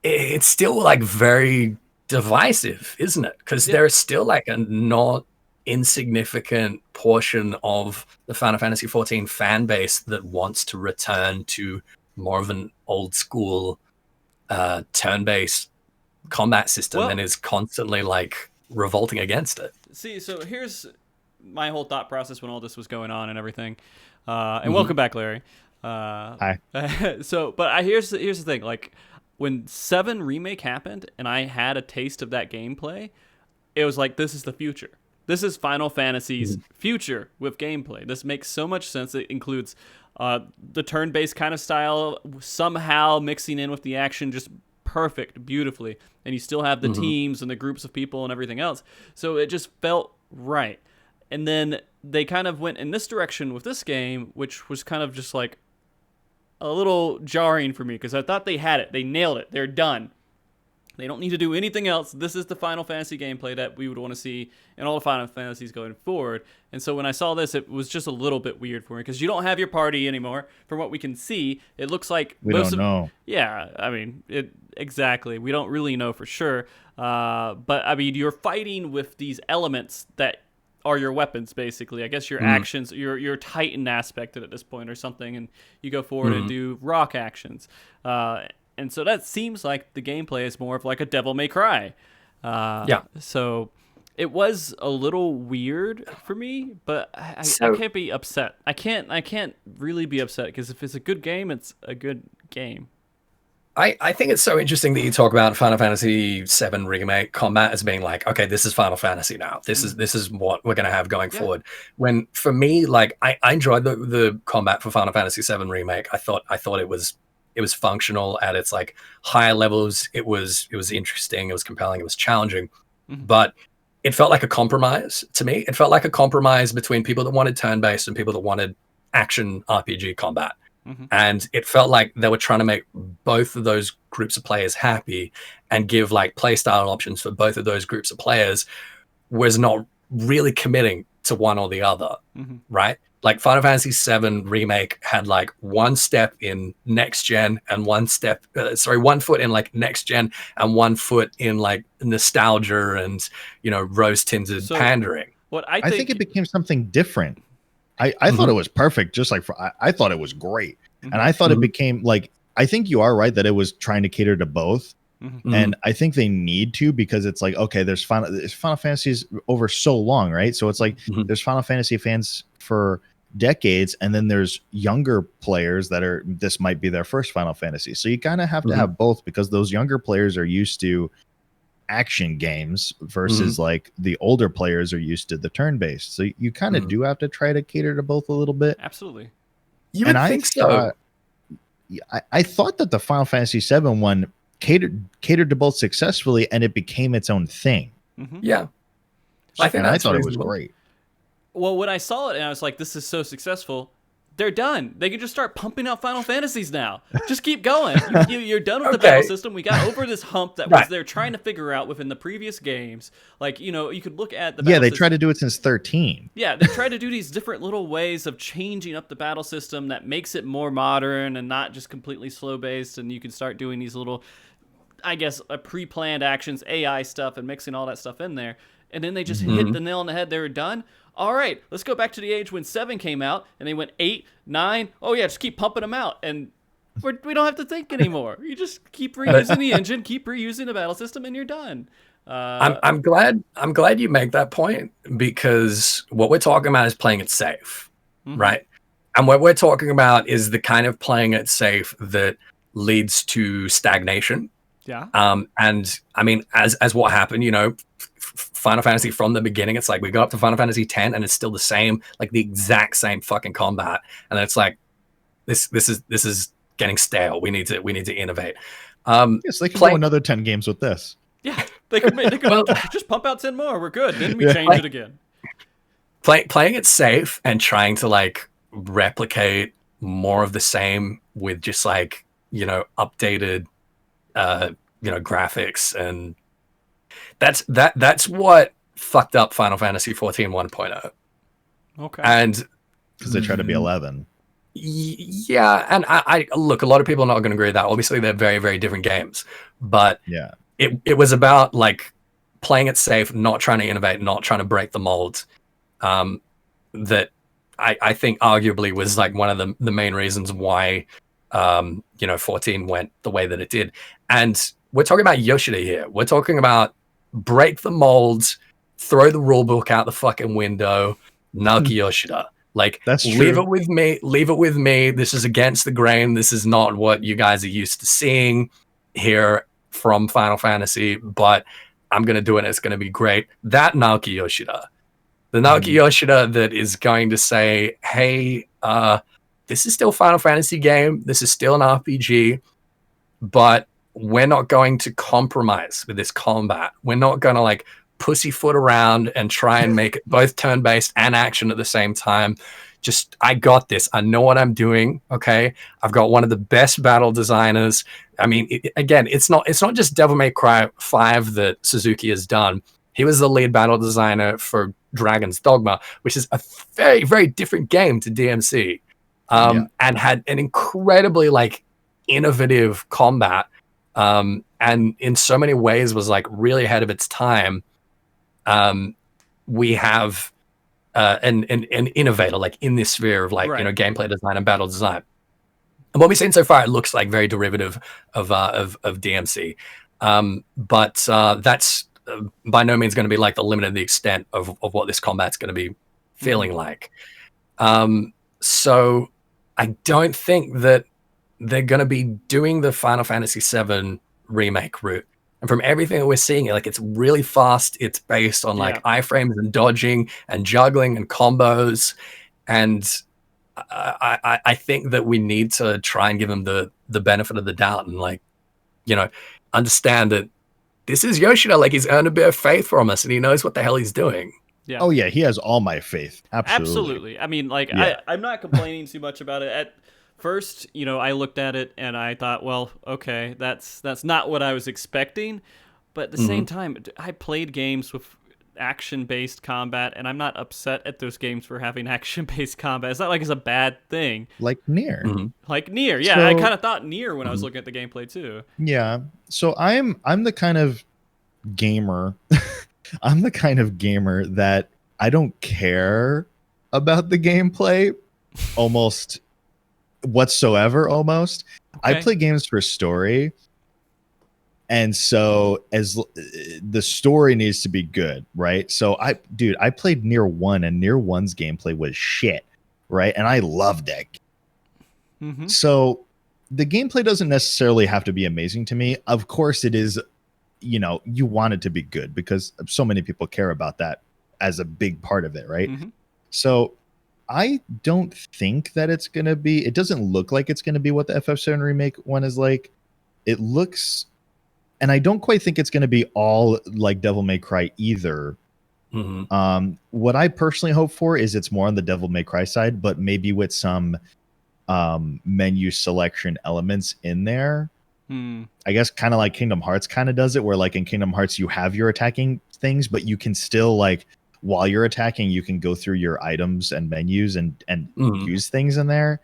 it's still like very divisive, isn't it? Because there is still like a not insignificant portion of the Final Fantasy XIV fan base that wants to return to more of an old school turn-based combat system and is constantly like revolting against it. See, so here's my whole thought process when all this was going on and everything. And welcome back, Larry. Hi. But here's the thing. Like, when 7 Remake happened and I had a taste of that gameplay, it was like, this is the future. This is Final Fantasy's future with gameplay. This makes so much sense. It includes the turn-based kind of style, somehow mixing in with the action, just perfect, beautifully. And you still have the teams and the groups of people and everything else. So it just felt right. And then they kind of went in this direction with this game, which was kind of just like a little jarring for me, because I thought they had it. They nailed it. They're done. They don't need to do anything else. This is the Final Fantasy gameplay that we would want to see in all the Final Fantasies going forward. And so when I saw this, it was just a little bit weird for me, because you don't have your party anymore. From what we can see, it looks like We don't know. Yeah, I mean, exactly. We don't really know for sure. But I mean, you're fighting with these elements that are your weapons, basically. I guess your actions, your Titan aspect at this point or something, and you go forward and do rock actions. And so that seems like the gameplay is more of like a Devil May Cry. So it was a little weird for me, but I can't be upset. I can't really be upset, because if it's a good game, it's a good game. I think it's so interesting that you talk about Final Fantasy VII Remake combat as being like, okay, this is Final Fantasy now. This is what we're going to have going forward. When for me, like, I enjoyed the combat for Final Fantasy VII Remake. I thought it was functional at its like higher levels. It was interesting. It was compelling. It was challenging, but it felt like a compromise to me. It felt like a compromise between people that wanted turn-based and people that wanted action RPG combat. And it felt like they were trying to make both of those groups of players happy and give like playstyle options for both of those groups of players, was not really committing to one or the other, right? Like Final Fantasy VII Remake had like one step in next gen and one foot in like next gen and one foot in like nostalgia and, rose tinted pandering. What I think it became something different. I thought it was perfect. Just like I thought it was great. And I thought it became like, I think you are right that it was trying to cater to both. And I think they need to, because it's like, okay, there's Final Fantasies over so long, right? So it's like there's Final Fantasy fans for decades, and then there's younger players that this might be their first Final Fantasy. So you kind of have to have both, because those younger players are used to action games versus like the older players are used to the turn-based. So you kind of do have to try to cater to both a little bit. Absolutely. You would think so. I thought that the Final Fantasy VII one catered to both successfully, and it became its own thing. Yeah. I thought it was great. Well, when I saw it and I was like, this is so successful, they're done. They can just start pumping out Final Fantasies now. Just keep going. You're done with the battle system. We got over this hump that was they're trying to figure out within the previous games. Like, you could look at the battle they system. tried to do it since 13. Yeah, they tried to do these different little ways of changing up the battle system that makes it more modern and not just completely slow-based, and you can start doing these little, I guess, pre-planned actions, AI stuff, and mixing all that stuff in there. And then they just hit the nail on the head. They were done. All right, let's go back to the age when 7 came out, and they went 8, 9. Oh yeah, just keep pumping them out, and we don't have to think anymore. You just keep reusing the engine, keep reusing the battle system, and you're done. I'm glad you make that point, because what we're talking about is playing it safe, right? And what we're talking about is the kind of playing it safe that leads to stagnation. Yeah. And I mean, as what happened, Final Fantasy from the beginning, it's like we got up to Final Fantasy X and it's still the same, like the exact same fucking combat, and then it's like this is getting stale. We need to innovate. Yes, they can go another 10 games with this. Yeah, they could just pump out 10 more. We're good. Then we change it again. Playing it safe and trying to like replicate more of the same with just like updated graphics, and that's what fucked up Final Fantasy 14 1.0. Okay. And because they try to be 11. Yeah, and I look, a lot of people are not going to agree with that. Obviously, they're very, very different games, but yeah, it was about like playing it safe, not trying to innovate, not trying to break the mold. That I think arguably was like one of the main reasons why 14 went the way that it did. And we're talking about Yoshida here. We're talking about break the molds, throw the rule book out the fucking window, Naoki Yoshida. Like, That's leave true. it with me. Leave it with me. This is against the grain. This is not what you guys are used to seeing here from Final Fantasy, but I'm going to do it. And it's going to be great. That Naoki Yoshida, the Naoki Yoshida that is going to say, hey, this is still Final Fantasy game. This is still an RPG, but we're not going to compromise with this combat. We're not going to like pussyfoot around and try and make it both turn-based and action at the same time. Just, I got this. I know what I'm doing. Okay, I've got one of the best battle designers. I mean, again, it's not just Devil May Cry 5 that Suzuki has done. He was the lead battle designer for Dragon's Dogma, which is a very, very different game to DMC, and had an incredibly like innovative combat, and in so many ways was like really ahead of its time. We have an innovator like in this sphere of like, gameplay design and battle design. And what we've seen so far, it looks like very derivative of DMC. But that's by no means going to be like the limit of the extent of what this combat's going to be feeling like. So I don't think that they're going to be doing the Final Fantasy VII remake route. And from everything that we're seeing, like, it's really fast. It's based on like iframes and dodging and juggling and combos. And I think that we need to try and give them the benefit of the doubt and like, understand that this is Yoshida. Like, he's earned a bit of faith from us and he knows what the hell he's doing. Yeah. Oh yeah, he has all my faith. Absolutely. I mean, like, I'm not complaining too much about it. At first, I looked at it and I thought, well, okay, that's not what I was expecting. But at the same time, I played games with action-based combat, and I'm not upset at those games for having action-based combat. It's not like it's a bad thing. Like Nier. Like Nier, yeah. So, I kind of thought Nier when I was looking at the gameplay too. Yeah. So I'm the kind of gamer. I'm the kind of gamer that I don't care about the gameplay almost whatsoever. Almost. Okay. I play games for story. And so as the story needs to be good, right? So I played Nier 1 and Nier 1's gameplay was shit, right? And I loved that game. So the gameplay doesn't necessarily have to be amazing to me. Of course it is, you want it to be good because so many people care about that as a big part of it, right? So I don't think that it doesn't look like it's going to be what the FF7 remake one is like. It looks... And I don't quite think it's going to be all like Devil May Cry either. What I personally hope for is it's more on the Devil May Cry side, but maybe with some menu selection elements in there. I guess kind of like Kingdom Hearts kind of does it, where like in Kingdom Hearts you have your attacking things, but you can still like while you're attacking, you can go through your items and menus and use things in there.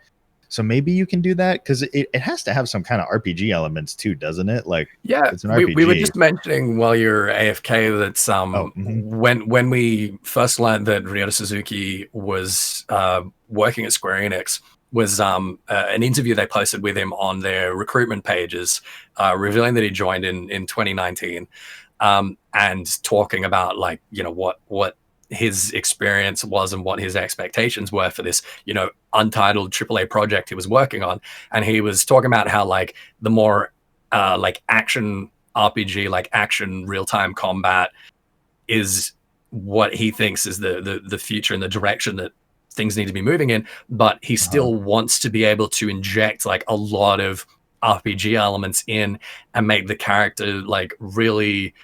So maybe you can do that because it has to have some kind of RPG elements too, doesn't it? Like, it's an RPG. We were just mentioning while you're AFK that when we first learned that Ryota Suzuki was working at Square Enix, was an interview they posted with him on their recruitment pages, revealing that he joined in 2019, and talking about like what his experience was and what his expectations were for this, untitled AAA project he was working on. And he was talking about how like the more like action RPG, like action real-time combat is what he thinks is the future and the direction that things need to be moving in. But he still wants to be able to inject like a lot of RPG elements in and make the character like really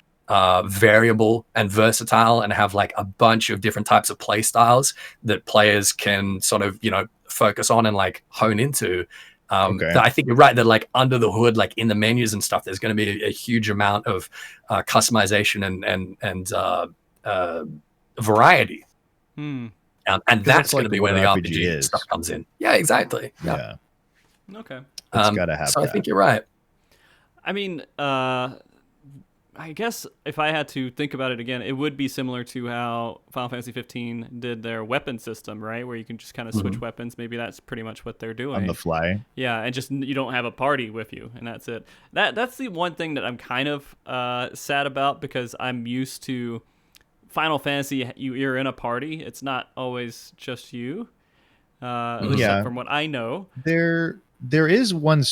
variable and versatile and have like a bunch of different types of play styles that players can sort of focus on and like hone into. I think you're right that like under the hood, like in the menus and stuff, there's going to be a huge amount of customization and variety, and that's going to be where the RPG stuff comes in. Yeah, exactly. Yeah. Okay. It's got to have so that. I think you're right. I mean, I guess if I had to think about it again, it would be similar to how Final Fantasy 15 did their weapon system, right? Where you can just kind of switch weapons. Maybe that's pretty much what they're doing. On the fly. Yeah, and just you don't have a party with you, and that's it. That's the one thing that I'm kind of sad about because I'm used to Final Fantasy, you're in a party. It's not always just you. At least from what I know. There is one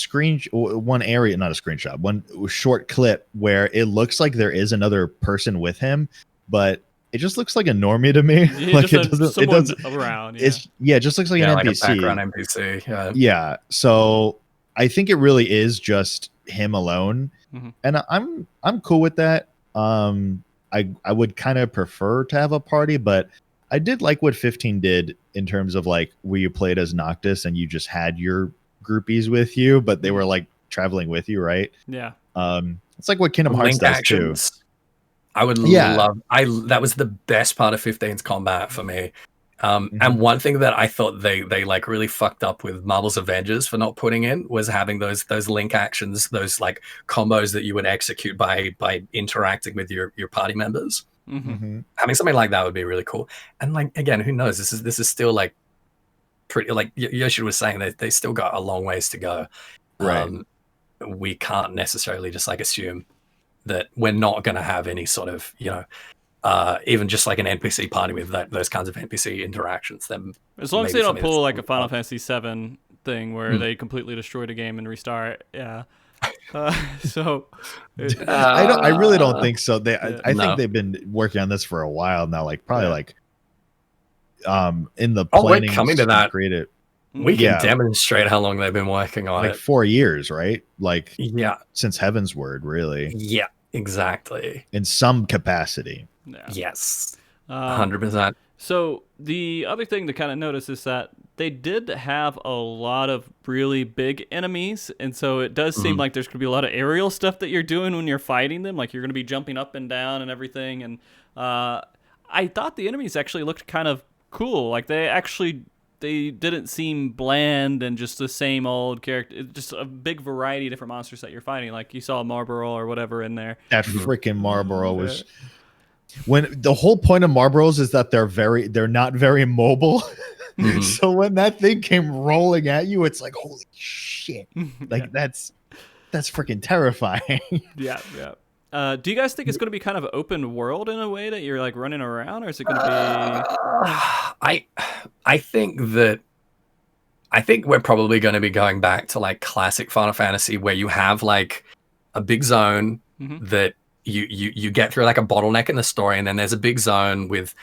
area, not a screenshot, one short clip where it looks like there is another person with him, but it just looks like a normie to me. Yeah, Like it doesn't around. It just looks like an like NPC. a background NPC. Yeah. So I think it really is just him alone, and I'm cool with that. I would kind of prefer to have a party, but I did like what 15 did in terms of like where you played as Noctis and you just had your groupies with you, but they were like traveling with you, right? Yeah. It's like what Kingdom Hearts does too. I would love. That was the best part of 15's combat for me. And one thing that I thought they like really fucked up with Marvel's Avengers for not putting in was having those link actions, those like combos that you would execute by interacting with your party members. Having something like that would be really cool. And like again, who knows? This is still like pretty, like Yoshi was saying, they still got a long ways to go. Right. We can't necessarily just like assume that we're not going to have any sort of, even just like an NPC party with those kinds of NPC interactions. Then as long as they don't pull like a Final Fantasy VII thing where they completely destroyed a game and restart. Yeah. I really don't think so. I think they've been working on this for a while now, like probably like in the planning. We're coming to that. Creative. We can demonstrate how long they've been working on like it. 4 years, right? Like since Heaven's Word, really. Yeah, exactly. In some capacity. Yeah. Yes, 100%. So the other thing to kind of notice is that they did have a lot of really big enemies, and so it does seem like there's going to be a lot of aerial stuff that you're doing when you're fighting them, like you're going to be jumping up and down and everything. And I thought the enemies actually looked kind of cool. Like they didn't seem bland and just the same old character. It's just a big variety of different monsters that you're fighting. Like you saw a Marlboro or whatever in there. That freaking Marlboro was... When the whole point of Marlboros is that they're not very mobile. So when that thing came rolling at you, it's like, holy shit. Like that's freaking terrifying. Yeah. Do you guys think it's going to be kind of open world in a way that you're like running around, or is it going to be? I think we're probably going to be going back to like classic Final Fantasy, where you have like a big zone that you get through like a bottleneck in the story, and then there's a big zone with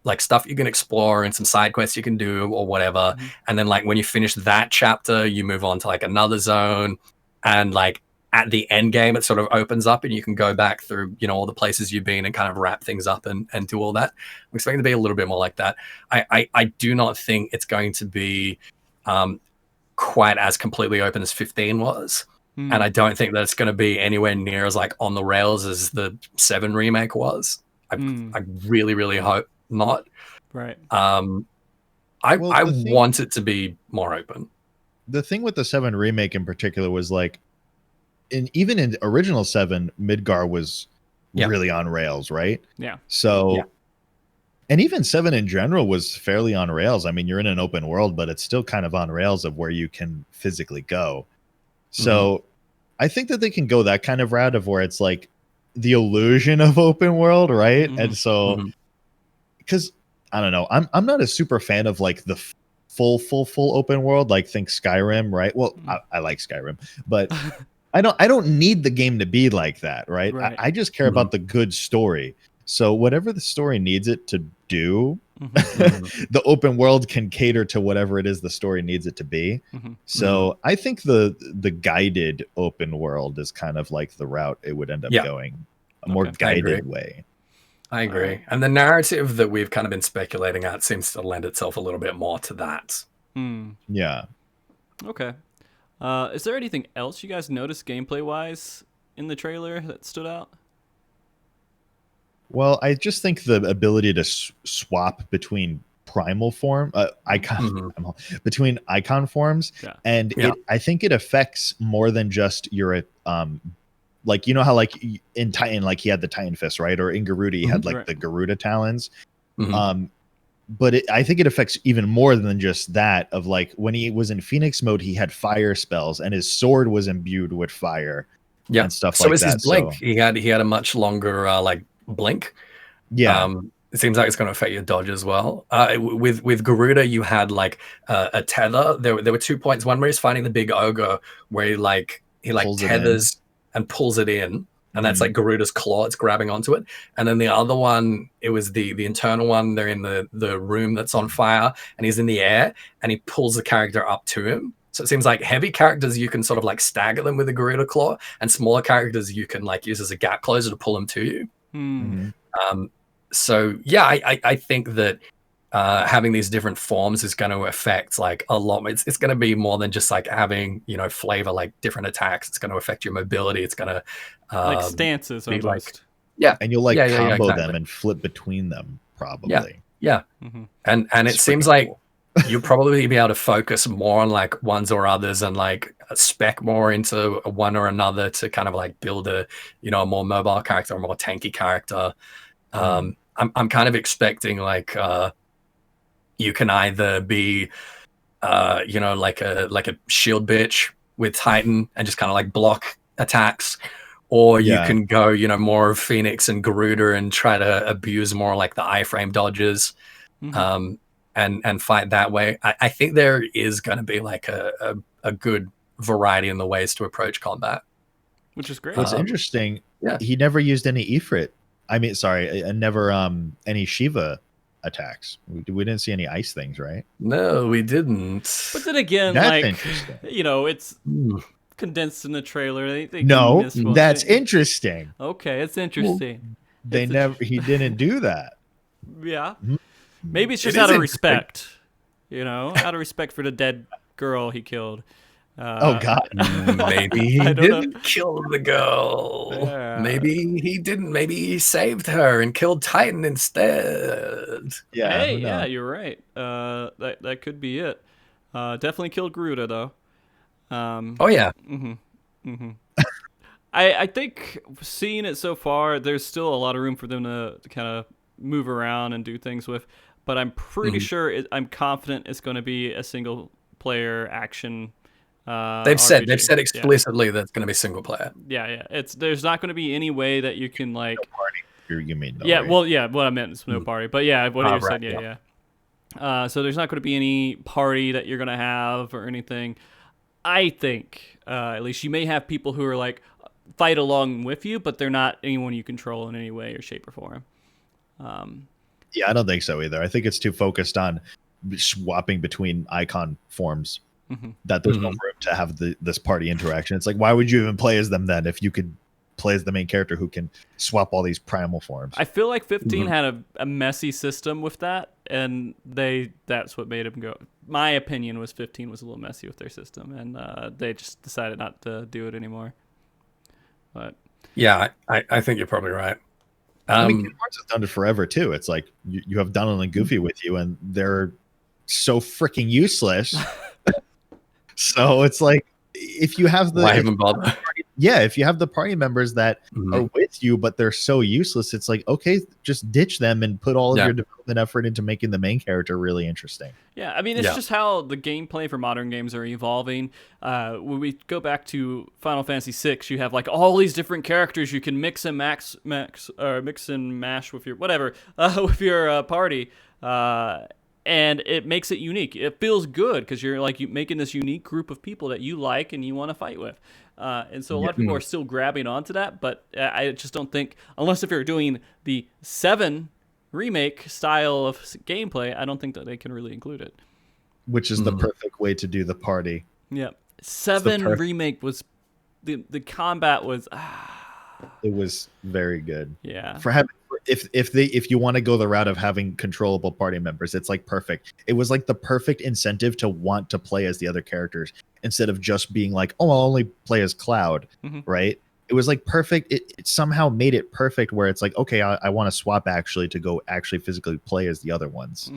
like stuff you can explore and some side quests you can do or whatever. And then like when you finish that chapter, you move on to like another zone, and like at the end game it sort of opens up and you can go back through all the places you've been and kind of wrap things up and do all that. I'm expecting to be a little bit more like that. I do not think it's going to be quite as completely open as 15 was. And I don't think that it's going to be anywhere near as like on the rails as the 7 remake was. I really, really hope not. Right. I want it to be more open. The thing with the 7 remake in particular was like, even in original 7, Midgar was really on rails, right? Yeah. So, and even 7 in general was fairly on rails. I mean, you're in an open world, but it's still kind of on rails of where you can physically go. So I think that they can go that kind of route of where it's like the illusion of open world, right? And so, because I don't know, I'm not a super fan of like the full open world. Like think Skyrim, right? Well, I like Skyrim, but I don't need the game to be like that, right? I just care about the good story. So whatever the story needs it to do, the open world can cater to whatever it is the story needs it to be. So I think the guided open world is kind of like the route it would end up going, a more guided way. I agree. And the narrative that we've kind of been speculating at seems to lend itself a little bit more to that. Yeah. Okay. Is there anything else you guys noticed gameplay-wise in the trailer that stood out? Well, I just think the ability to swap between primal form, between icon forms, and I think it affects more than just your like how like in Titan, like he had the Titan fist, right? Or in Garuda, he had like the Garuda talons. But I think it affects even more than just that. Of like when he was in Phoenix mode, he had fire spells, and his sword was imbued with fire. And stuff like that. So his blink. He had a much longer like blink. it seems like it's going to affect your dodge as well. With Garuda, you had like a tether. There were 2 points. One where he's fighting the big ogre, where he Pulls it tethers and pulls it in, and that's Mhm. like Garuda's claw. It's grabbing onto it. And then the other one, it was the internal one. They're in the room that's on fire, and he's in the air, and he pulls the character up to him. So it seems like heavy characters, you can sort of like stagger them with a Garuda claw, and smaller characters you can like use as a gap closer to pull them to you. Mhm. So yeah, I think that having these different forms is going to affect like a lot. It's going to be more than just like having, you know, flavor, like different attacks. It's going to affect your mobility. It's going to Like stances be almost. like, yeah, And you'll like Yeah, combo exactly. them and flip between them, probably. yeah. Mhm. And it It's seems freaking like cool. you'll probably be able to focus more on like ones or others, and like spec more into one or another to kind of like build a, you know, a more mobile character, a more tanky character. I'm kind of expecting like you can either be you know, like a shield bitch with Titan and just kind of like block attacks, or you Yeah. can go, you know, more of Phoenix and Garuda and try to abuse more like the iframe dodges. Mhm. And fight that way. I think there is going to be like a good variety in the ways to approach combat. Which is great. What's interesting, yeah. he never used any Ifrit. I mean, sorry, never any Shiva attacks. We didn't see any ice things, right? No, we didn't. But then again, That's like, interesting. you know, it's Mm. condensed in the trailer. They No, missed one. that's interesting. Okay, it's interesting. They It's never. He didn't do that. Yeah. Mhm. Maybe it's just It out is of interesting. respect. You know, out of respect for the dead girl he killed. Oh God. Maybe he I don't know. didn't kill the girl. Yeah. Maybe he didn't. Maybe he saved her and killed Titan instead. Yeah. Hey, who yeah, knows? you're right. That could be it. Definitely killed Garuda though. Oh yeah. I think seeing it so far, there's still a lot of room for them to kind of move around and do things with. But I'm pretty sure I'm confident it's going to be a single player action. They've said RPG. Yeah. explicitly that it's going to be single player. Yeah. There's not going to be any way that you can like. You mean no, Yeah, right? well, yeah. What I meant is no party, but yeah, what you right, said, yeah. So there's not going to be any party that you're going to have or anything. I think, at least, you may have people who are like fight along with you, but they're not anyone you control in any way or shape or form. Yeah, I don't think so either. I think it's too focused on swapping between icon forms that there's no room to have this party interaction. It's like, why would you even play as them then if you could play as the main character who can swap all these primal forms? I feel like 15 had a messy system with that, and that's what made them go. My opinion was 15 was a little messy with their system, and they just decided not to do it anymore. But Yeah, I think you're probably right. I mean, Kingdom Hearts has done it forever too. It's like you have Donald and Goofy with you, and they're so freaking useless. So it's like if you have the Why even bother? if you have the party members that are with you, but they're so useless, it's like, okay, just ditch them and put all of your development effort into making the main character really interesting. yeah, I mean, it's just how the gameplay for modern games are evolving. When we go back to Final Fantasy VI, you have like all these different characters you can mix and mix and mash with your whatever with your party. And it makes it unique. It feels good because you're like making this unique group of people that you like and you want to fight with. And so a lot of people are still grabbing onto that, but I just don't think, unless if you're doing the 7 remake style of gameplay, I don't think that they can really include it. Which is the perfect way to do the party. Yeah. 7 remake was, the combat was, It was very good. yeah. For having, if you want to go the route of having controllable party members, it's like perfect. It was like the perfect incentive to want to play as the other characters instead of just being like, oh, I'll only play as Cloud, right? It was like perfect. It somehow made it perfect where it's like, okay, I want to swap actually to go actually physically play as the other ones,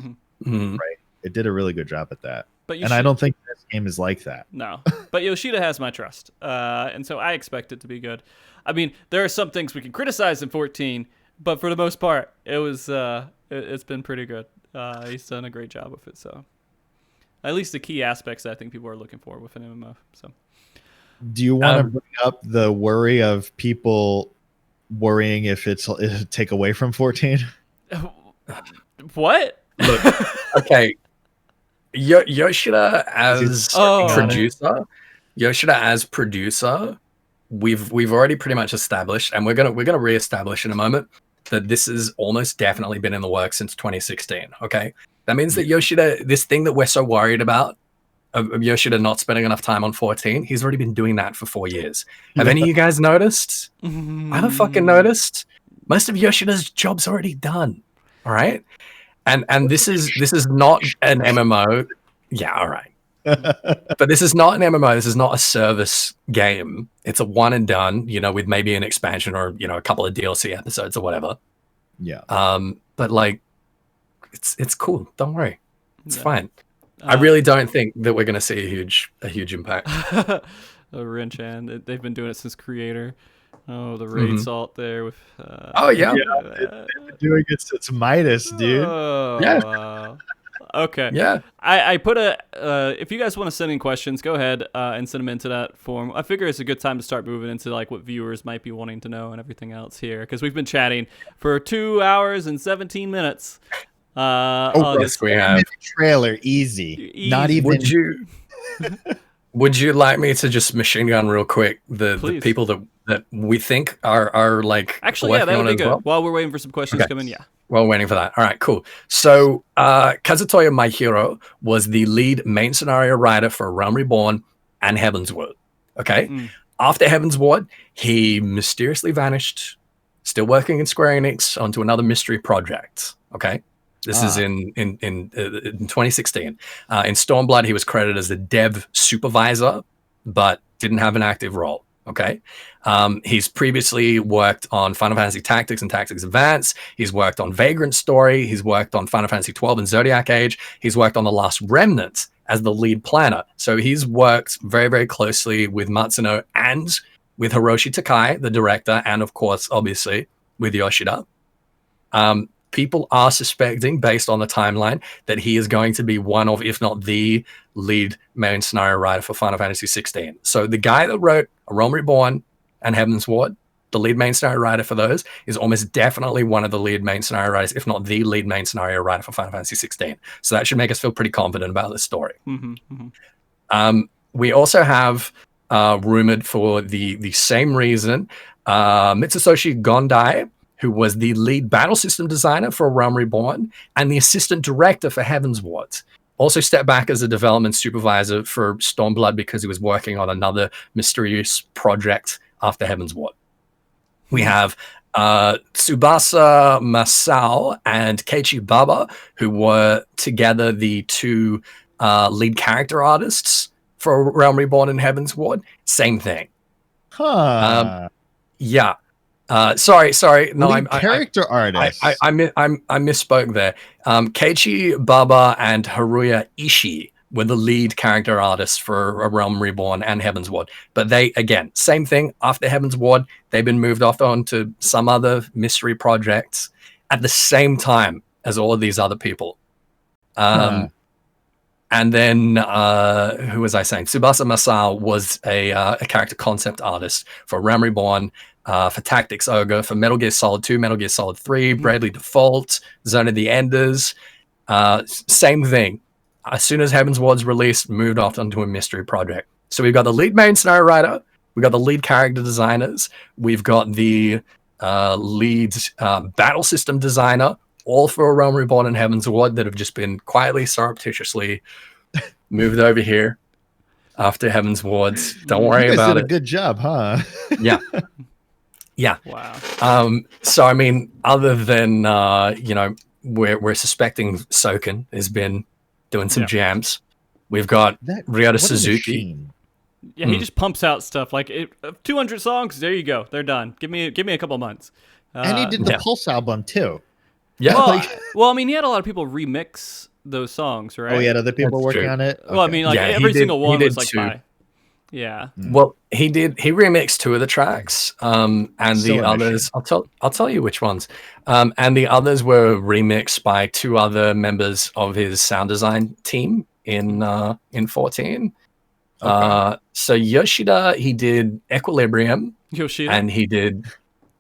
right? It did a really good job at that. But I don't think this game is like that. No, but Yoshida has my trust, and so I expect it to be good. I mean, there are some things we can criticize in 14, but for the most part, it was it's been pretty good. He's done a great job with it, so at least the key aspects that I think people are looking for with an MMO. So, do you want to bring up the worry of people worrying if it'll take away from 14? What? Look, okay. Yoshida as producer. Yoshida as producer. We've already pretty much established, and we're gonna reestablish in a moment that this has almost definitely been in the works since 2016. Okay, that means that Yoshida, this thing that we're so worried about of Yoshida not spending enough time on 14, he's already been doing that for 4 years. Have any of you guys noticed? I haven't fucking noticed. Most of Yoshida's job's already done. All right, and this is not an MMO. Yeah, all right. But this is not an MMO. This is not a service game. It's a one and done, with maybe an expansion or, a couple of DLC episodes or whatever. Yeah. But like, it's cool. Don't worry. It's fine. I really don't think that we're going to see a huge impact. Rinchan, they've been doing it since Creator. Oh, the raid salt there with. Oh yeah. They've been doing it since Midas, dude. Oh, yeah. Wow. Okay. Yeah. I put if you guys want to send in questions, go ahead and send them into that form. I figure it's a good time to start moving into like what viewers might be wanting to know and everything else here, because we've been chatting for 2 hours and 17 minutes. Yes, we have. Trailer easy. Not even. Would you like me to just machine gun real quick the people that we think are like actually, yeah, that would be good. Well? While we're waiting for some questions to come in, yeah. While we're waiting for that. All right, cool. So Kazutoya Maihiro was the lead main scenario writer for Realm Reborn and Heavensward. Okay. After Heavensward, he mysteriously vanished, still working in Square Enix onto another mystery project. Okay. This is in 2016. In Stormblood, he was credited as the dev supervisor, but didn't have an active role. Okay. He's previously worked on Final Fantasy Tactics and Tactics Advance. He's worked on Vagrant Story. He's worked on Final Fantasy 12 and Zodiac Age. He's worked on The Last Remnant as the lead planner. So he's worked very, very closely with Matsuno and with Hiroshi Takai, the director, and of course, obviously, with Yoshida. People are suspecting, based on the timeline, that he is going to be one of, if not the lead main scenario writer for Final Fantasy 16. So the guy that wrote A Realm Reborn and Heavensward, the lead main scenario writer for those, is almost definitely one of the lead main scenario writers, if not the lead main scenario writer for Final Fantasy 16. So that should make us feel pretty confident about this story. We also have rumored for the same reason, Mitsutoshi Gondai, who was the lead battle system designer for Realm Reborn and the assistant director for Heavensward, also stepped back as a development supervisor for Stormblood because he was working on another mysterious project after Heavensward. We have Tsubasa Masao and Keiichi Baba, who were together the two lead character artists for Realm Reborn and Heavensward. Same thing. Yeah. Sorry. No, I'm character artist. I misspoke there. Keiichi Baba and Haruya Ishii were the lead character artists for A Realm Reborn and Heavensward. But they, again, same thing. After Heavensward, they've been moved off onto some other mystery projects at the same time as all of these other people. And then, who was I saying? Tsubasa Masao was a character concept artist for Realm Reborn, for Tactics Ogre, for Metal Gear Solid 2, Metal Gear Solid 3, Bravely Default, Zone of the Enders. Same thing. As soon as Heavensward's released, moved off onto a mystery project. So we've got the lead main scenario writer, we've got the lead character designers, we've got the lead battle system designer, all for Realm Reborn and Heavensward, that have just been quietly, surreptitiously moved over here after Heavensward. Don't worry about it. Did a good job, huh? Yeah. Yeah. Wow. So I mean, other than we're suspecting Soken has been doing some jams. We've got Ryota Suzuki. Yeah, he just pumps out stuff like 200 songs. There you go. They're done. Give me a couple months. And he did the Pulse album too. Yeah. Well, I mean, he had a lot of people remix those songs, right? Oh, he had other people working on it. Well, I mean, like every single one was like by. Yeah. Well, he remixed 2 of the tracks, and the others, I'll tell you which ones. And the others were remixed by 2 other members of his sound design team in 14. Okay. So Yoshida, he did Equilibrium. Yoshida, and he did.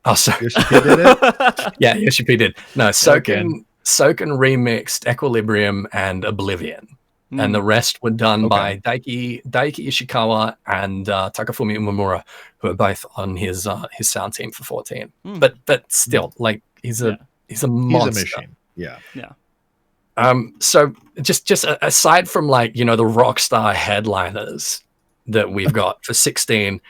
Oh, sorry. Yoshida did it. Yeah, Yoshida did. No, Soken. Soken remixed Equilibrium and Oblivion. And the rest were done by Daiki Ishikawa and Takafumi Umemura, who are both on his sound team for 14. But still, like he's a monster. He's a machine. Yeah. So just aside from like, you know, the Rockstar headliners that we've got for 16,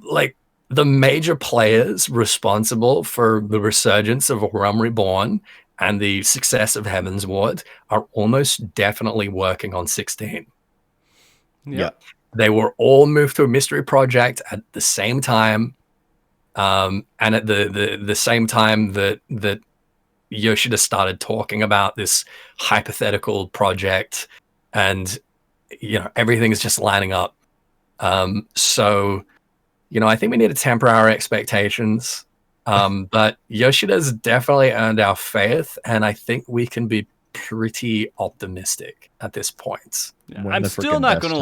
like the major players responsible for the resurgence of A Realm Reborn and the success of Heaven's Ward are almost definitely working on 16. Yeah. They were all moved to a mystery project at the same time. And at the same time that Yoshida started talking about this hypothetical project, and you know, everything is just lining up. So, you know, I think we need to temper our expectations. But Yoshida's definitely earned our faith, and I think we can be pretty optimistic at this point. Yeah, I'm still not going to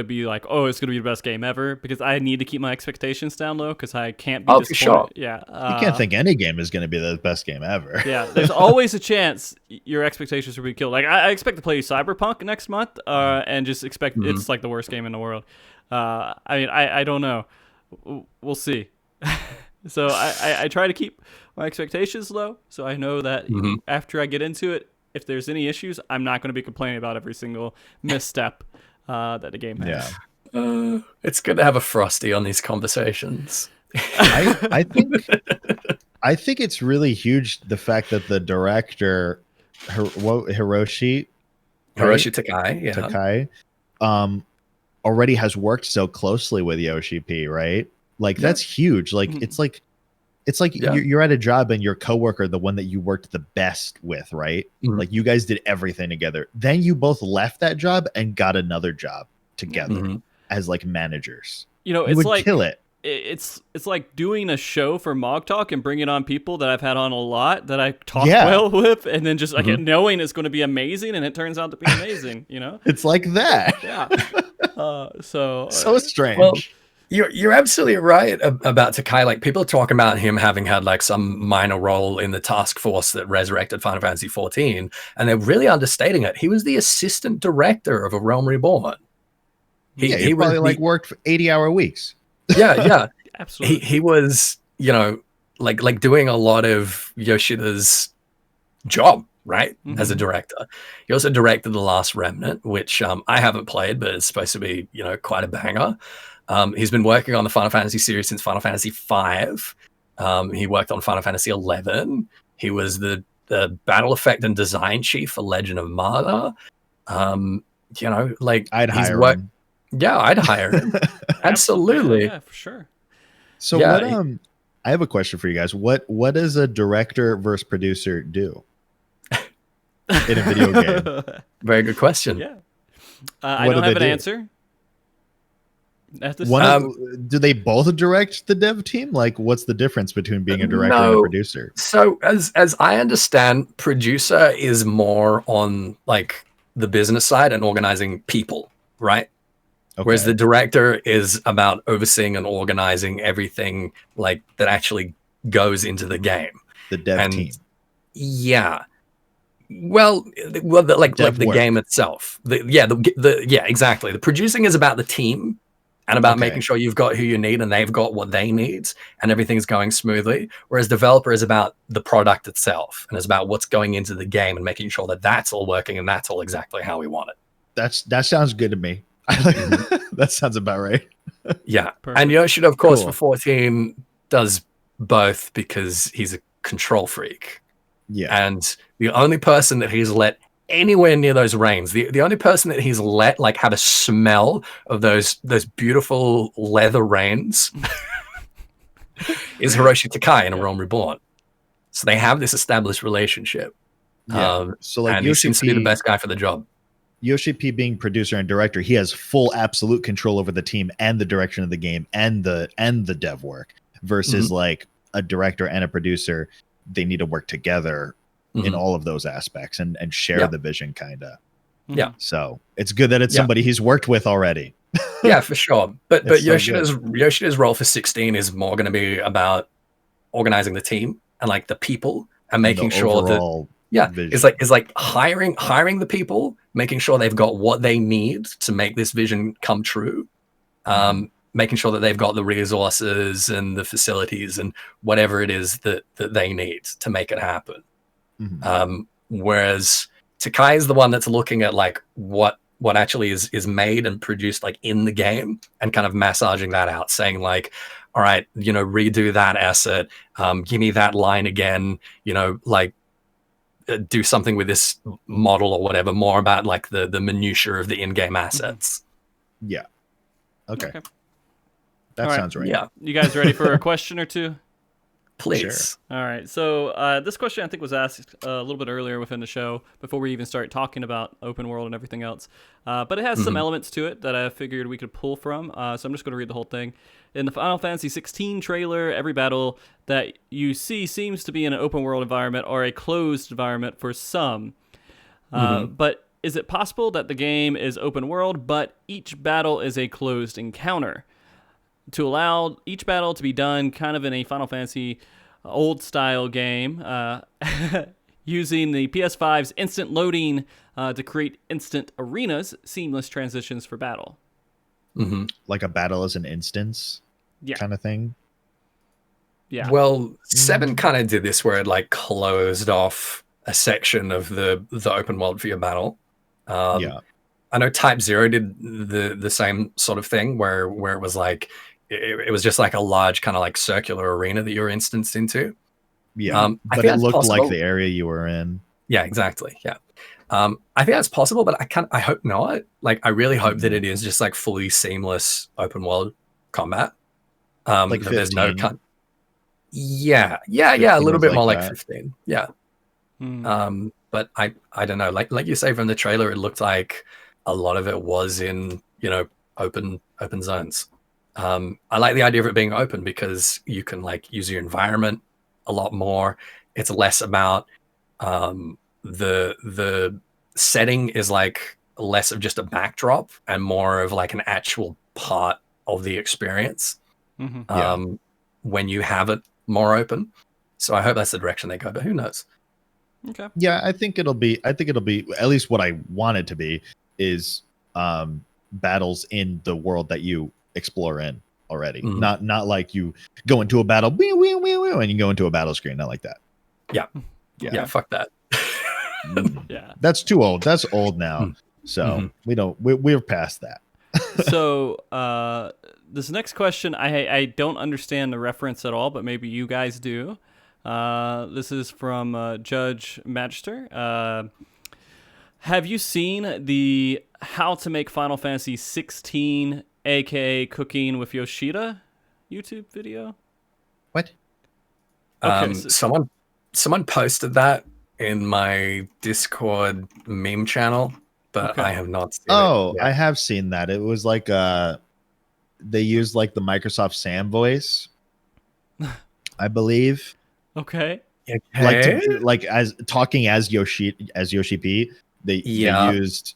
be like, oh, it's going to be the best game ever, because I need to keep my expectations down low, because I can't be disappointed. Sure. Yeah, you can't think any game is going to be the best game ever. Yeah, there's always a chance your expectations will be killed. Like I expect to play Cyberpunk next month, and just expect it's like the worst game in the world. I mean, I don't know. We'll see. So I try to keep my expectations low, so I know that after I get into it, if there's any issues, I'm not going to be complaining about every single misstep that the game has. Yeah. It's good to have a Frosty on these conversations. I think it's really huge, the fact that the director Hiroshi Takai already has worked so closely with Yoshi P, right? Like that's huge. Like it's like you're at a job and your coworker, the one that you worked the best with, right? Like you guys did everything together. Then you both left that job and got another job together as like managers. You know, you would kill it. It's like doing a show for MogTalk and bringing on people that I've had on a lot that I talk well with, and then just like knowing it's going to be amazing, and it turns out to be amazing. You know, it's like that. Yeah. So strange. Well, you're absolutely right about Takai. Like people are talking about him having had like some minor role in the task force that resurrected Final Fantasy 14, and they're really understating it. He was the assistant director of A Realm Reborn. He probably worked for 80-hour weeks. Yeah. Absolutely. He was, you know, like doing a lot of Yoshida's job, right? As a director. He also directed The Last Remnant, which I haven't played, but it's supposed to be, you know, quite a banger. He's been working on the Final Fantasy series since Final Fantasy V. He worked on Final Fantasy XI. He was the battle effect and design chief for Legend of Mana. You know, like I'd hire him. Yeah, I'd hire him. Absolutely. Yeah, for sure. So what? I have a question for you guys. What does a director versus producer do in a video game? Very good question. Yeah. I don't have an answer. Do they both direct the dev team? Like, what's the difference between being a director and a producer? So, as I understand, producer is more on like the business side and organizing people, right? Okay. Whereas the director is about overseeing and organizing everything like that actually goes into the game. The dev team. Yeah. Well, the game itself. Exactly. The producing is about the team. And about making sure you've got who you need and they've got what they need and everything's going smoothly. Whereas developer is about the product itself and it's about what's going into the game and making sure that that's all working and that's all exactly how we want it. That sounds good to me. That sounds about right. Yeah. Perfect. And Yoshida, of course, for 14 does both because he's a control freak. Yeah. And the only person that he's let anywhere near those reins, the only person that he's let like have a smell of those beautiful leather reins is Hiroshi Takai in A Realm Reborn. So they have this established relationship. Yeah. So like and he seems to be the best guy for the job. Yoshi P being producer and director, he has full absolute control over the team and the direction of the game and the dev work versus like a director and a producer, they need to work together in all of those aspects and share the vision kind of. Yeah. So it's good that it's somebody he's worked with already. Yeah, for sure. But Yoshida's role for 16 is more going to be about organizing the team and like the people, and the making sure that overall vision. it's like hiring the people, making sure they've got what they need to make this vision come true, making sure that they've got the resources and the facilities and whatever it is that they need to make it happen. Whereas Takai is the one that's looking at like what actually is made and produced like in the game, and kind of massaging that out, saying like, all right, you know, redo that asset, give me that line again, you know, like do something with this model or whatever, more about like the minutiae of the in-game assets. Yeah. Okay. That All right. sounds right. Yeah. You guys ready for a question or two? Please. Sure. All right. So this question I think was asked a little bit earlier within the show before we even start talking about open world and everything else. But it has some elements to it that I figured we could pull from. So I'm just going to read the whole thing. In the Final Fantasy 16 trailer, every battle that you see seems to be in an open world environment or a closed environment for some. But is it possible that the game is open world, but each battle is a closed encounter? To allow each battle to be done kind of in a Final Fantasy old style game, using the PS5's instant loading to create instant arenas, seamless transitions for battle. Like a battle as an instance kind of thing. Yeah. Well, 7 kind of did this where it like closed off a section of the open world for your battle. I know Type 0 did the same sort of thing where it was like it was just like a large kind of like circular arena that you were instanced into. Yeah, but it looked like the area you were in. Yeah, exactly. Yeah. I think that's possible, but I hope not. Like, I really hope that it is just like fully seamless open world combat. Like that there's no 15. Yeah, a little bit like more like that. 15. Yeah. But I don't know. Like you say from the trailer, it looked like a lot of it was in, you know, open zones. I like the idea of it being open because you can like use your environment a lot more. It's less about the setting is like less of just a backdrop and more of like an actual part of the experience. When you have it more open. So I hope that's the direction they go, but who knows? Okay. Yeah, I think it'll be at least what I want it to be is battles in the world that you explore in already. Not like you go into a battle and you go into a battle screen, not like that. Yeah, fuck that. Yeah. That's too old. That's old now. So we're past that. So this next question, I don't understand the reference at all, but maybe you guys do. This is from Judge Magister. Have you seen the How to Make Final Fantasy 16, aka Cooking with Yoshida YouTube video? What? Okay, Someone posted that in my Discord meme channel, but I have not seen it yet. I have seen that. It was like they used like the Microsoft Sam voice, I believe. Okay. Like as talking as Yoshi P. They used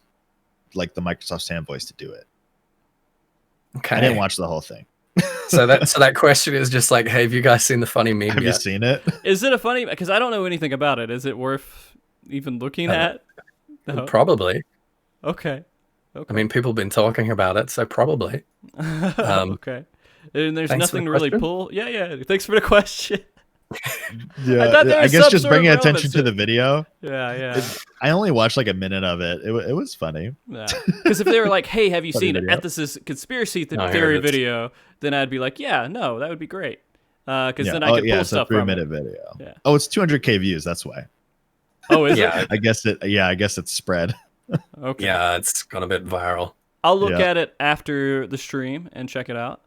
like the Microsoft Sam voice to do it. Okay. I didn't watch the whole thing. So that question is just like, hey, have you guys seen the funny meme Have yet? you seen it? Is it a funny? Because I don't know anything about it. Is it worth even looking at? No. Probably. Okay. I mean, people have been talking about it, so probably. Okay. And there's Thanks for nothing the really question. pull. Yeah. Thanks for the question. Yeah, I thought there I was guess some just sort of bringing attention relevance to the video. Yeah. I only watched like a minute of it. It was funny. Yeah. Because if they were like, "Hey, have you Funny seen video. Ethys' conspiracy No, I theory heard it. video?" then I'd be like, "Yeah, no, that would be great." Because then I could yeah, pull it's a stuff from 3-minute it. video. Yeah. Oh, it's 200K views. That's why. Oh, is Yeah. it? I guess it's spread. Okay. Yeah, it's gone a bit viral. I'll look Yeah. at it after the stream and check it out.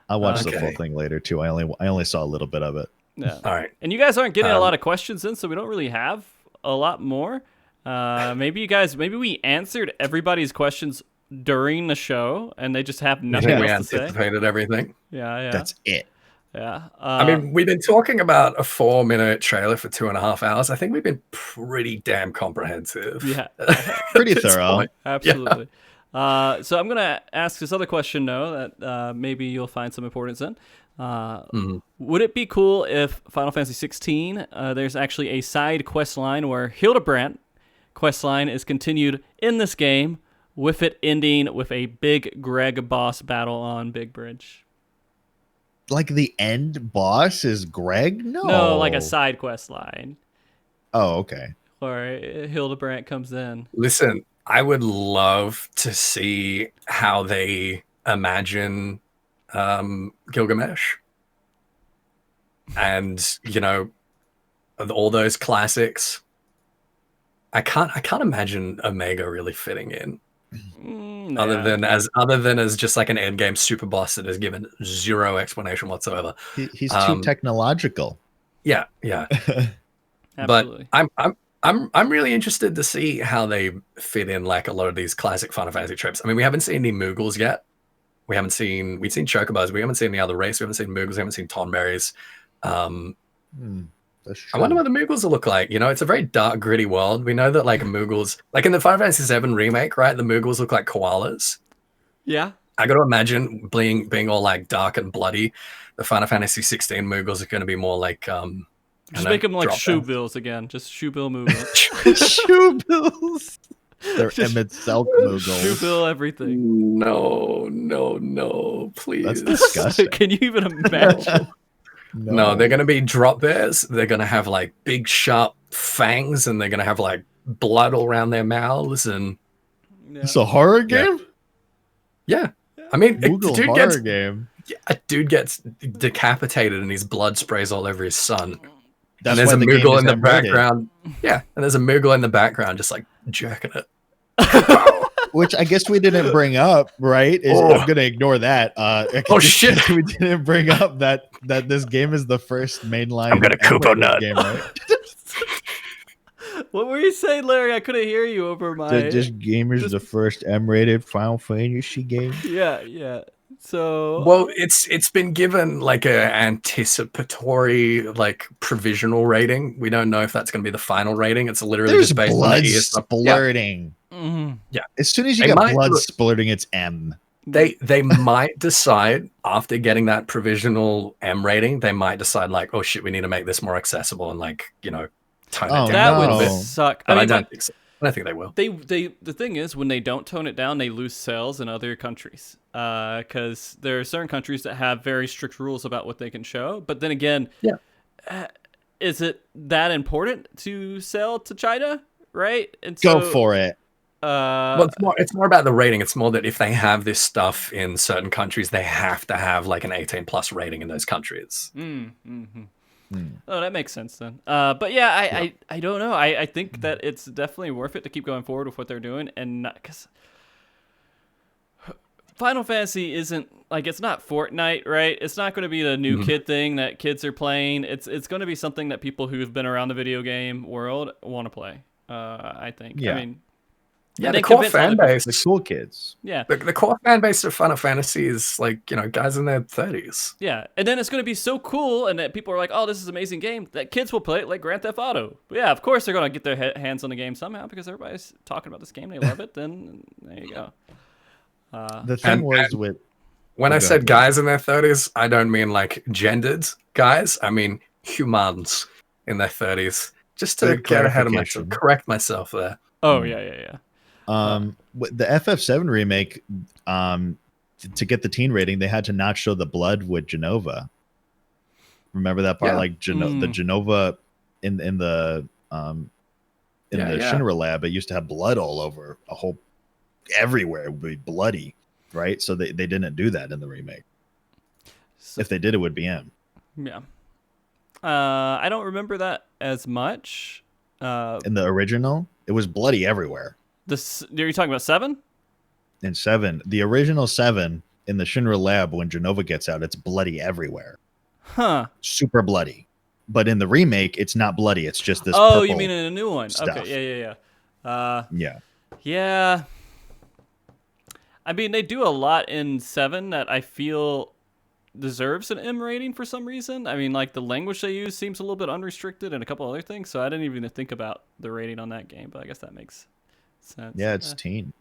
I'll watch the Okay. full thing later too. I only saw a little bit of it. Yeah. All right. And you guys aren't getting a lot of questions in, so we don't really have a lot more. Maybe we answered everybody's questions during the show, and they just have nothing We else to say. anticipated everything. Yeah. That's it. Yeah. I mean, we've been talking about a 4-minute trailer for 2.5 hours. I think we've been pretty damn comprehensive. yeah, Pretty At this thorough. point. absolutely. So I'm gonna ask this other question now that maybe you'll find some importance in. Would it be cool if Final Fantasy 16, there's actually a side quest line where Hildebrandt quest line is continued in this game, with it ending with a big Greg boss battle on Big Bridge? Like the end boss is Greg? No, like a side quest line. Oh, okay. Where Hildebrandt comes in. Listen, I would love to see how they imagine Gilgamesh. And, you know, all those classics. I can't imagine Omega really fitting in. Nah. Other than as just like an end game super boss that is given zero explanation whatsoever. He's too technological. Yeah. Absolutely. But I'm really interested to see how they fit in like a lot of these classic Final Fantasy tropes. I mean, we haven't seen any Moogles yet. We've seen Chocobos. We haven't seen the other race. We haven't seen Moogles. We haven't seen Tonberries. That's true. I wonder what the Moogles will look like. You know, it's a very dark, gritty world. We know that like Moogles, like in the Final Fantasy VII remake, right? The Moogles look like koalas. Yeah. I got to imagine being all like dark and bloody. The Final Fantasy 16 Moogles are going to be more like just make them like Shoebills again. Just Shoebill Moogles. Shoebills. They're Emmett Selk Moogles. Shoebill everything. No, please. That's disgusting. Can you even imagine? No, they're going to be drop bears. They're going to have like big sharp fangs, and they're going to have like blood all around their mouths. And it's a horror game. Yeah. I mean, game. A dude gets decapitated, and his blood sprays all over his son. That's and there's why a the game Moogle is in the M-rated. background. Yeah, and there's a Moogle in the background, just like jerking it. Which I guess we didn't bring up, right? I'm gonna ignore that. Oh shit! We didn't bring up that this game is the first mainline. I'm gonna Koopa nut. Game, right? What were you saying, Larry? I couldn't hear you over my. This game is the first M-rated Final Fantasy game. Yeah. So well, it's been given like a anticipatory, like provisional rating. We don't know if that's going to be the final rating. It's literally There's just based blood on the splurting. Yeah. As soon as you get blood splurting, it's M. They might decide after getting that provisional M rating, they might decide like, oh shit, we need to make this more accessible and like, you know, tone it down that a little would bit. suck. But I don't think so. I don't think they will. The thing is, when they don't tone it down, they lose sales in other countries. Because there are certain countries that have very strict rules about what they can show. But then again, is it that important to sell to China? Right? And so, go for it. Well, it's more about the rating. It's more that if they have this stuff in certain countries, they have to have like an 18+ rating in those countries. Oh, that makes sense then. But yeah, I don't know. I think that it's definitely worth it to keep going forward with what they're doing, and not because Final Fantasy isn't like, it's not Fortnite, right? It's not going to be the new kid thing that kids are playing. It's going to be something that people who've been around the video game world want to play. I think. Yeah. I mean, yeah, the core fan base, the cool kids. Yeah, the core fan base of Final Fantasy is like, you know, guys in their 30s. Yeah, and then it's going to be so cool, and that people are like, "Oh, this is an amazing game," that kids will play it like Grand Theft Auto. But yeah, of course they're going to get their hands on the game somehow because everybody's talking about this game, they love it. Then there you go. The thing was with when I said guys in their 30s, I don't mean like gendered guys. I mean humans in their 30s. Just to get ahead of myself, correct myself there. Oh yeah. The FF7 remake, to get the teen rating, they had to not show the blood with Genova. Remember that part? Like the Genova in the Shinra lab, it used to have blood all over, everywhere. It would be bloody, right? So they didn't do that in the remake. So, if they did, it would be M. Yeah. I don't remember that as much. In the original, it was bloody everywhere. Are you talking about 7? In 7, the original 7 in the Shinra lab, when Genova gets out, it's bloody everywhere. Huh. Super bloody. But in the remake, it's not bloody. It's just this. Oh, you mean in a new one? Stuff. Okay. Yeah. Yeah. I mean, they do a lot in 7 that I feel deserves an M rating for some reason. I mean, like the language they use seems a little bit unrestricted and a couple other things, so I didn't even think about the rating on that game, but I guess that makes sense. Yeah, it's teen.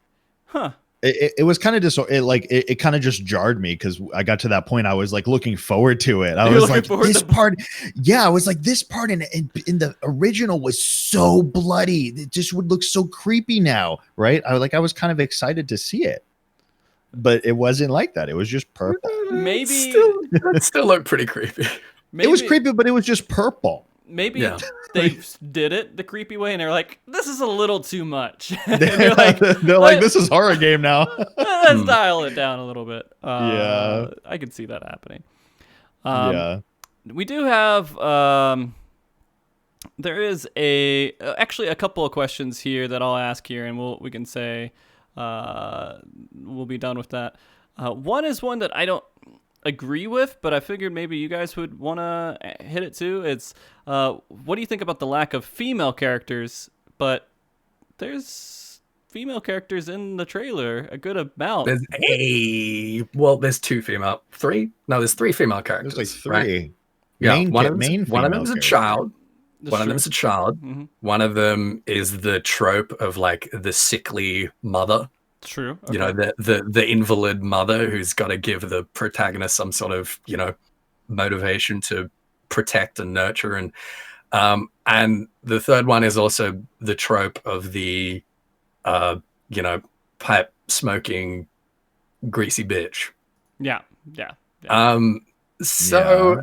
Huh. it was kind of it kind of just jarred me because I got to that point. I was like looking forward to it. I was like, this part, I was like, this part in the original was so bloody. It just would look so creepy now, right? I was kind of excited to see it, but it wasn't like that. It was just purple. Maybe it still looked pretty creepy. It was creepy, but it was just purple. Maybe they did it the creepy way, and they're like, "This is a little too much." they're like, "This is horror game now." Let's dial it down a little bit. Yeah, I could see that happening. We do have. There is actually a couple of questions here that I'll ask here, and we can say we'll be done with that. One is one that I don't agree with, but I figured maybe you guys would want to hit it too. It's what do you think about the lack of female characters? But there's female characters in the trailer, a good amount. There's two female, three? No, there's three female characters. There's like three. Right? Yeah, one of them is a child. That's one of them is a child. Mm-hmm. One of them is the trope of like the sickly mother. True. Okay. You know, the invalid mother who's got to give the protagonist some sort of, motivation to protect and nurture. And the third one is also the trope of the, pipe smoking greasy bitch. Yeah. So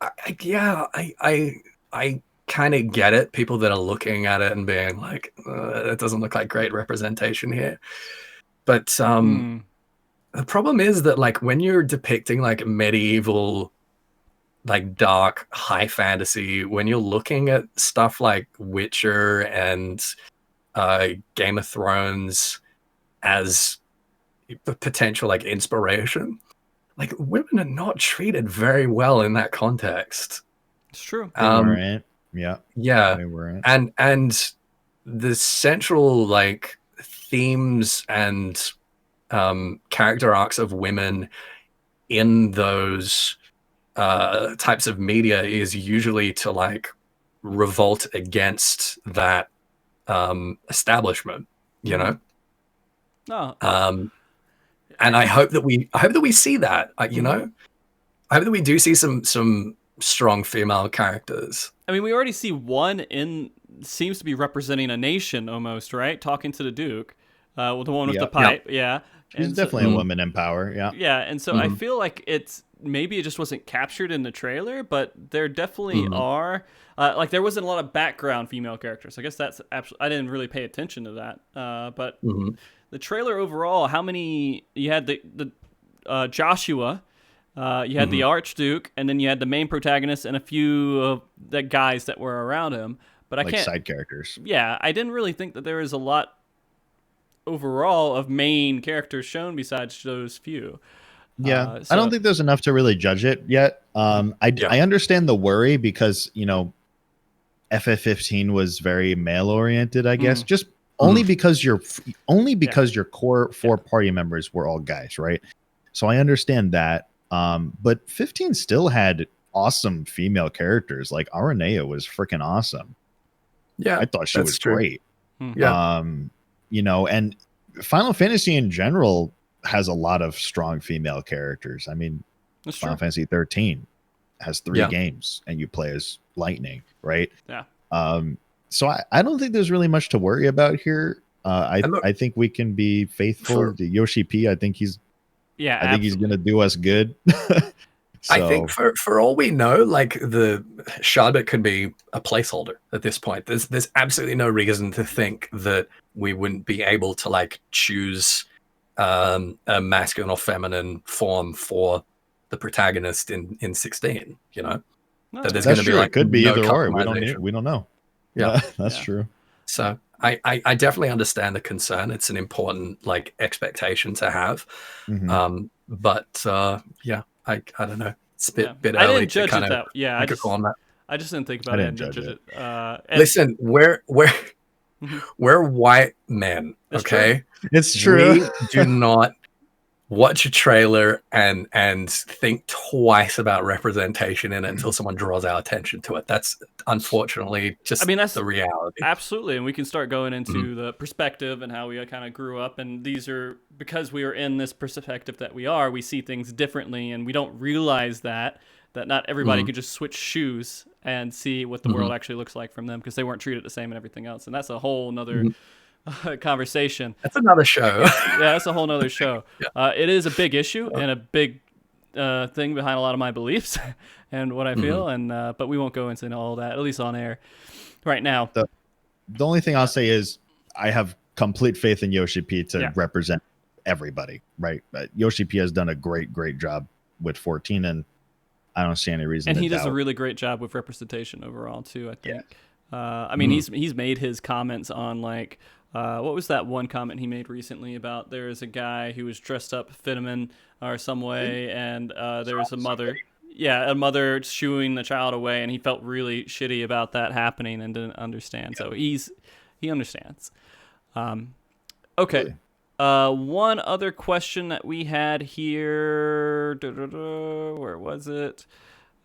I kind of get it. People that are looking at it and being like, it doesn't look like great representation here. But the problem is that like when you're depicting like medieval, like dark high fantasy, when you're looking at stuff like Witcher and Game of Thrones as potential like inspiration, like women are not treated very well in that context. It's true. They weren't. Yeah. They weren't. And the central like themes and character arcs of women in those types of media is usually to like revolt against that establishment, No. And I hope that we see that. I hope that we do see some strong female characters. I mean, we already see one seems to be representing a nation almost, right? Talking to the Duke, the one with the pipe. Yeah. She's definitely a woman in power. Yeah. Yeah. And so I feel like maybe it just wasn't captured in the trailer, but there definitely are. Like there wasn't a lot of background female characters. I guess that's I didn't really pay attention to that. But the trailer overall, how many you had the Joshua. You had the Archduke, and then you had the main protagonist and a few of the guys that were around him. But I can't side characters. Yeah, I didn't really think that there was a lot overall of main characters shown besides those few. Yeah, I don't think there's enough to really judge it yet. I understand the worry because FF15 was very male oriented. I guess just only because your core 4 party members were all guys, right? So I understand that. But 15 still had awesome female characters. Like Aranea was freaking awesome. Yeah, I thought she was great. Yeah. And Final Fantasy in general has a lot of strong female characters. I mean, Final Fantasy 13 has 3 games and you play as Lightning, right? Yeah. So I don't think there's really much to worry about here. I think we can be faithful to Yoshi P. I think he's going to do us good. So, I think for all we know, like the Charbet could be a placeholder at this point. There's absolutely no reason to think that we wouldn't be able to like choose a masculine or feminine form for the protagonist in 16. No, that there's going to be like it could be either or. We don't know. Yeah, that's true. So I definitely understand the concern. It's an important like expectation to have. But I don't know. It's a bit early. I didn't judge it that. Yeah, I just didn't think about it and judge it. Listen, we're white men. Okay, it's true. We do not watch a trailer and think twice about representation in it until someone draws our attention to it. That's unfortunately just that's the reality. Absolutely. And we can start going into the perspective and how we kind of grew up. And these are, because we are in this perspective that we see things differently, and we don't realize that not everybody can just switch shoes and see what the world actually looks like from them, because they weren't treated the same and everything else. And that's a whole nother conversation. That's another show. Yeah, that's a whole nother show. Yeah. It is a big issue and a big thing behind a lot of my beliefs and what I feel. And but we won't go into all that, at least on air right now. The only thing I'll say is I have complete faith in Yoshi P to represent everybody, right? Yoshi P has done a great job with 14, and I don't see any reason. And to he does doubt. a really great job with representation overall too, I think. I mean, he's made his comments on like what was that one comment he made recently about there is a guy who was dressed up Fitterman or some way, and there was a mother. Yeah, a mother shooing the child away, and he felt really shitty about that happening and didn't understand. So he understands. Okay. One other question that we had here. Where was it?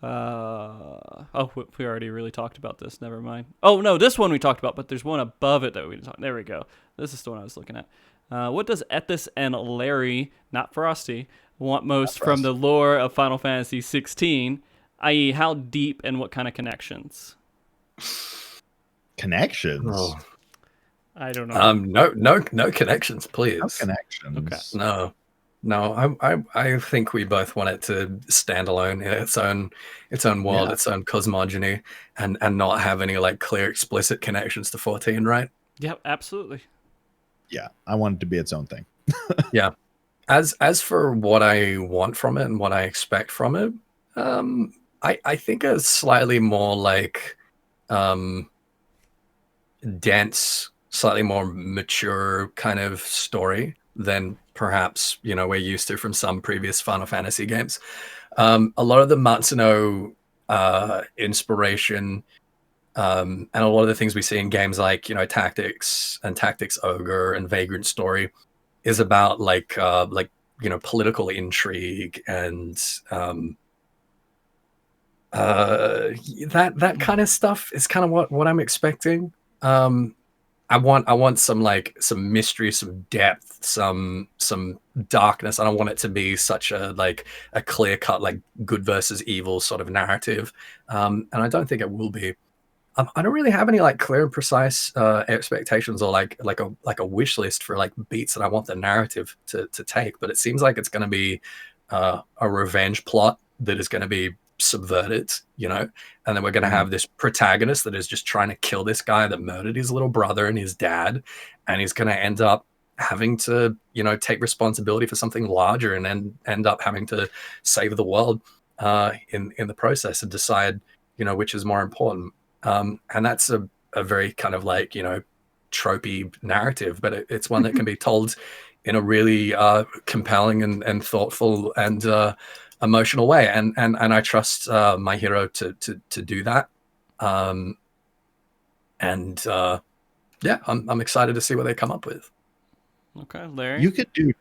We already really talked about this. Never mind. Oh, no, this one we talked about, but there's one above it that we didn't talk. There we go. This is the one I was looking at. What does Ethys and Larry, not Frosty, want most from the lore of Final Fantasy 16, i.e. how deep and what kind of connections? Connections? Oh. I don't know. No connections, please. No connections. Okay. No. I think we both want it to stand alone in its own world, its own cosmogony, and not have any like clear, explicit connections to 14, right? Yep, absolutely. Yeah, I want it to be its own thing. Yeah. As for what I want from it and what I expect from it, I think a slightly more like dense, slightly more mature kind of story than perhaps we're used to from some previous Final Fantasy games. A lot of the Matsuno inspiration and a lot of the things we see in games like Tactics and Tactics Ogre and Vagrant Story is about like political intrigue and that kind of stuff is kind of what I'm expecting. I want some mystery, some depth, some darkness. I don't want it to be such a clear cut like good versus evil sort of narrative, and I don't think it will be. I don't really have any like clear and precise expectations or like a wish list for like beats that I want the narrative to take. But it seems like it's going to be a revenge plot that is going to be subverted, and then we're going to have this protagonist that is just trying to kill this guy that murdered his little brother and his dad, and he's going to end up having to take responsibility for something larger and then end up having to save the world in the process and decide which is more important. And that's a very kind of like tropey narrative, but it's one that can be told in a really compelling and thoughtful and emotional way, and I trust my hero to do that. I'm excited to see what they come up with. Okay, Larry, you could do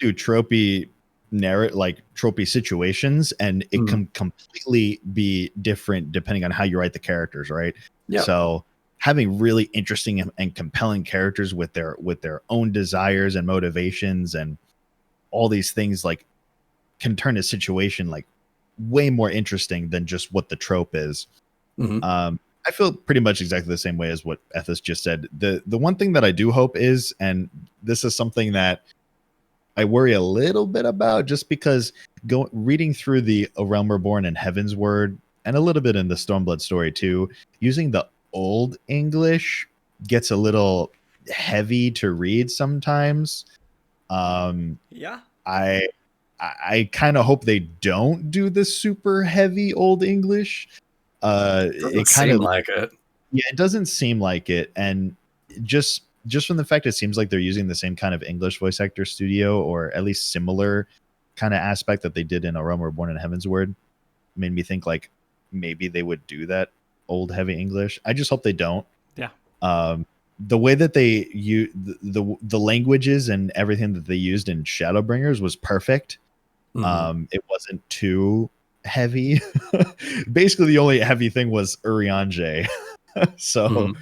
tropey tropey situations, and it can completely be different depending on how you write the characters, right? Yeah. So having really interesting and compelling characters with their own desires and motivations and all these things can turn a situation way more interesting than just what the trope is. I feel pretty much exactly the same way as what Ethys just said. The one thing that I do hope is, and this is something that I worry a little bit about, just because reading through the A Realm Reborn and Heaven's Word, and a little bit in the Stormblood story too, using the Old English gets a little heavy to read sometimes. Yeah. I kind of hope they don't do the super heavy Old English. It kind of like it. Yeah, it doesn't seem like it, and just from the fact it seems like they're using the same kind of English voice actor studio, or at least similar kind of aspect that they did in A Realm Reborn and Heaven's Word, made me think maybe they would do that old heavy English. I just hope they don't. Yeah. the way that they the languages and everything that they used in Shadowbringers was perfect. It wasn't too heavy. Basically, the only heavy thing was Urianger. So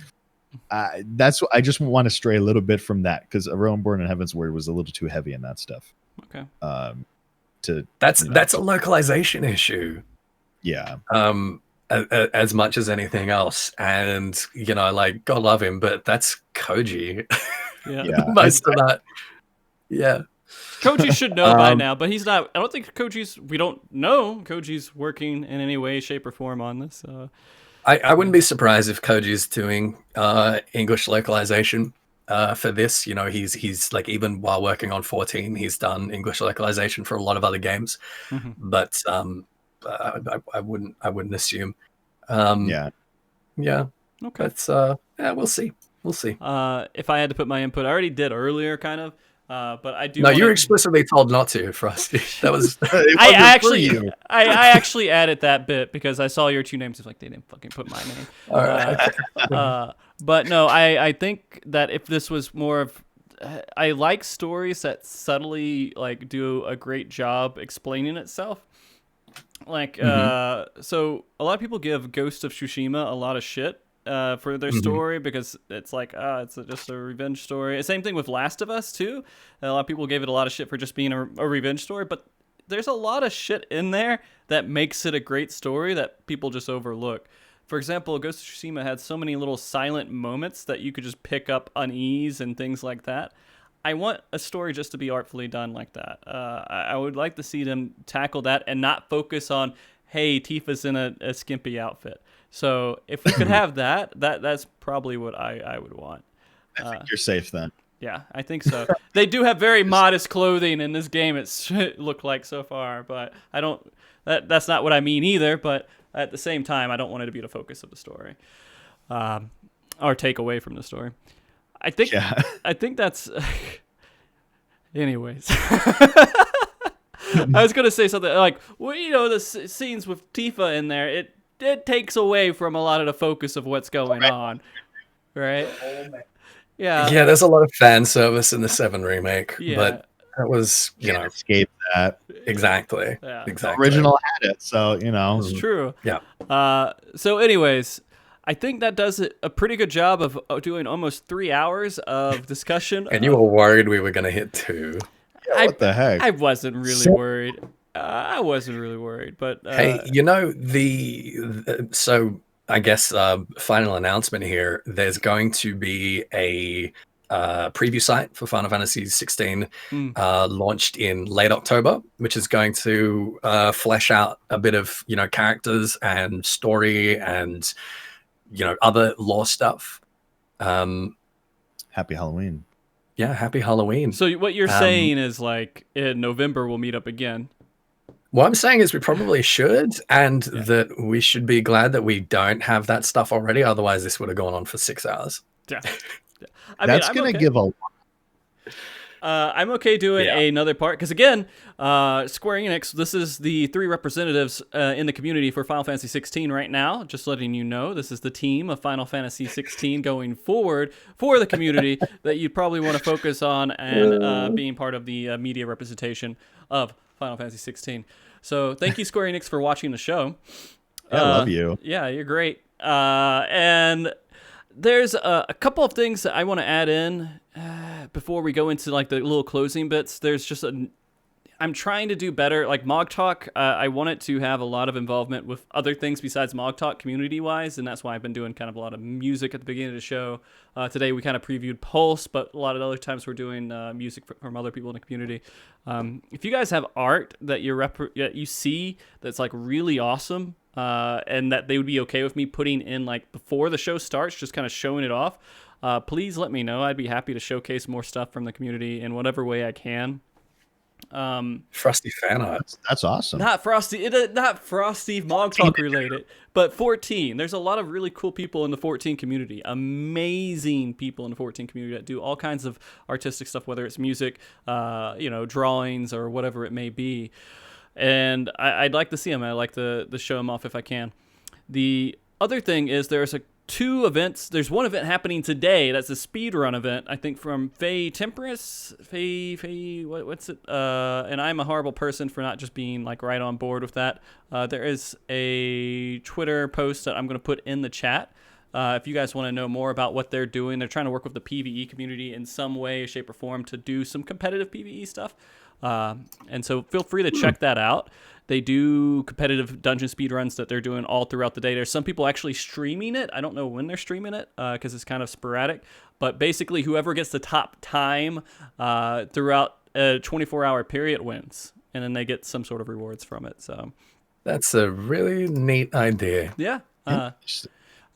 that's what I just want to stray a little bit from that, because A Realm Born in Heaven's Word was a little too heavy in that stuff. Okay. That's a localization issue. Yeah. As much as anything else, and like, God love him, but that's Koji. Yeah. Most of that. Yeah. Koji should know by now, but he's not. I don't think we don't know Koji's working in any way, shape, or form on this. I wouldn't be surprised if Koji's doing English localization for this. He's like, even while working on 14, he's done English localization for a lot of other games. But I wouldn't assume. Yeah. Okay. That's we'll see. If I had to put my input, I already did earlier, kind of. But I do. No, you were explicitly told not to, Frosty. That was. I actually added that bit because I saw your two names. It's like, they didn't fucking put my name. All right. But no, I think that if this was more of, I like stories that subtly like do a great job explaining itself. Like, so a lot of people give Ghost of Tsushima a lot of shit for their story, because it's like, it's just a revenge story. Same thing with Last of Us too. A lot of people gave it a lot of shit for just being a revenge story, but there's a lot of shit in there that makes it a great story that people just overlook. For example, Ghost of Tsushima had so many little silent moments that you could just pick up unease and things like that. I want a story just to be artfully done like that. I would like to see them tackle that and not focus on, hey, Tifa's in a skimpy outfit. So if we could have that's probably what I would want. I think you're safe then. Yeah, I think so. They do have very modest clothing in this game, it looked like so far, but I don't. That's not what I mean either. But at the same time, I don't want it to be the focus of the story, or take away from the story. I think that's. Anyways, I was gonna say something like, well, the scenes with Tifa in there, it takes away from a lot of the focus of what's going on, right? Yeah. Yeah, there's a lot of fan service in the 7 remake, Yeah. but that was, Can't escape that. Exactly. Yeah. Exactly. Original had it, so It's true. Yeah. So anyways, I think that does a pretty good job of doing almost 3 hours of discussion. And you were worried we were going to hit 2. Yeah, what the heck? I wasn't really worried. I wasn't really worried, but hey, so I guess final announcement here. There's going to be a preview site for Final Fantasy 16 launched in late October, which is going to flesh out a bit of characters and story and other lore stuff. Happy Halloween. Yeah, happy Halloween. So what you're saying is, like, in November we'll meet up again. What I'm saying is we probably should, and that we should be glad that we don't have that stuff already. Otherwise, this would have gone on for 6 hours. Yeah. That's going to give a lot. I'm okay doing another part, because again, Square Enix, this is the 3 representatives in the community for Final Fantasy 16 right now. Just letting you know, this is the team of Final Fantasy 16 going forward for the community that you'd probably want to focus on and being part of the media representation of Final Fantasy 16. So thank you, Square Enix, for watching the show. I love you. Yeah, you're great. And there's a couple of things that I want to add in before we go into like the little closing bits. There's just I'm trying to do better. Like MogTalk, I want it to have a lot of involvement with other things besides MogTalk community-wise, and that's why I've been doing kind of a lot of music at the beginning of the show. Today we kind of previewed Pulse, but a lot of other times we're doing music from other people in the community. If you guys have art that you see that's like really awesome, and that they would be okay with me putting in like before the show starts, just kind of showing it off, please let me know. I'd be happy to showcase more stuff from the community in whatever way I can. Frosty fan art. That's awesome. Not Frosty MogTalk related, but 14. There's a lot of really cool people in the 14 community. Amazing people in the 14 community that do all kinds of artistic stuff, whether it's music, drawings, or whatever it may be. And I'd like to see them. I like to show them off if I can. The other thing is there's 2 events. There's one event happening today. That's a speed run event, I think, from Faye Temperance. What's it? And I'm a horrible person for not just being like right on board with that. There is a Twitter post that I'm going to put in the chat. If you guys want to know more about what they're doing, they're trying to work with the PvE community in some way, shape, or form to do some competitive PvE stuff. And so feel free to check that out. They do competitive dungeon speed runs that they're doing all throughout the day. There's some people actually streaming it. I don't know when they're streaming it because it's kind of sporadic. But basically, whoever gets the top time throughout a 24-hour period wins. And then they get some sort of rewards from it. So that's a really neat idea. Yeah.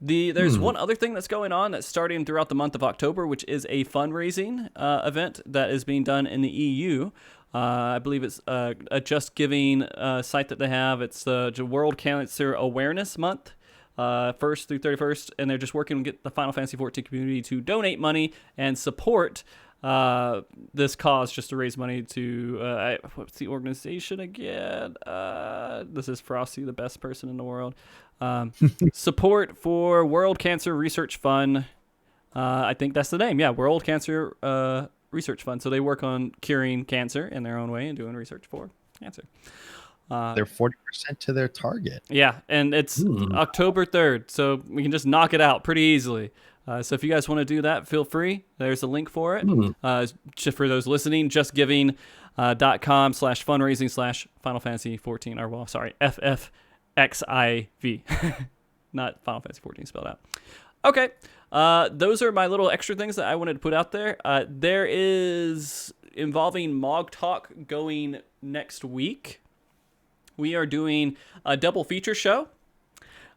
There's one other thing that's going on that's starting throughout the month of October, which is a fundraising event that is being done in the EU. I believe it's a Just Giving site that they have. It's the World Cancer Awareness Month, 1st through 31st, and they're just working to get the Final Fantasy XIV community to donate money and support this cause, just to raise money to what's the organization again? This is Frosty, the best person in the world. Support for World Cancer Research Fund. I think that's the name. Yeah, World Cancer Research Fund. So they work on curing cancer in their own way and doing research for cancer. They're 40% to their target. Yeah, and it's October 3rd, so we can just knock it out pretty easily. So if you guys want to do that, feel free. There's a link for it. Just for those listening, justgiving.com/fundraising/Final Fantasy 14. Or, well, sorry, FFXIV. Not Final Fantasy 14 spelled out. Okay. Those are my little extra things that I wanted to put out there. There is involving MogTalk going next week. We are doing a double feature show.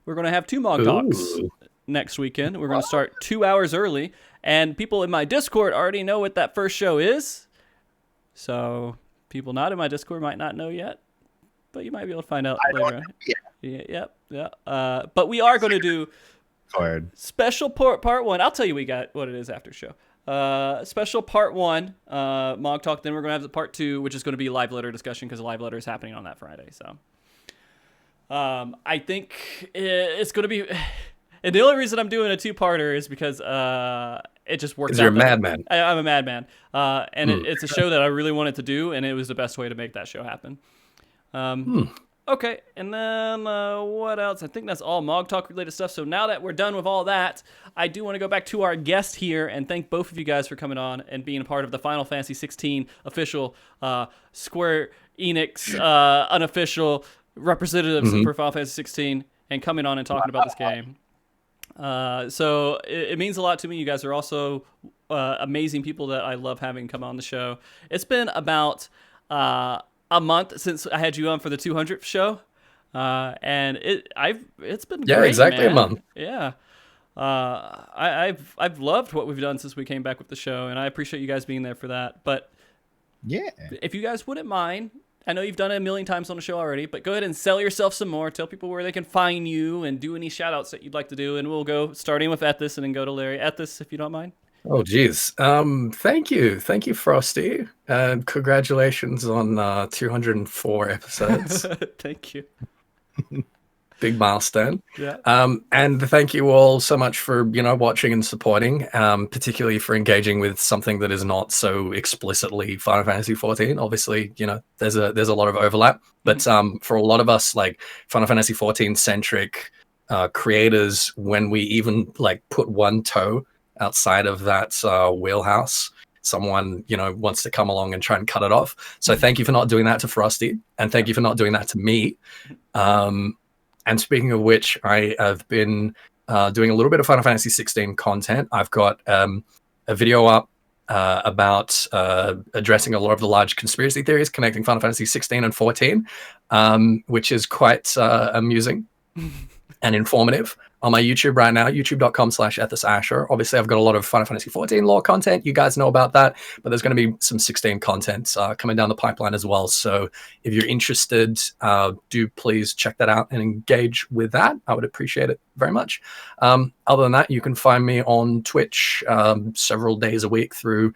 We're going to have 2 MogTalks next weekend. We're going to start 2 hours early, and people in my Discord already know what that first show is. So people not in my Discord might not know yet, but you might be able to find out later. Yeah. But we are going to do special part 1. I'll tell you what it is after show. Special part 1, MogTalk. Then we're going to have the part 2, which is going to be live letter discussion because the live letter is happening on that Friday. So I think it's going to be... And the only reason I'm doing a 2-parter is because it just works out. You're a madman. I'm a madman. And it's a show that I really wanted to do, and it was the best way to make that show happen. Okay, and then what else? I think that's all MogTalk related stuff. So now that we're done with all that, I do want to go back to our guest here and thank both of you guys for coming on and being a part of the Final Fantasy 16 official Square Enix unofficial representatives for Final Fantasy 16 and coming on and talking about this game. So it means a lot to me. You guys are also amazing people that I love having come on the show. It's been about a month since I had you on for the 200th show, and it's been great, exactly, man. a month. Yeah, I've loved what we've done since we came back with the show, and I appreciate you guys being there for that. But yeah, if you guys wouldn't mind, I know you've done it a million times on the show already, but go ahead and sell yourself some more. Tell people where they can find you and do any shout outs that you'd like to do, and we'll go starting with Ethys and then go to Larry. Ethys, if you don't mind. Oh, geez. Thank you, Frosty. Congratulations on 204 episodes. Thank you. Big milestone. Yeah. And thank you all so much for watching and supporting, particularly for engaging with something that is not so explicitly Final Fantasy 14. Obviously, there's a lot of overlap, but for a lot of us, like Final Fantasy 14 centric creators, when we even put one toe outside of that wheelhouse, someone wants to come along and try and cut it off. So thank you for not doing that to Frosty, and thank you for not doing that to me. And speaking of which, I have been doing a little bit of Final Fantasy 16 content. I've got a video up about addressing a lot of the large conspiracy theories connecting Final Fantasy 16 and 14, which is quite amusing and informative on my YouTube right now, youtube.com/EthysAsher. Obviously, I've got a lot of Final Fantasy 14 lore content. You guys know about that, but there's going to be some 16 content coming down the pipeline as well. So if you're interested, do please check that out and engage with that. I would appreciate it very much. Other than that, you can find me on Twitch several days a week through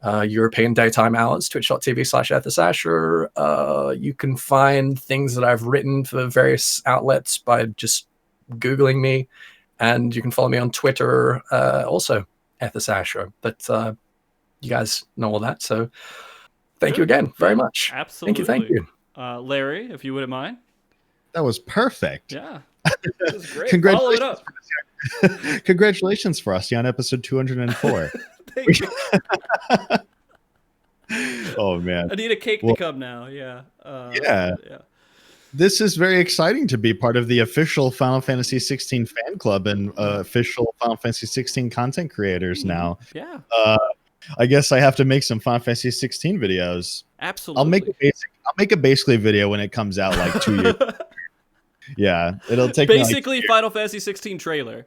European daytime hours, twitch.tv/EthysAsher. You can find things that I've written for various outlets by just Googling me. And you can follow me on Twitter, also Ethys Astro. But you guys know all that, so thank you again very much. Absolutely. Thank you. Larry, if you wouldn't mind. That was perfect. Yeah. That was great. Follow it up. Congratulations, Frosty, on episode 204. Thank you. Oh, man. I need a cake to come now. Yeah. Yeah. This is very exciting to be part of the official Final Fantasy 16 fan club and official Final Fantasy 16 content creators now. Yeah. I guess I have to make some Final Fantasy 16 videos. Absolutely. I'll make a basically video when it comes out like 2 years. Yeah, it'll take basically Final Fantasy 16 trailer.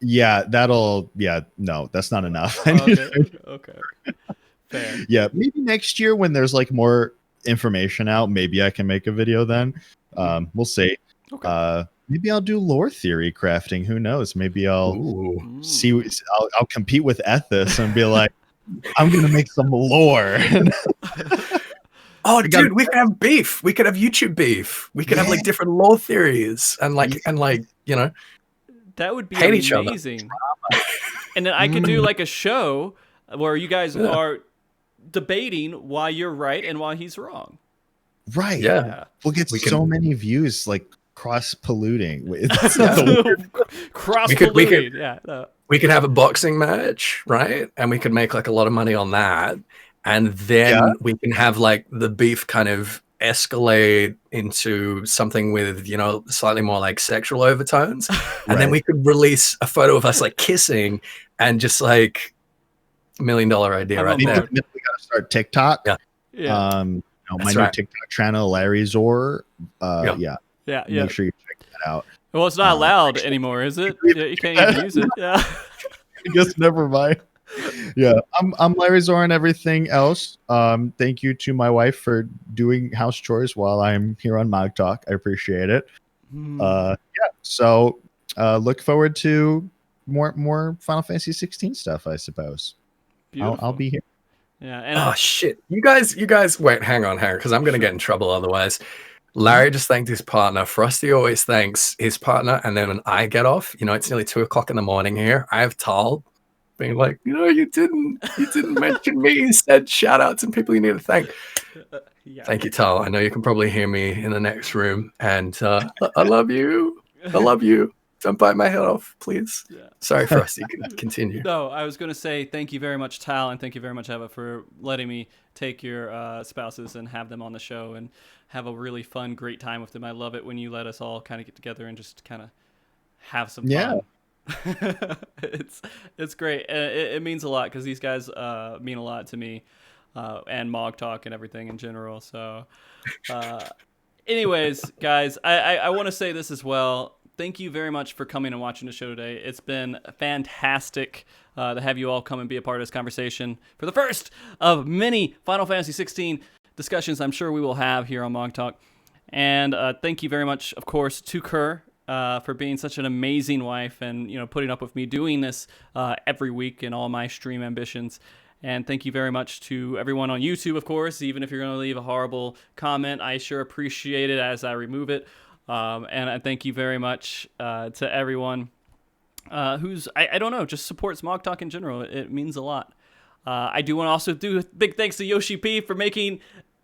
Yeah, no, that's not enough. Okay. Fair. Yeah, maybe next year when there's like more information out, maybe I can make a video then. We'll see. Okay. Maybe I'll do lore theory crafting. Who knows? Maybe I'll see. I'll compete with Ethys and be like, I'm gonna make some lore. Oh, dude, we could have beef. We could have YouTube beef. We could have like different lore theories and like you know, that would be hate each other. amazing. And then I could do like a show where you guys are debating why you're right and why he's wrong. Right. Yeah. We'll get so many views, like cross-polluting. Cross-polluting. We could have a boxing match, right? And we could make like a lot of money on that. And then we can have like the beef kind of escalate into something with, you know, slightly more like sexual overtones. And then we could release a photo of us like kissing and just like $1 million idea right there. We gotta start TikTok. Yeah. My new TikTok channel, Larryzaur. Yeah. Make sure you check that out. Well, it's not allowed anymore, is it? Yeah, you can't even use it. Yeah. I guess never mind. Yeah, I'm Larryzaur and everything else. Thank you to my wife for doing house chores while I'm here on MogTalk. I appreciate it. So look forward to more Final Fantasy 16 stuff, I suppose. I'll be here. Yeah. And shit, you guys, wait, hang on, because I'm gonna get in trouble otherwise. Larry just thanked his partner. Frosty always thanks his partner, and then when I get off, you know, it's nearly 2 o'clock in the morning here. I have Tal being like, you know, you didn't mention me. Instead, shout out some people you need to thank. Thank you, Tal. I know you can probably hear me in the next room, and I love you. I love you. Don't bite my head off, please. Yeah. Sorry, Frosty. Continue. No, I was going to say thank you very much, Tal, and thank you very much, Eva, for letting me take your spouses and have them on the show and have a really fun, great time with them. I love it when you let us all kind of get together and just kind of have some fun. It's great. It means a lot because these guys mean a lot to me and MogTalk and everything in general. So anyways, guys, I want to say this as well. Thank you very much for coming and watching the show today. It's been fantastic to have you all come and be a part of this conversation for the first of many Final Fantasy 16 discussions I'm sure we will have here on MogTalk. And thank you very much, of course, to Kerr for being such an amazing wife and, you know, putting up with me doing this every week in all my stream ambitions. And thank you very much to everyone on YouTube, of course. Even if you're going to leave a horrible comment, I sure appreciate it as I remove it. And I thank you very much to everyone who's, I don't know, just supports MogTalk in general. It means a lot. I do want to also do big thanks to Yoshi P for making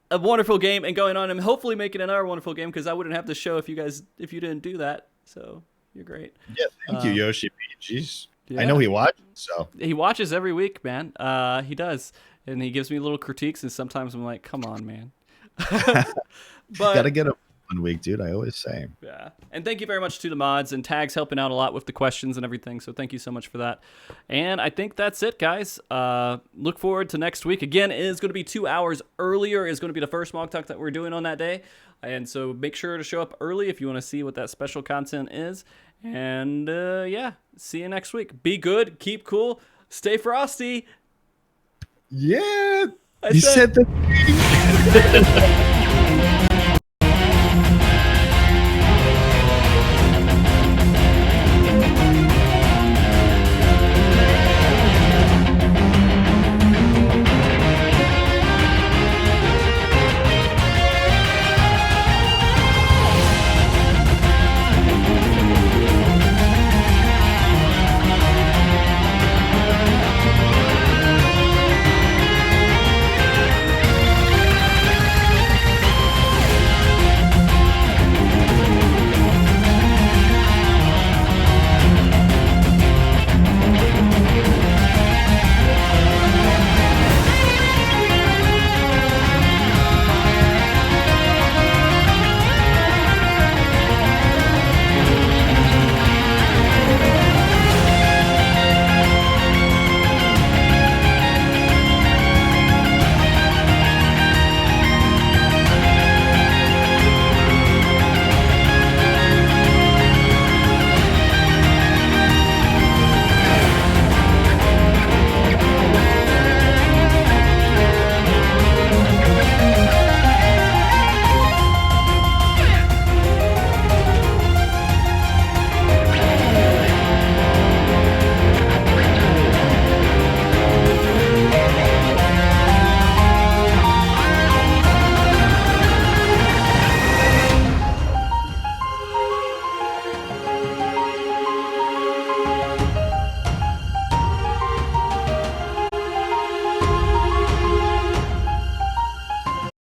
a wonderful game and going on and hopefully making another wonderful game, because I wouldn't have the show if you didn't do that. So you're great. Yeah, thank you, Yoshi P. Jeez. Yeah. I know he watches, so. He watches every week, man. He does. And he gives me little critiques, and sometimes I'm like, come on, man. But gotta get him. 1 week, dude. I always say. Yeah. And thank you very much to the mods and Tags helping out a lot with the questions and everything. So thank you so much for that. And I think that's it, guys. Look forward to next week. Again, it is going to be 2 hours earlier. It's going to be the first MogTalk that we're doing on that day. And so make sure to show up early if you want to see what that special content is. And see you next week. Be good. Keep cool. Stay frosty. Yeah. You said the thing.